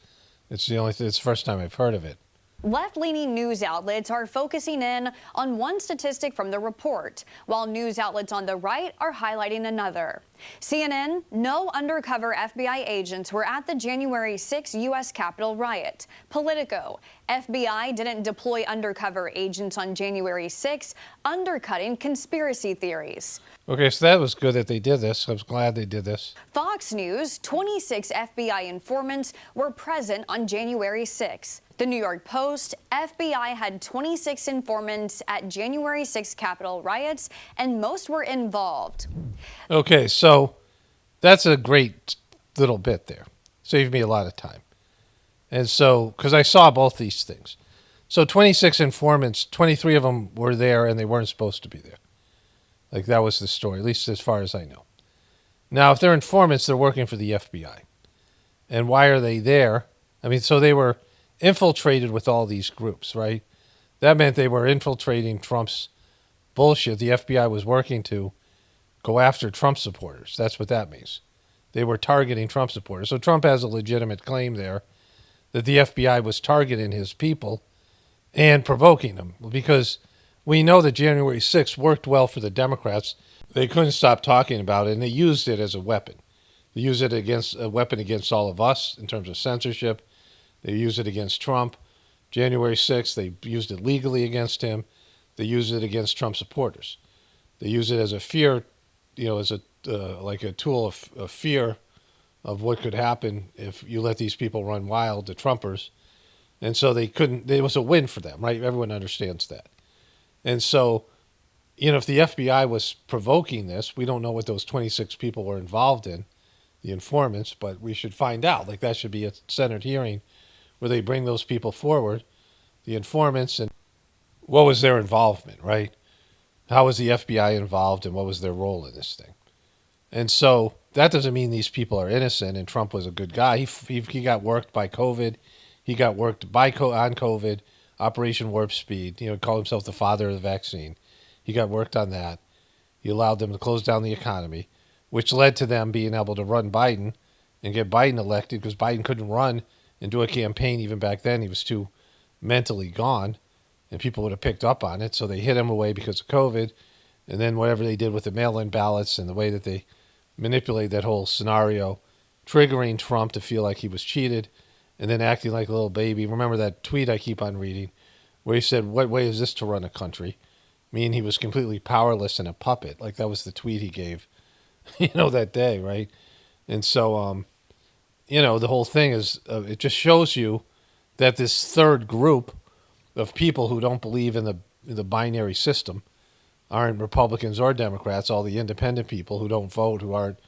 [SPEAKER 1] It's the first time I've heard of it.
[SPEAKER 14] Left-leaning news outlets are focusing in on one statistic from the report, while news outlets on the right are highlighting another. CNN, no undercover FBI agents were at the January 6th U.S. Capitol riot. Politico, FBI didn't deploy undercover agents on January 6th, undercutting conspiracy theories.
[SPEAKER 1] Okay, so that was good that they did this. I was glad they did this.
[SPEAKER 14] Fox News, 26 FBI informants were present on January 6th. The New York Post, FBI had 26 informants at January 6th Capitol riots, and most were involved.
[SPEAKER 1] Okay, so that's a great little bit there. Saved me a lot of time. And so, because I saw both these things. So 26 informants, 23 of them were there, and they weren't supposed to be there. Like, that was the story, at least as far as I know. Now, if they're informants, they're working for the FBI. And why are they there? I mean, so they were infiltrated with all these groups, right? That meant they were infiltrating Trump's bullshit. The FBI was working to go after Trump supporters. That's what that means. They were targeting Trump supporters. So Trump has a legitimate claim there that the FBI was targeting his people and provoking them, because we know that January 6th worked well for the Democrats. They couldn't stop talking about it, and they used it as a weapon. They used it against a weapon against all of us in terms of censorship. They used it against Trump. January 6th, they used it legally against him. They used it against Trump supporters. They used it as a fear, as a like a tool of fear of what could happen if you let these people run wild, the Trumpers. And so they couldn't. It was a win for them, right? Everyone understands that. And so, if the FBI was provoking this, we don't know what those 26 people were involved in, the informants, but we should find out. Like, that should be a Senate hearing where they bring those people forward, the informants, and what was their involvement, right? How was the FBI involved, and what was their role in this thing? And so that doesn't mean these people are innocent and Trump was a good guy. He got worked by COVID. He got worked on COVID, Operation Warp Speed. Called himself the father of the vaccine. He got worked on that. He allowed them to close down the economy, which led to them being able to run Biden and get Biden elected, because Biden couldn't run and do a campaign even back then. He was too mentally gone, and people would have picked up on it. So they hid him away because of COVID. And then whatever they did with the mail-in ballots and the way that they manipulated that whole scenario, triggering Trump to feel like he was cheated and then acting like a little baby. Remember that tweet I keep on reading where he said, "What way is this to run a country?" Meaning he was completely powerless and a puppet. Like, that was the tweet he gave, that day, right? And so, the whole thing is, it just shows you that this third group of people who don't believe in the binary system aren't Republicans or Democrats. All the independent people who don't vote, who aren't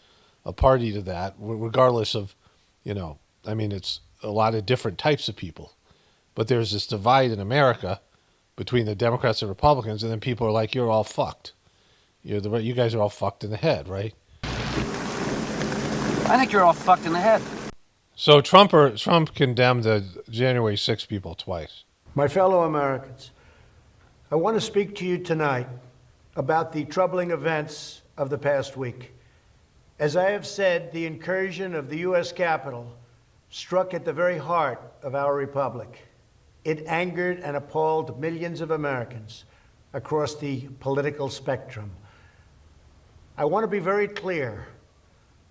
[SPEAKER 1] a party to that, regardless of, it's a lot of different types of people. But there's this divide in America between the Democrats and Republicans, and then people are like, you're all fucked. You guys are all fucked in the head, right?
[SPEAKER 15] I think you're all fucked in the head.
[SPEAKER 1] So Trump condemned the January 6 people twice.
[SPEAKER 16] My fellow Americans, I want to speak to you tonight about the troubling events of the past week. As I have said, the incursion of the U.S. Capitol struck at the very heart of our republic. It angered and appalled millions of Americans across the political spectrum. I want to be very clear.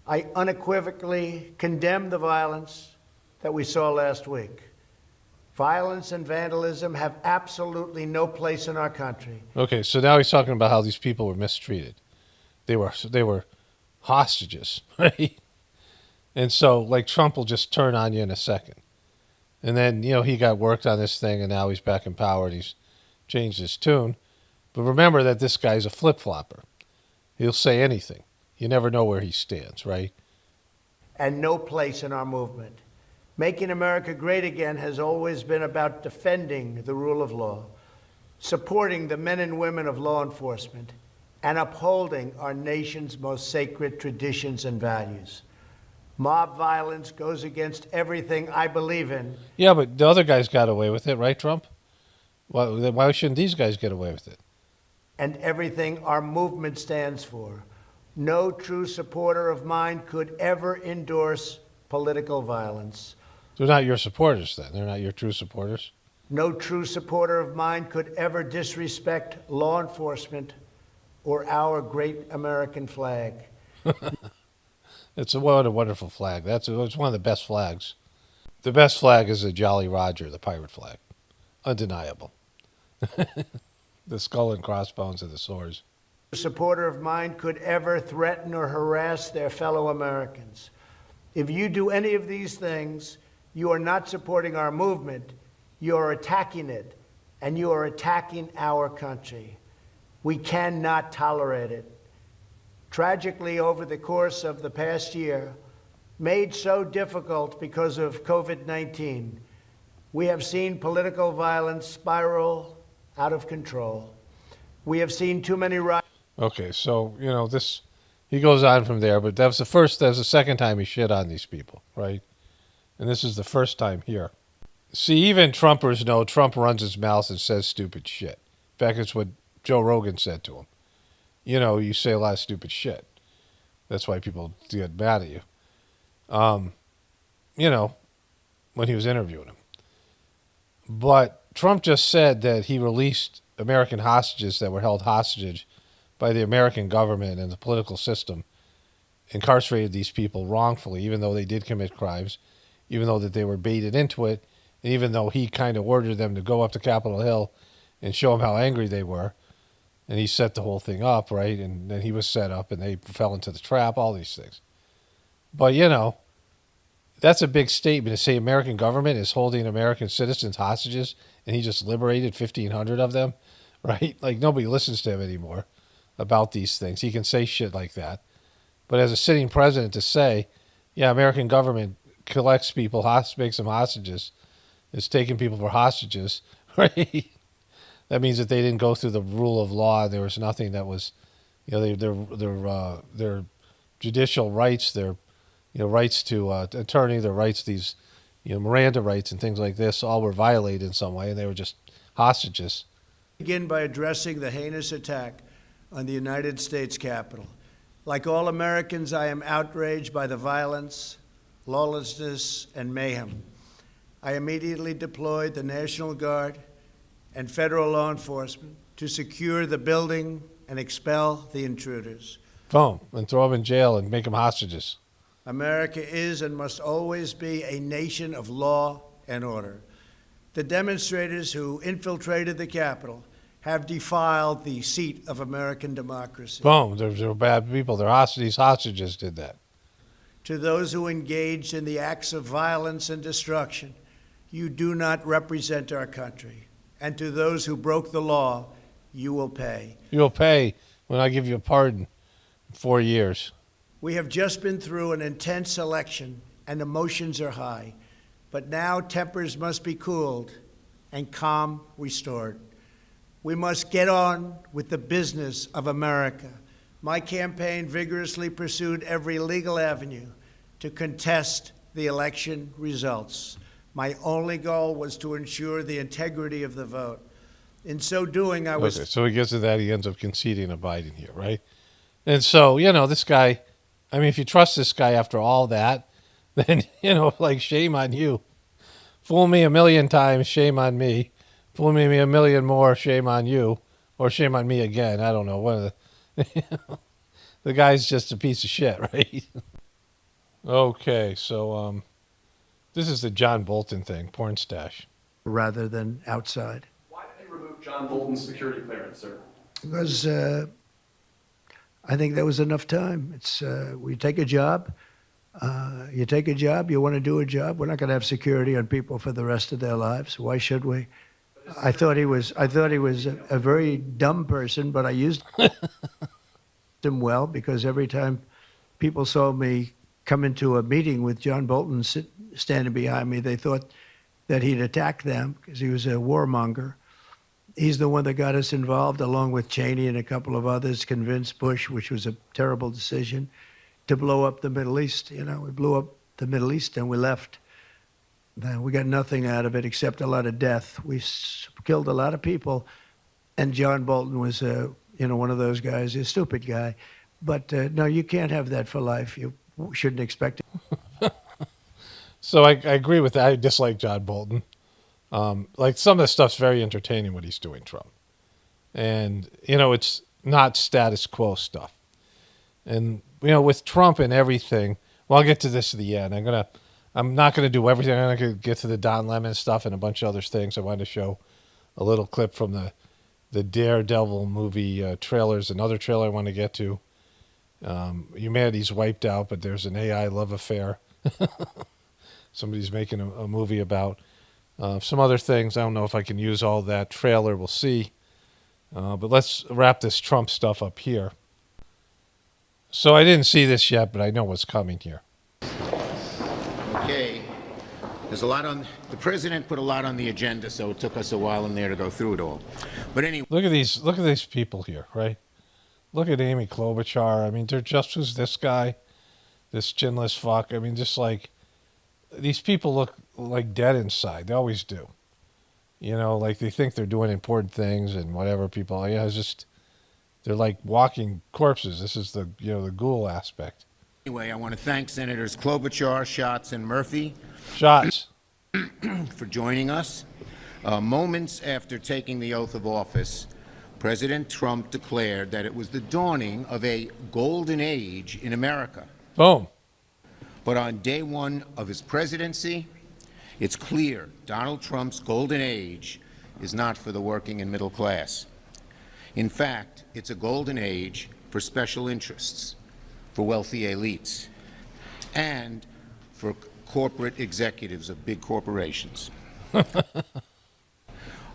[SPEAKER 16] I unequivocally condemn the violence that we saw last week. Violence and vandalism have absolutely no place in our country.
[SPEAKER 1] Okay, so now he's talking about how these people were mistreated. They were hostages, right? And so, like, Trump will just turn on you in a second. And then, he got worked on this thing, and now he's back in power, and he's changed his tune. But remember that this guy's a flip-flopper. He'll say anything. You never know where he stands, right?
[SPEAKER 16] and no place in our movement. Making America great again has always been about defending the rule of law, supporting the men and women of law enforcement, and upholding our nation's most sacred traditions and values. Mob violence goes against everything I believe in.
[SPEAKER 1] Yeah, but the other guys got away with it, right, Trump? Why shouldn't these guys get away with it?
[SPEAKER 16] And everything our movement stands for. No true supporter of mine could ever endorse political violence.
[SPEAKER 1] They're not your supporters, then. They're not your true supporters.
[SPEAKER 16] No true supporter of mine could ever disrespect law enforcement or our great American flag.
[SPEAKER 1] What a wonderful flag. It's one of the best flags. The best flag is the Jolly Roger, the pirate flag. Undeniable. The skull and crossbones and the swords.
[SPEAKER 16] No supporter of mine could ever threaten or harass their fellow Americans. If you do any of these things, you are not supporting our movement. You are attacking it, and you are attacking our country. We cannot tolerate it. Tragically, over the course of the past year, made so difficult because of COVID-19, we have seen political violence spiral out of control. We have seen too many riots.
[SPEAKER 1] Okay, so, he goes on from there, but that was the second time he shit on these people, right? And this is the first time here. See, even Trumpers know Trump runs his mouth and says stupid shit. In fact, it's what Joe Rogan said to him. You say a lot of stupid shit. That's why people get mad at you. When he was interviewing him. But Trump just said that he released American hostages that were held hostage by the American government and the political system, incarcerated these people wrongfully, even though they did commit crimes, even though that they were baited into it, and even though he kind of ordered them to go up to Capitol Hill and show them how angry they were. And he set the whole thing up, right? And then he was set up and they fell into the trap, all these things. But, that's a big statement to say American government is holding American citizens hostages and he just liberated 1,500 of them, right? Like, nobody listens to him anymore about these things. He can say shit like that. But as a sitting president to say, yeah, American government collects people, makes them hostages, is taking people for hostages, right? That means that they didn't go through the rule of law. There was nothing that was, their judicial rights, their rights to attorney, their rights, these Miranda rights and things like this, all were violated in some way, and they were just hostages.
[SPEAKER 16] Begin by addressing the heinous attack on the United States Capitol. Like all Americans, I am outraged by the violence, lawlessness, and mayhem. I immediately deployed the National Guard and federal law enforcement to secure the building and expel the intruders.
[SPEAKER 1] Boom, and throw them in jail and make them hostages.
[SPEAKER 16] America is and must always be a nation of law and order. The demonstrators who infiltrated the Capitol have defiled the seat of American democracy.
[SPEAKER 1] Boom, they're bad people. These hostages did that.
[SPEAKER 16] To those who engaged in the acts of violence and destruction, you do not represent our country. And to those who broke the law, you will pay.
[SPEAKER 1] You will pay when I give you a pardon in 4 years.
[SPEAKER 16] We have just been through an intense election and emotions are high, but now tempers must be cooled and calm restored. We must get on with the business of America. My campaign vigorously pursued every legal avenue to contest the election results. My only goal was to ensure the integrity of the vote. In so doing, I was...
[SPEAKER 1] Okay, so he gets to that, he ends up conceding to Biden here, right? And so, this guy, if you trust this guy after all that, then, shame on you. Fool me a million times, shame on me. Fool me a million more, shame on you. Or shame on me again, I don't know. One of the... The guy's just a piece of shit, right? Okay, so this is the John Bolton thing, porn stash.
[SPEAKER 16] Rather than outside.
[SPEAKER 10] Why did they remove John Bolton's security clearance, sir?
[SPEAKER 16] Because I think there was enough time. It's we take a job. You take a job. You want to do a job. We're not going to have security on people for the rest of their lives. Why should we? I thought he was a very dumb person, but I used him well because every time people saw me come into a meeting with John Bolton standing behind me. They thought that he'd attack them because he was a warmonger. He's the one that got us involved, along with Cheney and a couple of others, convinced Bush, which was a terrible decision, to blow up the Middle East. You know, we blew up the Middle East and we left. We got nothing out of it except a lot of death. We killed a lot of people, and John Bolton was, one of those guys, a stupid guy. But no, you can't have that for life. You shouldn't expect it.
[SPEAKER 1] So I agree with that. I dislike John Bolton. Like some of the stuff's very entertaining what he's doing, Trump. And, it's not status quo stuff. And, with Trump and everything, well, I'll get to this at the end. I'm not going to do everything. I'm going to get to the Don Lemon stuff and a bunch of other things. I wanted to show a little clip from the Daredevil movie trailers. Another trailer I want to get to. Humanity's wiped out, but there's an AI love affair. Somebody's making a movie about some other things. I don't know if I can use all that trailer. We'll see. But let's wrap this Trump stuff up here. So I didn't see this yet, but I know what's coming here.
[SPEAKER 15] Okay. There's a lot on the president put a lot on the agenda, so it took us a while in there to go through it all. But anyway,
[SPEAKER 1] look at these people here, right? Look at Amy Klobuchar. I mean, they're just as this guy, this chinless fuck. I mean, just like these people look like dead inside. They always do. Like they think they're doing important things and whatever. People, it's just they're like walking corpses. This is the ghoul aspect.
[SPEAKER 15] Anyway, I want to thank Senators Klobuchar, Schatz, and Murphy.
[SPEAKER 1] Schatz.
[SPEAKER 15] For joining us. Moments after taking the oath of office, President Trump declared that it was the dawning of a golden age in America.
[SPEAKER 1] Boom.
[SPEAKER 15] But on day one of his presidency, it's clear Donald Trump's golden age is not for the working and middle class. In fact, it's a golden age for special interests, for wealthy elites, and for corporate executives of big corporations.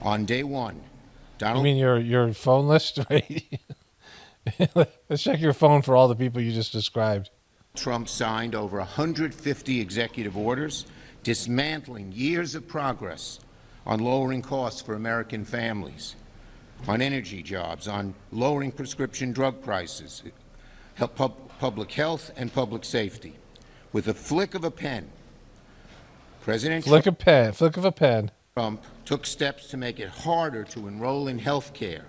[SPEAKER 15] On day one, Donald...
[SPEAKER 1] You mean your phone list, right? Let's check your phone for all the people you just described.
[SPEAKER 15] Trump signed over 150 executive orders, dismantling years of progress on lowering costs for American families, on energy jobs, on lowering prescription drug prices, public health and public safety. With a flick of a pen,
[SPEAKER 1] flick of a pen.
[SPEAKER 15] Trump took steps to make it harder to enroll in health care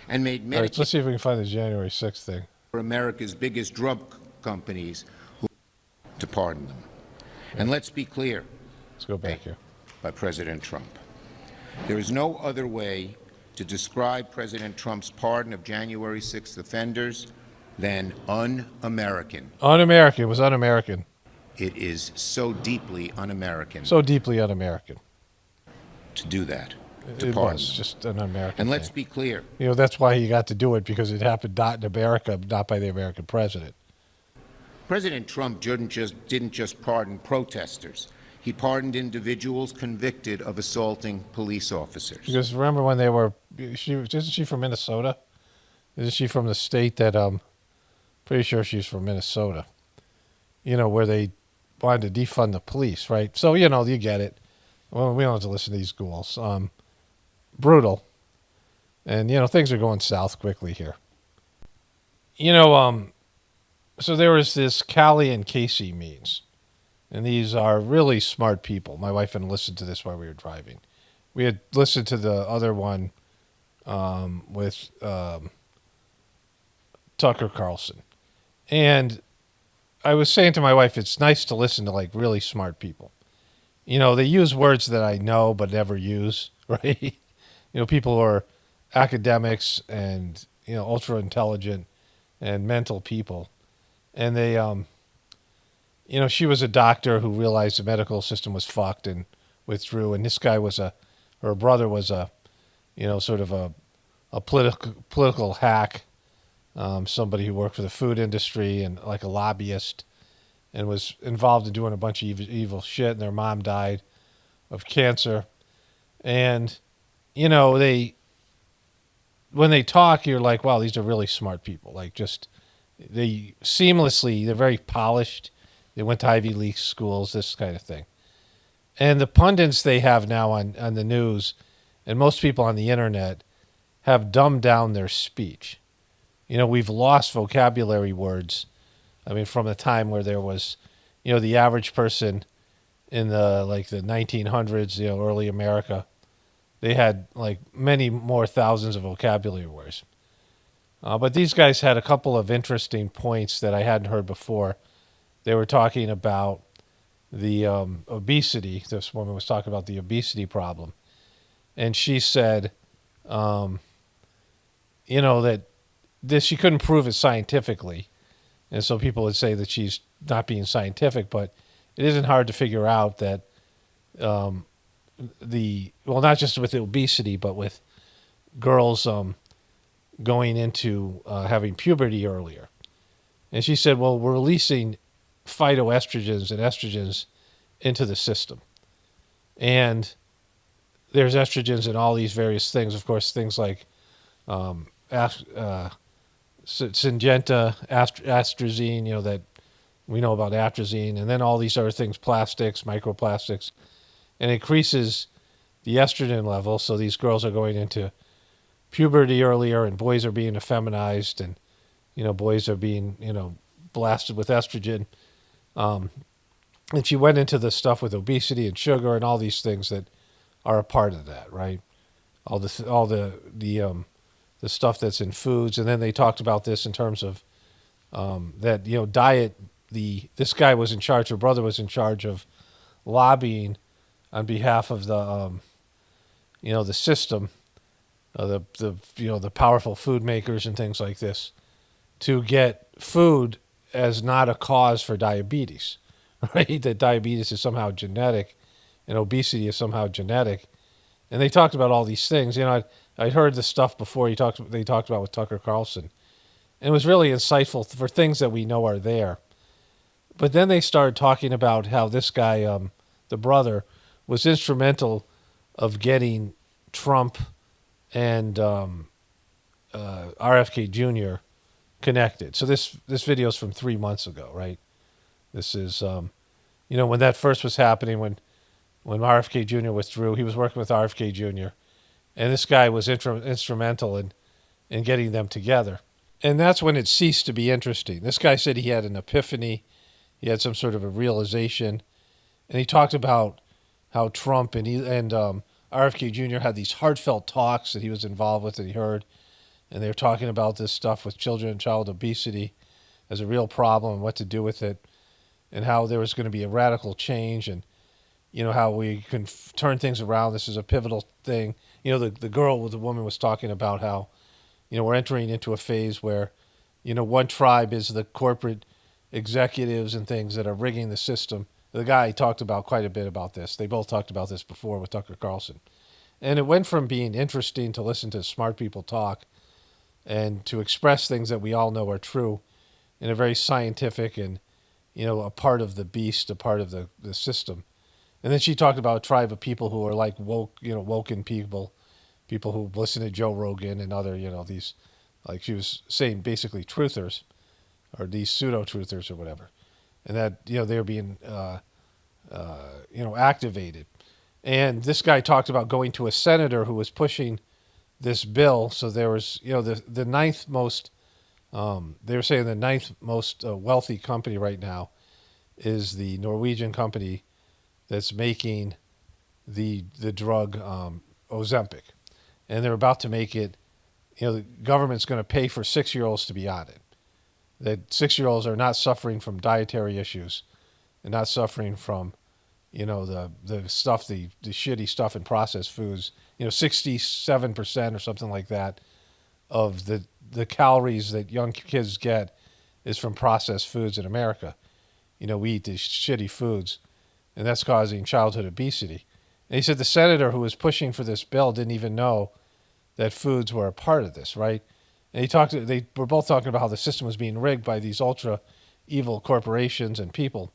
[SPEAKER 15] and made Medicare...
[SPEAKER 1] All right, let's see if we can find the January 6th thing.
[SPEAKER 15] ...for America's biggest drug companies to pardon them. And let's be clear.
[SPEAKER 1] Let's go back here.
[SPEAKER 15] By President Trump. There is no other way to describe President Trump's pardon of January 6th offenders than un-American.
[SPEAKER 1] Un-American. It was un-American.
[SPEAKER 15] It is so deeply un-American.
[SPEAKER 1] So deeply un-American.
[SPEAKER 15] To do that.
[SPEAKER 1] It was just an American
[SPEAKER 15] And let's
[SPEAKER 1] thing.
[SPEAKER 15] be clear.
[SPEAKER 1] That's why he got to do it, because it happened not in America, not by the American president.
[SPEAKER 15] President Trump didn't just pardon protesters. He pardoned individuals convicted of assaulting police officers.
[SPEAKER 1] Because remember when they were, isn't she from Minnesota? Isn't she from the state that, pretty sure she's from Minnesota, where they wanted to defund the police, right? So, you get it. Well, we don't have to listen to these ghouls. Brutal. And, things are going south quickly here. So there was this Callie and Casey means. And these are really smart people. My wife and I listened to this while we were driving. We had listened to the other one with Tucker Carlson. And I was saying to my wife, it's nice to listen to like really smart people. They use words that I know but never use, right? People who are academics and, ultra intelligent and mental people. And they, she was a doctor who realized the medical system was fucked and withdrew. And this guy was her brother was sort of a political hack, somebody who worked for the food industry and like a lobbyist, and was involved in doing a bunch of evil shit, and their mom died of cancer. And, when they talk, you're like, wow, these are really smart people. Like they're very polished. They went to Ivy League schools, this kind of thing. And the pundits they have now on the news, and most people on the internet, have dumbed down their speech. We've lost vocabulary words. I mean, from the time where there was, the average person in the 1900s, early America, they had many more thousands of vocabulary words. But these guys had a couple of interesting points that I hadn't heard before. They were talking about the obesity. This woman was talking about the obesity problem. And she said, that she couldn't prove it scientifically. And so people would say that she's not being scientific, but it isn't hard to figure out that not just with obesity, but with girls going into having puberty earlier. And she said, well, we're releasing phytoestrogens and estrogens into the system. And there's estrogens in all these various things. Of course, things like Syngenta, atrazine, that we know about atrazine, and then all these other things, plastics, microplastics, and increases the estrogen level. So these girls are going into puberty earlier, and boys are being effeminized, and boys are being blasted with estrogen. And she went into the stuff with obesity and sugar and all these things that are a part of that, right? All the stuff that's in foods, and then they talked about this in terms of that diet. This guy was in charge. Her brother was in charge of lobbying on behalf of the system, the powerful food makers and things like this, to get food as not a cause for diabetes, right? That diabetes is somehow genetic, and obesity is somehow genetic. And they talked about all these things. I'd heard this stuff before. They talked about with Tucker Carlson, and it was really insightful for things that we know are there. But then they started talking about how this guy, the brother, was instrumental of getting Trump and RFK Jr. connected. So this video is from 3 months ago, right? This is, when that first was happening, when RFK Jr. withdrew, he was working with RFK Jr., and this guy was instrumental in getting them together. And that's when it ceased to be interesting. This guy said he had an epiphany. He had some sort of a realization. And he talked about how Trump and RFK Jr. had these heartfelt talks that he was involved with, that he heard. And they were talking about this stuff with children and child obesity as a real problem and what to do with it, and how there was going to be a radical change, and how we can turn things around. This is a pivotal thing. The woman was talking about how, we're entering into a phase where, one tribe is the corporate executives and things that are rigging the system. The guy talked about quite a bit about this. They both talked about this before with Tucker Carlson. And it went from being interesting to listen to smart people talk and to express things that we all know are true in a very scientific and, a part of the beast, a part of the system. And then she talked about a tribe of people who are like woke, woken people who listen to Joe Rogan and other, these, like she was saying, basically truthers, or these pseudo-truthers or whatever. And that, they're being, activated. And this guy talked about going to a senator who was pushing this bill. So there was, the ninth most, they were saying the ninth most wealthy company right now is the Norwegian company that's making the drug Ozempic. And they're about to make it, the government's going to pay for 6-year-olds to be on it. That 6-year-olds are not suffering from dietary issues and not suffering from, the stuff, the shitty stuff in processed foods. 67% or something like that of the calories that young kids get is from processed foods in America. We eat these shitty foods, and that's causing childhood obesity. And he said the senator who was pushing for this bill didn't even know that foods were a part of this, right? And they were both talking about how the system was being rigged by these ultra evil corporations and people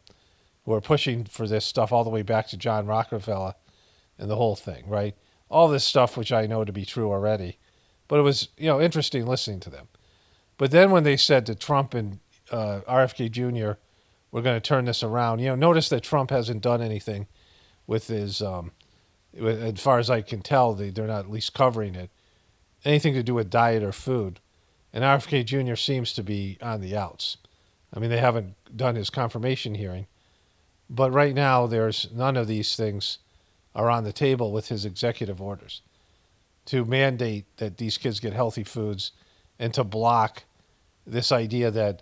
[SPEAKER 1] who are pushing for this stuff all the way back to John Rockefeller and the whole thing, right? All this stuff which I know to be true already. But it was, interesting listening to them. But then when they said to Trump and RFK Jr., we're going to turn this around. Notice that Trump hasn't done anything with his, as far as I can tell, they're not at least covering it, anything to do with diet or food. And RFK Jr. seems to be on the outs. I mean, they haven't done his confirmation hearing. But right now, there's none of these things are on the table with his executive orders to mandate that these kids get healthy foods and to block this idea that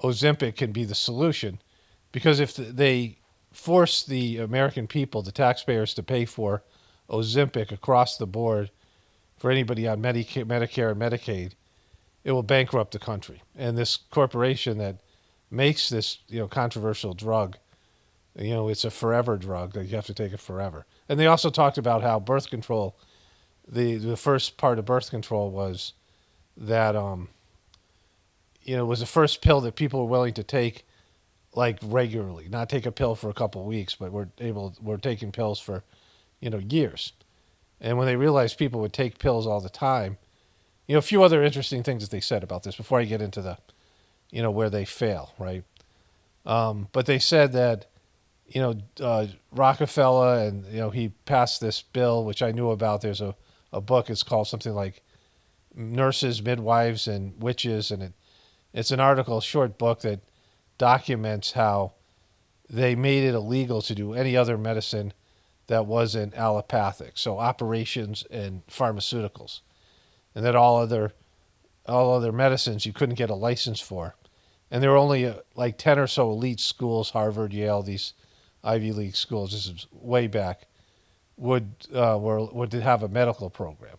[SPEAKER 1] Ozempic can be the solution. Because if they force the American people, the taxpayers, to pay for Ozempic across the board for anybody on Medicare and Medicaid, it will bankrupt the country. And this corporation that makes this controversial drug, it's a forever drug that you have to take it forever. And they also talked about how birth control, the first part of birth control was that it was the first pill that people were willing to take like regularly, not take a pill for a couple of weeks, but we're taking pills for years. And when they realized people would take pills all the time, a few other interesting things that they said about this before I get into the where they fail, right? But they said that Rockefeller and he passed this bill, which I knew about. There's a book, it's called something like Nurses, Midwives, and Witches, and it's an article, a short book that documents how they made it illegal to do any other medicine that wasn't allopathic, so operations and pharmaceuticals, and that all other medicines you couldn't get a license for. And there were only like 10 or so elite schools, Harvard, Yale, these Ivy League schools, this is way back, would have a medical program.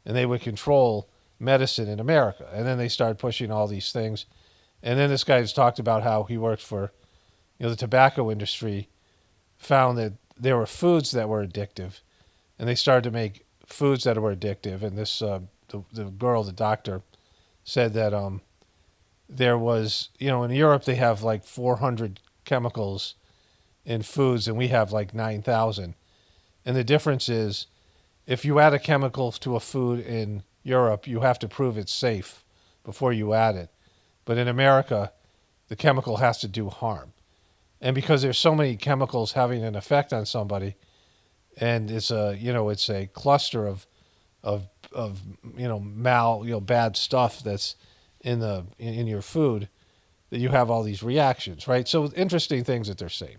[SPEAKER 1] And they would control medicine in America. And then they started pushing all these things. And then this guy's talked about how he worked for the tobacco industry, found that there were foods that were addictive, and they started to make foods that were addictive. And this the girl, the doctor, said that there was, in Europe they have like 400 chemicals in foods, and we have like 9,000. And the difference is, if you add a chemical to a food in Europe, you have to prove it's safe before you add it. But in America, the chemical has to do harm. And because there's so many chemicals having an effect on somebody, and it's a cluster of bad stuff that's in your food, that you have all these reactions, right? So interesting things that they're saying.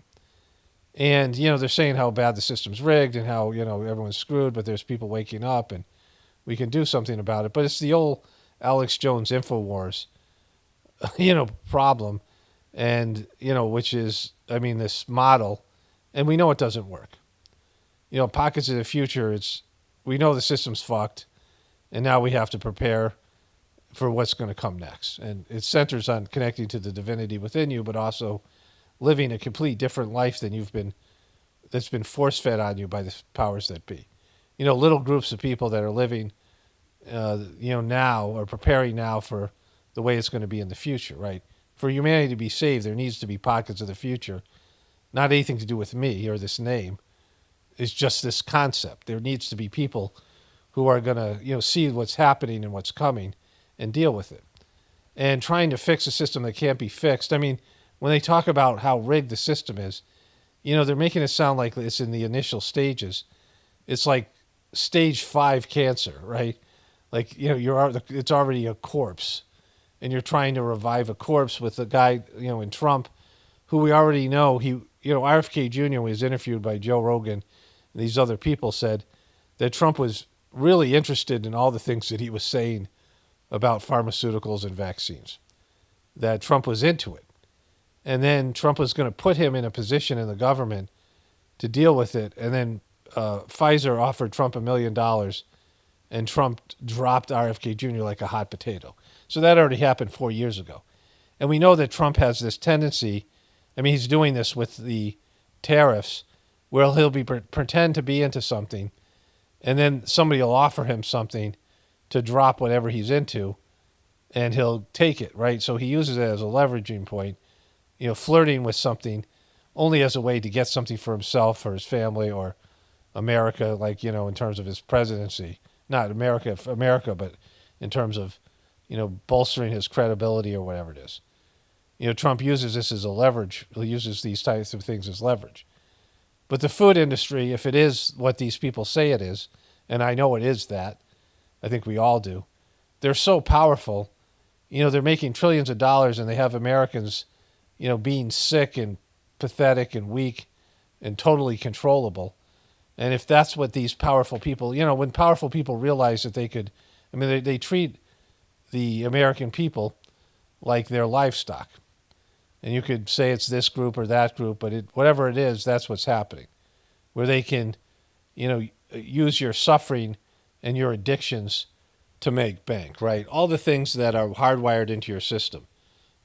[SPEAKER 1] And, they're saying how bad the system's rigged and how, everyone's screwed, but there's people waking up and we can do something about it. But it's the old Alex Jones InfoWars, problem. And, which is, this model, and we know it doesn't work. Pockets of the future, we know the system's fucked, and now we have to prepare for what's going to come next. And it centers on connecting to the divinity within you, but also living a complete different life than that's been force-fed on you by the powers that be. Little groups of people that are living, now, or preparing now for the way it's going to be in the future, right? For humanity to be saved, there needs to be pockets of the future, not anything to do with me or this name. It's just this concept. There needs to be people who are going to, see what's happening and what's coming and deal with it. And trying to fix a system that can't be fixed. When they talk about how rigged the system is, they're making it sound like it's in the initial stages. It's like stage 5 cancer, right? Like, it's already a corpse. And you're trying to revive a corpse with a guy, in Trump, who we already know. RFK Jr., when he was interviewed by Joe Rogan and these other people, said that Trump was really interested in all the things that he was saying about pharmaceuticals and vaccines, that Trump was into it. And then Trump was going to put him in a position in the government to deal with it. And then Pfizer offered Trump $1 million, and Trump dropped RFK Jr. like a hot potato. So that already happened 4 years ago. And we know that Trump has this tendency, he's doing this with the tariffs, where he'll pretend to be into something, and then somebody will offer him something to drop whatever he's into, and he'll take it, right? So he uses it as a leveraging point, flirting with something only as a way to get something for himself or his family or America, like, in terms of his presidency. Not America, but in terms of, bolstering his credibility or whatever it is. Trump uses this as a leverage. He uses these types of things as leverage. But the food industry, if it is what these people say it is, and I know it is that, I think we all do, they're so powerful. They're making trillions of dollars, and they have Americans, being sick and pathetic and weak and totally controllable. And if that's what these powerful people, when powerful people realize that they could, they treat the American people like their livestock. And you could say it's this group or that group, but whatever it is, that's what's happening. Where they can, use your suffering and your addictions to make bank, right? All the things that are hardwired into your system.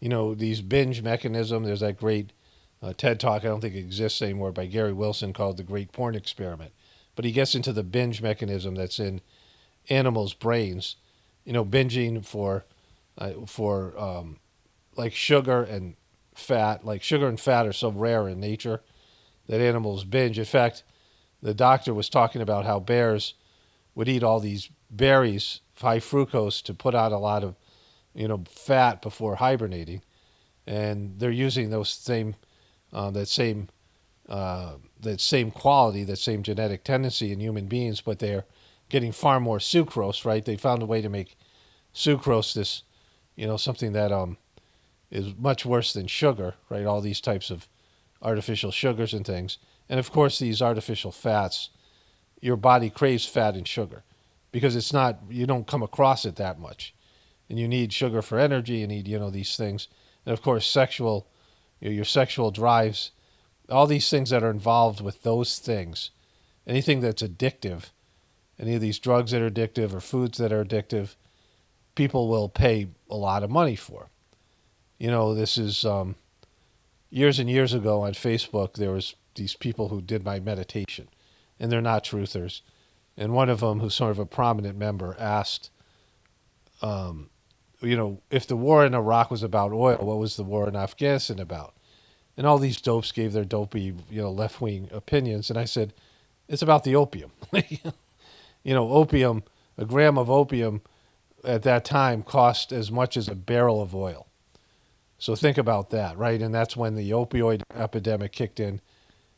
[SPEAKER 1] These binge mechanism. There's that great TED Talk, I don't think it exists anymore, by Gary Wilson, called The Great Porn Experiment. But he gets into the binge mechanism that's in animals' brains, binging for like sugar and fat. Like sugar and fat are so rare in nature that animals binge. In fact, the doctor was talking about how bears would eat all these berries, high fructose, to put out a lot of, fat before hibernating. And they're using those same that same quality, that same genetic tendency in human beings, but they're getting far more sucrose, right? They found a way to make sucrose this, something that is much worse than sugar, right? All these types of artificial sugars and things. And of course, these artificial fats, your body craves fat and sugar because it's not, you don't come across it that much. And you need sugar for energy, you need, these things. And of course, your sexual drives, all these things that are involved with those things, anything that's addictive, any of these drugs that are addictive or foods that are addictive, people will pay a lot of money for. This is years and years ago on Facebook, there was these people who did my meditation, and they're not truthers. And one of them, who's sort of a prominent member, asked, if the war in Iraq was about oil, what was the war in Afghanistan about? And all these dopes gave their dopey, left-wing opinions. And I said, it's about the opium. Opium, a gram of opium at that time cost as much as a barrel of oil. So think about that, right? And that's when the opioid epidemic kicked in.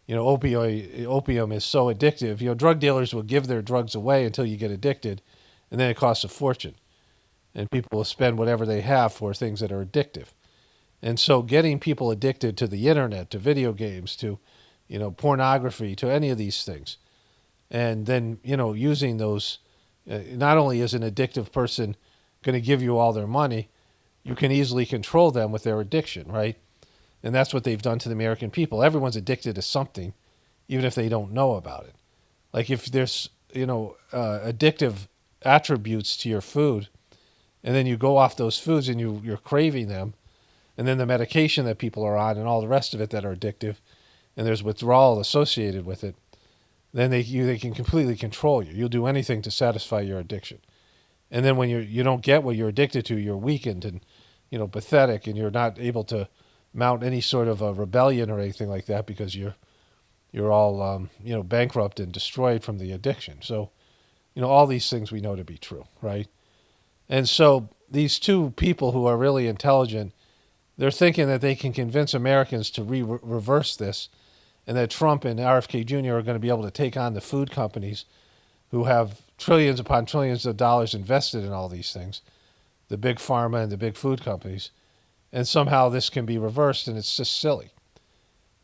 [SPEAKER 1] Opium is so addictive. Drug dealers will give their drugs away until you get addicted, and then it costs a fortune. And people will spend whatever they have for things that are addictive. And so getting people addicted to the internet, to video games, to, pornography, to any of these things, and then, using those, not only is an addictive person going to give you all their money, you can easily control them with their addiction, right? And that's what they've done to the American people. Everyone's addicted to something, even if they don't know about it. Like if there's, addictive attributes to your food, and then you go off those foods and you're craving them, and then the medication that people are on and all the rest of it that are addictive, and there's withdrawal associated with it, then they can completely control you. You'll do anything to satisfy your addiction. And then when you don't get what you're addicted to, you're weakened and, pathetic, and you're not able to mount any sort of a rebellion or anything like that because you're all, bankrupt and destroyed from the addiction. So, all these things we know to be true, right? And so these two people who are really intelligent, they're thinking that they can convince Americans to reverse this, and that Trump and RFK Jr. are going to be able to take on the food companies who have trillions upon trillions of dollars invested in all these things, the big pharma and the big food companies, and somehow this can be reversed, and it's just silly.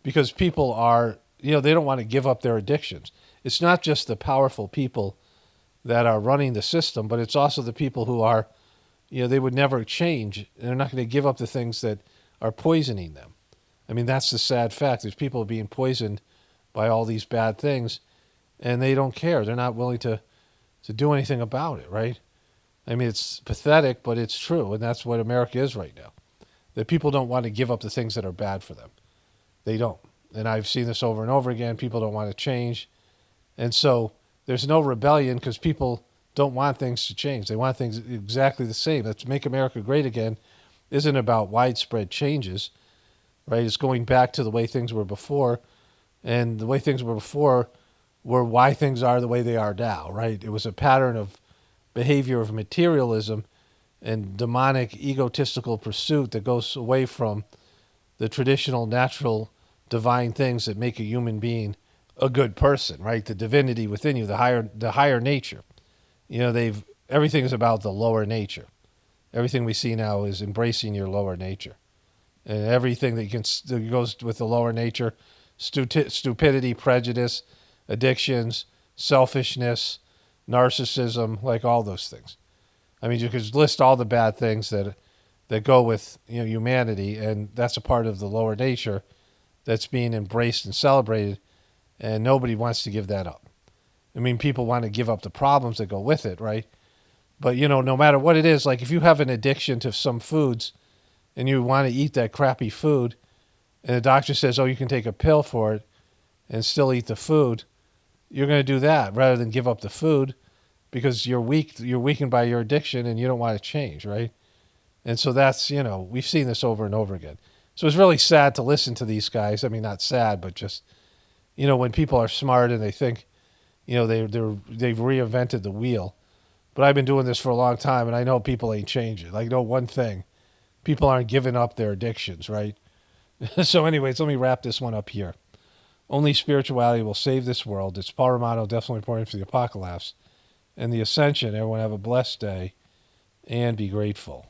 [SPEAKER 1] Because people are, they don't want to give up their addictions. It's not just the powerful people that are running the system, but it's also the people who are, they would never change. They're not going to give up the things that are poisoning them. I mean, that's the sad fact. There's people being poisoned by all these bad things, and they don't care. They're not willing to do anything about it, right? I mean, it's pathetic, but it's true, and that's what America is right now. That people don't want to give up the things that are bad for them. They don't. And I've seen this over and over again. People don't want to change. And so there's no rebellion because people don't want things to change. They want things exactly the same. That's Make America Great Again isn't about widespread changes, right? It's going back to the way things were before, and the way things were before were why things are the way they are now, right? It was a pattern of behavior of materialism and demonic egotistical pursuit that goes away from the traditional, natural, divine things that make a human being a good person, right? The divinity within you, the higher nature. You know, everything is about the lower nature. Everything we see now is embracing your lower nature. And everything that goes with the lower nature, stupidity, prejudice, addictions, selfishness, narcissism, like all those things. I mean, you could list all the bad things that go with, you know, humanity, and that's a part of the lower nature that's being embraced and celebrated, and nobody wants to give that up. I mean, people want to give up the problems that go with it, right? But, you know, no matter what it is, like if you have an addiction to some foods and you want to eat that crappy food, and the doctor says, oh, you can take a pill for it and still eat the food, you're going to do that rather than give up the food because you're weakened by your addiction and you don't want to change, right? And so that's, you know, we've seen this over and over again. So it's really sad to listen to these guys. I mean, not sad, but just, you know, when people are smart and they think, you know, they've reinvented the wheel. But I've been doing this for a long time, and I know people ain't changing. I know one thing. People aren't giving up their addictions, right? So anyways, let me wrap this one up here. Only spirituality will save this world. It's Paul Romano, definitely reporting for the Apocalypse and the Ascension. Everyone have a blessed day and be grateful.